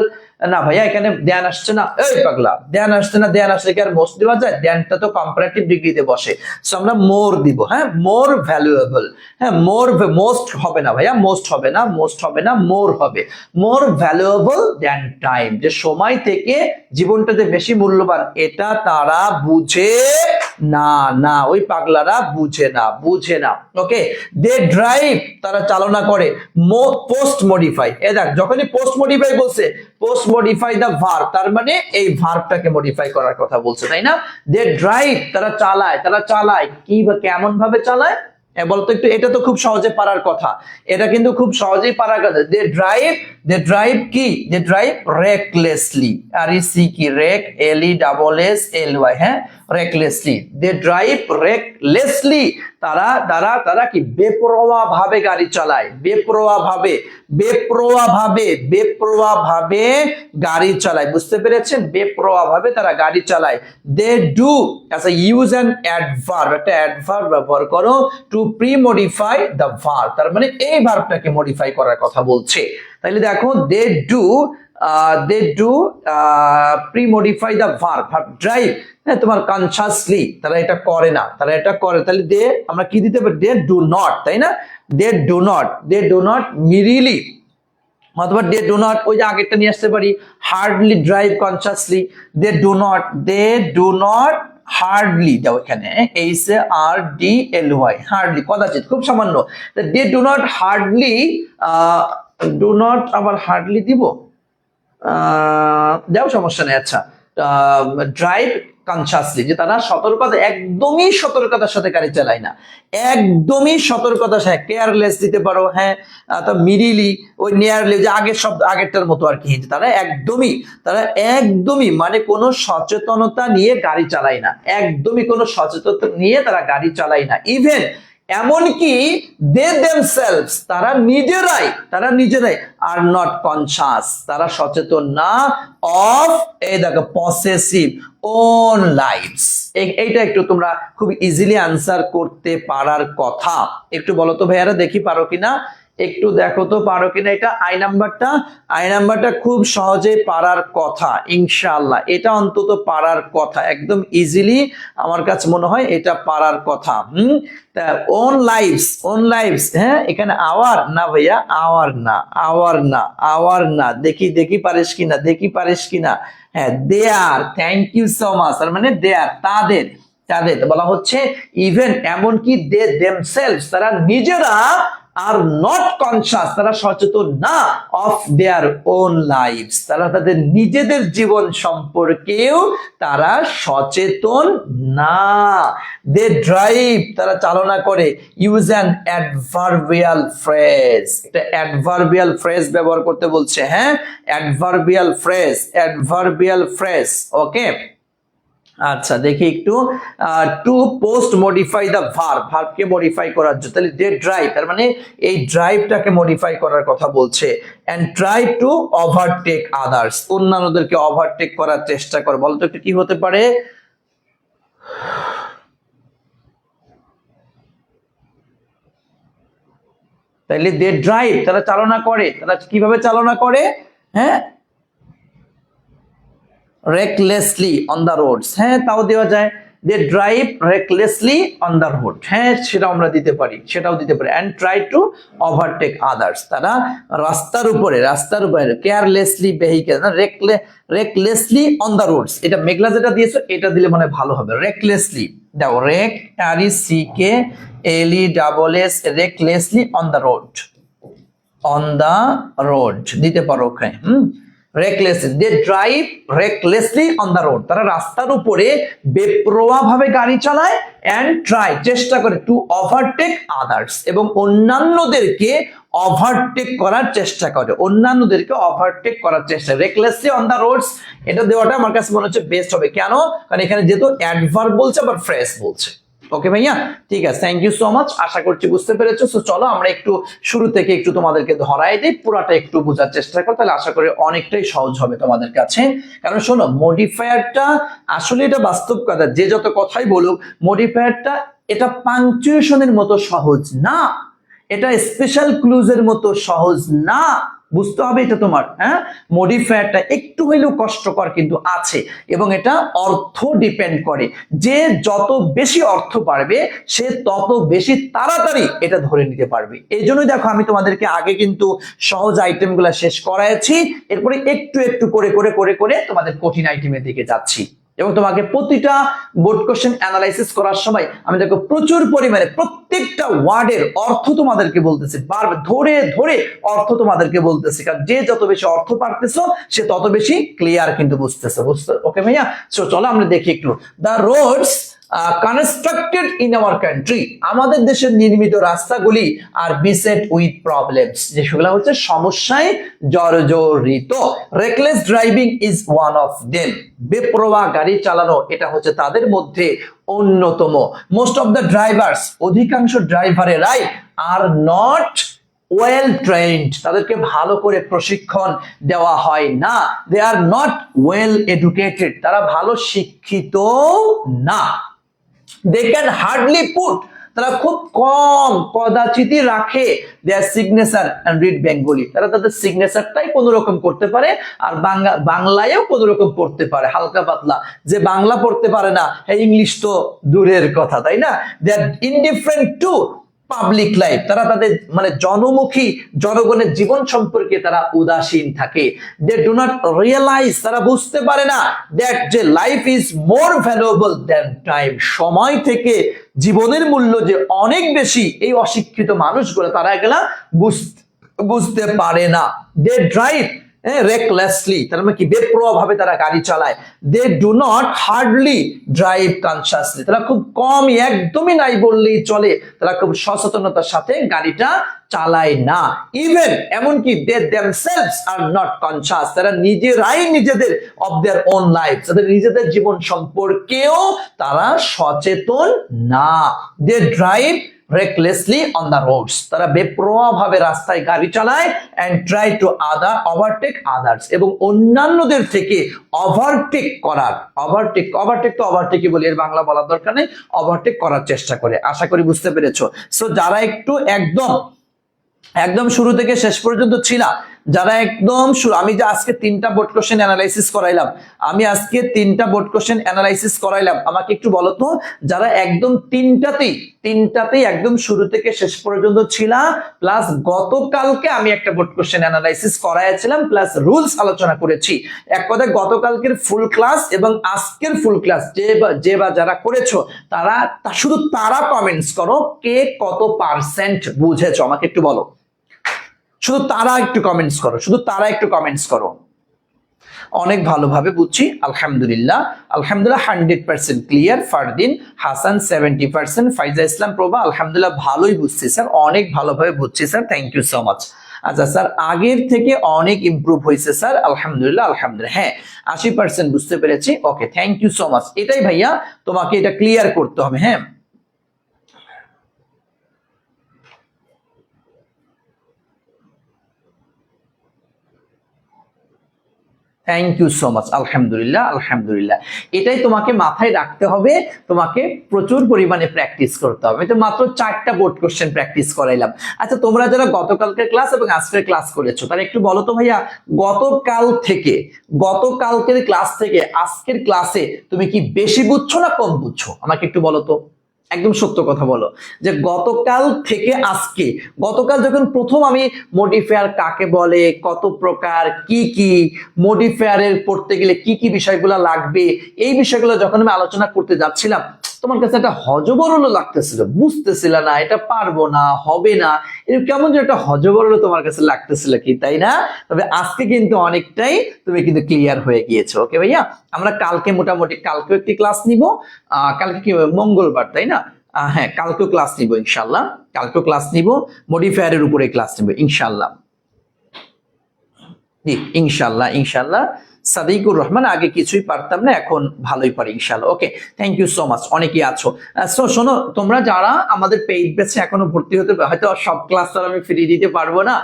না ভাইয়া, এখানে ধ্যান আসছে না, এই পাগলা ধ্যান আসছে না, ধ্যান আসলে কি আর মোস্ট দেওয়া যায়? ধ্যানটা তো কম্পারেটিভ ডিগ্রিতে বসে, সো আমরা মোর দিব, হ্যাঁ মোর ভ্যালুয়েবল, হ্যাঁ মোর, মোস্ট হবে না ভাইয়া, মোস্ট হবে না, মোস্ট হবে না, মোর হবে, মোর ভ্যালুয়েবল দ্যান টাইম, যে সময় থেকে জীবনটা যে বেশি মূল্যবান এটা তারা বুঝে না, না ওই পাগলারা বুঝে না, বুঝে না। ওকে, দে ড্রাইভ, তারা চালনা করে, পোস্ট মডিফাই, এ দেখ যখনই পোস্ট মডিফাই বলছে, পোস্ট মডিফাই দা ভার্ব, তার মানে এই ভার্বটাকে মডিফাই করার কথা বলছে, তাই না? দে ড্রাইভ, তারা চালায়, তারা চালায় কি বা কেমন ভাবে চালায় বলতো একটু, এটা তো খুব সহজে পারার কথা, এটা কিন্তু খুব সহজেই পারার কথা। দে ড্রাইভ কি, they drive recklessly, R C কি reck, L E double S L Y, হ্যাঁ রেকলেসলি, দে ড্রাইভ রেকলেসলি, তারা কি বেপরোয়া ভাবে গাড়ি চালায়, বেপরোয়া ভাবে গাড়ি চালায়, বুঝতে পেরেছেন? বেপরোয়া ভাবে তারা গাড়ি চালায়। দে ডু, আচ্ছা ইউজ অ্যান অ্যাডভার্ব, একটা অ্যাডভার্ব ব্যবহার করো two pre modify the verb, তার মানে এই ভার্বটাকে মডিফাই করার কথা বলছে। তাহলে দেখো they do pre modify the verb, drive, হ্যাঁ তোমার কনসাসলি, তারা এটা করে না, তারা এটা করে, তাহলে দে আমরা কি দিতে পারি, দে ডু নট, তাই না? দে ডু নট মিরিলি, অথবা দে ডু নট, ওই যে আগেরটা নিয়ে আসতে পারি, hardly drive consciously, they do not hardly দাও এখানে, H A R D L Y, hardly কদাচিৎ, খুব সামান্য, they do not hardly, do not আবার হার্ডলি দিব, দেও সমস্যা নেই। আচ্ছা ড্রাইভ কনসাসলি, যে তারা সতর্কতা, একদমই সতর্কতার সাথে গাড়ি চালায় না, একদমই সতর্কতার সাথে, কেয়ারলেস দিতে পারো, হ্যাঁ তো মিডিলি, ওই নিয়ারলি, যে আগের শব্দ আগেরটার মতো আর কি, তারা একদমই মানে কোনো সচেতনতা নিয়ে গাড়ি চালায় না, একদমই কোনো সচেতনতা নিয়ে তারা গাড়ি চালায় না, ইভেন এমনকি দে দেমসেলভস তারা নিজেরাই আর নট কনসাস, তারা সচেতন না অফ এই দেখো পসেসিভ ওন লাইফস। এইটা একটু তোমরা খুব ইজিলি আনসার করতে পারার কথা। একটু বলো তো ভাইয়ারা, দেখি পারো কিনা, একটু দেখো তো পারো কিনা। এটা আই নাম্বারটা খুব সহজে পারার কথা ইনশাআল্লাহ, এটা অন্তত পারার কথা, একদম ইজিলি আমার কাছে মনে হয় এটা পারার কথা। ওন লাইভস, হ্যাঁ এখানে আওয়ার না ভাইয়া, আওয়ার না, দেখি পারিস কিনা, হ্যাঁ দে আর, থ্যাংক ইউ সো মাচ, তার মানে দে আর তাদের বলা হচ্ছে ইভেন এমনকি দে দেমসেলভস তারা নিজেরা আর নট কনসাস, তারা সচেতন না অফ দেয়ার ওন লাইফস, তারা তাদের নিজেদের জীবন সম্পর্কেও তারা সচেতন না। দে ড্রাইভ তারা চালনা করে, ইউজ অ্যান অ্যাডভার্বিয়াল ফ্রেজ, এটা অ্যাডভার্বিয়াল ফ্রেজ ব্যবহার করতে বলছে, হ্যাঁ অ্যাডভার্বিয়াল ফ্রেজ, ওকে। আচ্ছা দেখি একটু, টু পোস্ট মডিফাই দ্য ভার্বকে মডিফাই করার জন্য, তাহলে দে ড্রাইভ তার মানে এই ড্রাইভটাকে মডিফাই করার কথা বলছে। And try to overtake others, অন্যান্যদেরকে ওভারটেক করার চেষ্টা করে। বলতো একটু কি হতে পারে? তাইলে দে ড্রাইভ তারা চালনা করে, তারা কিভাবে চালনা করে? হ্যাঁ recklessly on the roads, হ্যাঁ তাও দেওয়া যায়, they drive recklessly on the road, হ্যাঁ সেটাও আমরা দিতে পারি, and try to overtake others, তারা রাস্তার উপরে carelessly vehicle না, recklessly on the roads, এটা মেঘলা যেটা দিয়েছো এটা দিলে মনে ভালো হবে, recklessly দাও, recklessly on the road দিতে পারো ওখানে, recklessly, they drive recklessly on the road, তারা রাস্তার উপরে বেপরোয়াভাবে গাড়ি চালায়, and try চেষ্টা করে to overtake others, এবং অন্যান্যদেরকে ওভারটেক করার চেষ্টা করে, recklessly on the roads, এটা দেওয়াটা আমার কাছে মনে হচ্ছে বেস্ট হবে। কেন? কারণ এখানে যেহেতু অ্যাডভার্ব বলছে আবার ফ্রেজ বলছে। ওকে ভাইয়া, ঠিক আছে, থ্যাংক ইউ সো মাচ, আশা করছি বুঝতে পেরেছো। সো চলো আমরা একটু শুরু থেকে একটু তোমাদেরকে ধরাই দিই, পুরাটা একটু বোঝার চেষ্টা করো, তাহলে আশা করি অনেকটাই সহজ হবে তোমাদের কাছে। কারণ শোনো, মডিফায়ারটা আসলে এটা বাস্তব কথা, যে যত কথাই বলুক মডিফায়ারটা এটা পাংচুয়েশনের মতো সহজ না, এটা স্পেশাল ক্লুজের মতো সহজ না, বুঝতে হবে এটা তোমার। হ্যাঁ মডিফায়ারটা একটু হইলেও কষ্টকর কিন্তু আছে, এবং এটা অর্থ ডিপেন্ড করে, যে যত বেশি অর্থ পারবে সে তত বেশি তাড়াতাড়ি এটা ধরে নিতে পারবে। এই জন্যই দেখো আমি তোমাদেরকে আগে কিন্তু সহজ আইটেমগুলো শেষ করাইছি, এরপরে একটু একটু করে করে করে করে তোমাদের কঠিন আইটেমের দিকে যাচ্ছি। এবং তোমাকে প্রতিটা বোর্ড কোশ্চেন অ্যানালাইসিস করার সময় আমি দেখো প্রচুর পরিমাণে প্রত্যেকটা ওয়ার্ডের অর্থ তোমাদেরকে বলতেছি, বারবার ধরে ধরে অর্থ তোমাদেরকে বলতেছি, কারণ যে যত বেশি অর্থ পারতেছো সে তত বেশি ক্লিয়ার কিন্তু বুঝতেছে। ওকে ভাইয়া, সো চলো আমরা দেখি একটু। The roads constructed in our country, আমাদের দেশের নির্মিত রাস্তাগুলি আর বিসেট উইথ প্রবলেমস, যেগুলো হচ্ছে সমস্যায় জর্জরিত। Reckless driving is one of them, বেপরোয়া গাড়ি চালানো এটা হচ্ছে তাদের মধ্যে অন্যতম। মোস্ট অফ দ্য ড্রাইভার্স, অধিকাংশ ড্রাইভারেরাই আর নট ওয়েল ট্রেন্ড, তাদেরকে ভালো করে প্রশিক্ষণ দেওয়া হয় না। দে আর নট ওয়েল এডুকেটেড, তারা ভালো শিক্ষিত না। they can hardly put, তারা খুব কম কদাচিতই রাখে their signature and read Bengali, তারা তাদের সিগনেচারটাই কোন রকম করতে পারে, আর বাংলায়ও কোন রকম পড়তে পারে হালকা পাতলা। যে বাংলা পড়তে পারে না, ইংলিশ তো দূরের কথা, তাই না? they are indifferent to public life, তারা তাদের মানে জনমুখী জনগণের জীবন সম্পর্কে তারা উদাসীন থাকে। দে ডু নট রিয়েলাইজ, তারা বুঝতে পারে না দ্যাট যে life is more valuable than time, সময় থেকে জীবনের মূল্য যে অনেক বেশি, এই অশিক্ষিত মানুষগুলো তারা এগুলা বুঝতে পারে না। দে ড্রাইভ recklessly, তার মানে কি বেপরোয়া ভাবে তারা গাড়ি চালায়। they do not hardly drive consciously, তারা খুব কমই, একদমই নাই বললেই চলে, তারা খুব সচেতনতার সাথে গাড়িটা চালায় না। ইভেন এমনকি they themselves are not conscious, তারা নিজেরাই নিজেদের of their own lives, তাদের নিজেদের জীবন সম্পর্কেও তারা সচেতন না। they drive recklessly on the roads, তারা বেপরোয়া ভাবে রাস্তায় গাড়ি চালায় and try to overtake others, এবং অন্যান্যদের থেকে ওভারটেক তো ওভারটেকই বলি, এর বাংলা বলার দরকার নেই, ওভারটেক করার চেষ্টা করে। আশা করি বুঝতে পেরেছো। সো যারা একটু একদম শুরু থেকে শেষ পর্যন্ত ছিল, যারা একদম শুরু, আমি যে আজকে 3টা বোর্ড কোশ্চেন অ্যানালাইসিস করাইলাম, আমাকে একটু বলো তো, যারা একদম তিনটাতেই একদম শুরু থেকে শেষ পর্যন্ত ছিল, প্লাস গতকালকে আমি একটা বোর্ড কোশ্চেন অ্যানালাইসিস করাইছিলাম, প্লাস রুলস আলোচনা করেছি, এক কথায় গতকালকের ফুল ক্লাস এবং আজকের ফুল ক্লাস যারা করেছো শুধু তারা কমেন্টস করো কে কত পার্সেন্ট বুঝেছো, আমাকে একটু বলো। শুধু তারা একটু কমেন্টস করো। অনেক ভালোভাবে বুঝছি, আলহামদুলিল্লাহ 100% ক্লিয়ার। ফারদিন হাসান 70%, ফাইজা ইসলাম প্রভা আলহামদুলিল্লাহ ভালোই বুঝছি স্যার, অনেক ভালোভাবে বুঝছি sir, thank you so much. আচ্ছা স্যার, আগের থেকে অনেক ইমপ্রুভ হয়েছে স্যার, আলহামদুলিল্লাহ। হ্যাঁ 80% বুঝতে পেরেছি, ওকে, থ্যাংক ইউ সো মাচ। এটাই ভাইয়া, তোমাকে এটা ক্লিয়ার করতে হবে। হ্যাঁ, থ্যাংক ইউ সো মাচ, আলহামদুলিল্লাহ। এটাই তোমাকে মাথায় রাখতে হবে, তোমাকে প্রচুর পরিমাণে প্র্যাকটিস করতে হবে। তো মাত্র 4টা বোর্ড কোশ্চেন প্র্যাকটিস করাইলাম। আচ্ছা, তোমরা যারা গতকালকের ক্লাস এবং আজকের ক্লাস করেছো, তাহলে একটু বলো তো ভাইয়া, গতকালকের ক্লাস থেকে আজকের ক্লাসে তুমি কি বেশি বুঝছো না কম বুঝছো, আমাকে একটু বলো তো, একদম সত্য কথা বলো, যে গতকাল থেকে আজকে, গতকাল যখন প্রথম আমি মডিফায়ার কাকে বলে, কত প্রকার, কি মডিফায়ারের পড়তে গেলে কি বিষয়গুলো লাগবে, এই বিষয়গুলো যখন আমি আলোচনা করতে যাচ্ছিলাম, তোমার কাছে একটা হজবরল লাগতেছিল, বুঝতেছিল না, এটা পারবো না, হবে না, এরকম কেমন যে একটা হজবরল তোমার কাছে লাগতেছিল, কি তাই না? তবে আজকে কিন্তু অনেকটাই তুমি কিন্তু ক্লিয়ার হয়ে গিয়েছো। ওকে ভাইয়া, আমরা কালকে মোটামুটি কালকেও একটি ক্লাস নিব, কালকে কি মঙ্গলবার তাই না? হ্যাঁ, কালকেও ক্লাস নিব ইনশাল্লাহ, মডিফায়ারের উপরে ক্লাস নিব ইনশাল্লাহ। জি ইনশাল্লাহ। সাদিকুর রহমান, আগে কিছুই পারতাম না, এখন ভালোই পারি ইনশাল্লাহ। ওকে, থ্যাংক ইউ সো মাচ। অনেকেই আছো। শোনো, তোমরা যারা আমাদের পেইড ব্যাচে এখনো ভর্তি হতে, হয়তো সব ক্লাস তো আমি ফ্রি দিতে পারবো না,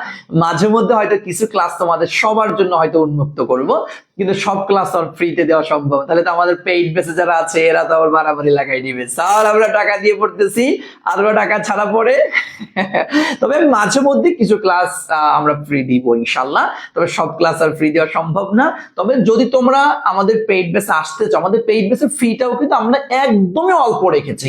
মাঝে মধ্যে হয়তো কিছু ক্লাস তোমাদের সবার জন্য হয়তো উন্মুক্ত করব, কিন্তু সব ক্লাস আর ফ্রিতে দেওয়া সম্ভব, তাহলে তো আমাদের পেইড ব্যাচে যারা আছে এরা তো আবার মারামারি লাগাই দিবে, স্যার আমরা টাকা দিয়ে পড়তেছি, আরো টাকা ছাড়া পড়ে। তবে মাঝে মধ্যে কিছু ক্লাস আমরা ফ্রি দিব ইনশাল্লাহ, তবে সব ক্লাস আর ফ্রি দেওয়া সম্ভব না। তবে যদি তোমরা আমাদের পেইড বেসে আসতে চাও, আমাদের পেইড বেসের ফিটাও কিন্তু আমরা একদমই অল্প রেখেছি,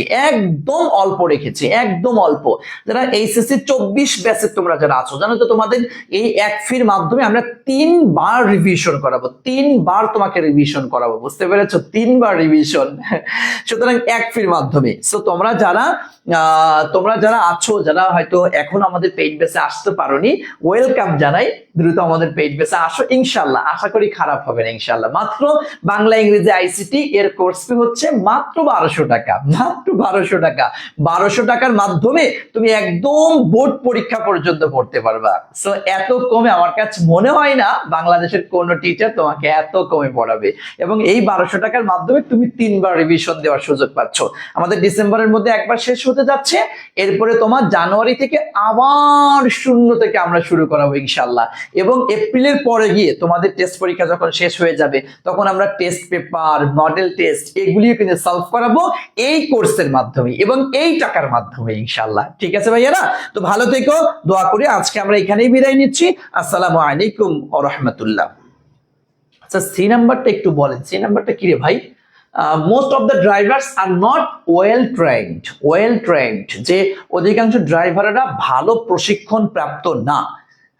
একদম অল্প। যারা এইচএসসি 24 ব্যাচে তোমরা যারা আছো, জানো তো, তোমাদের এই এক ফির মাধ্যমে আমরা 3 বার রিভিশন করাবো, 3 বার তোমাকে রিভিশন করাবো, বুঝতে পেরেছো? 3 বার রিভিশন, সুতরাং এক ফির মাধ্যমে। সো তোমরা যারা আছো, যারা হয়তো এখন আমাদের পেইড বেসে আসতে পারোনি, ওয়েলকাম জানাই, দ্রুত আমাদের পেইড বেসে আসো ইনশাল্লাহ, আশা করি খারাপ হবে না ইনশাল্লাহ। মাত্র বাংলা ইংরেজি আইসিটি এর কোর্স ফি হচ্ছে মাত্র 1200 টাকা, 1200 টাকার মাধ্যমে তুমি একদম বোর্ড পরীক্ষা পর্যন্ত পড়তে পারবা। সো এত কমে আমার কাছে মনে হয় না বাংলাদেশের কোনো টিচার তোমাকে এত কমে পড়াবে, এবং এই 1200 টাকার মাধ্যমে তুমি 3 বার রিভিশন দেওয়ার সুযোগ পাচ্ছ। আমাদের ডিসেম্বরের মধ্যে একবার শেষ হতে যাচ্ছে, এরপরে তোমার জানুয়ারি থেকে আবার 0 থেকে আমরা শুরু করাবো ইনশাল্লাহ, এবং এপ্রিলের পরে গিয়ে তোমাদের টেস্ট পরীক্ষা যখন শেষ হয়ে যাবে, তখন আমরা টেস্ট পেপার, মডেল টেস্ট এগুলিও কিন্তু সলভ করাবো এই কোর্সের মাধ্যমে এবং এই টাকার মাধ্যমে ইনশাল্লাহ। ঠিক আছে ভাইয়ারা, তো ভালো থেকো, দোয়া করি। আজকে আমরা এখানেই বিদায় নিচ্ছি। আসসালামু আলাইকুম ওয়া রাহমাতুল্লাহ। আচ্ছা, সি নাম্বারটা একটু বলেন, সি নাম্বারটা কি রে ভাই? Most of the drivers are not well trained, যে অধিকাংশ ড্রাইভাররা ভালো প্রশিক্ষণ প্রাপ্ত না।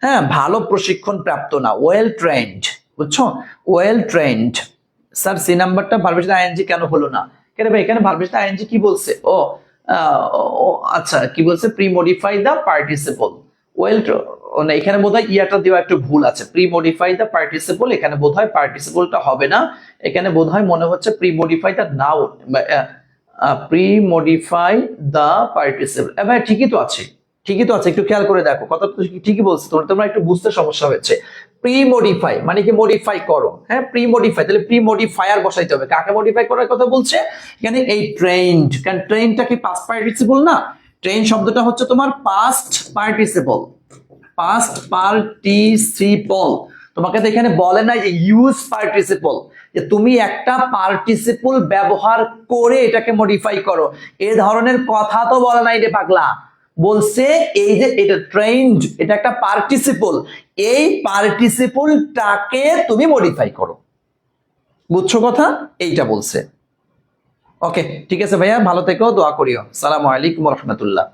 হ্যাঁ, ভালো প্রশিক্ষণ প্রাপ্ত না, ওয়েল ট্রেন্ড, বুঝছো? Well trend. স্যার সি নাম্বারটা ভার্বের সাথে আইএনজি কেন হলো না? কেন ভাই, এখানে ভার্বের সাথে আইএনজি কি বলছে? আচ্ছা, কি বলছে? Pre modify the participle. Well না, এখানে বোধহয় ইয়াটা দেওয়া একটু ভুল আছে, প্রি মডিফাই দা পার্টিসিপল, এখানে বোধহয় পার্টিসিপলটা হবে না, এখানে বোধহয় মনে হচ্ছে pre modify the noun, pre modify the participle. ভাই ঠিকই তো আছে, একটু খেয়াল করে দেখো, কথা তো ঠিকই বলছে, তোমরা একটু বুঝতে সমস্যা হয়েছে। প্রি মডিফাই মানে কি? মডিফাই করো। হ্যাঁ, প্রি মডিফাই, তাহলে প্রি মডিফায়ার বসাইতে হবে। কাকে মডিফাই করার কথা বলছে এখানে? এই ট্রেন্ড, কারণ ট্রেন্ডটা কি পাস্ট পার্টিসিপল না? ট্রেন শব্দটা হচ্ছে তোমার পাস্ট পার্টিসিপল, পাস্ট পার্টিসিপল। তোমাকে তো এখানে বলে না যে ইউজ পার্টিসিপল, যে তুমি একটা পার্টিসিপল ব্যবহার করে এটাকে মডিফাই করো, এ ধরনের কথা তো বলে নাই রে পাগলা। বলছে এই যে এটা ট্রেন্ড, এটা একটা পার্টিসিপল, এই পার্টিসিপলটাকে তুমি মডিফাই করো। বুঝছো কথা? এইটা বলছে। ওকে, ঠিক আছে ভাইয়া, ভালো থেকো, দোয়া করিও। সালামু আলাইকুম রহমতুল্লাহ।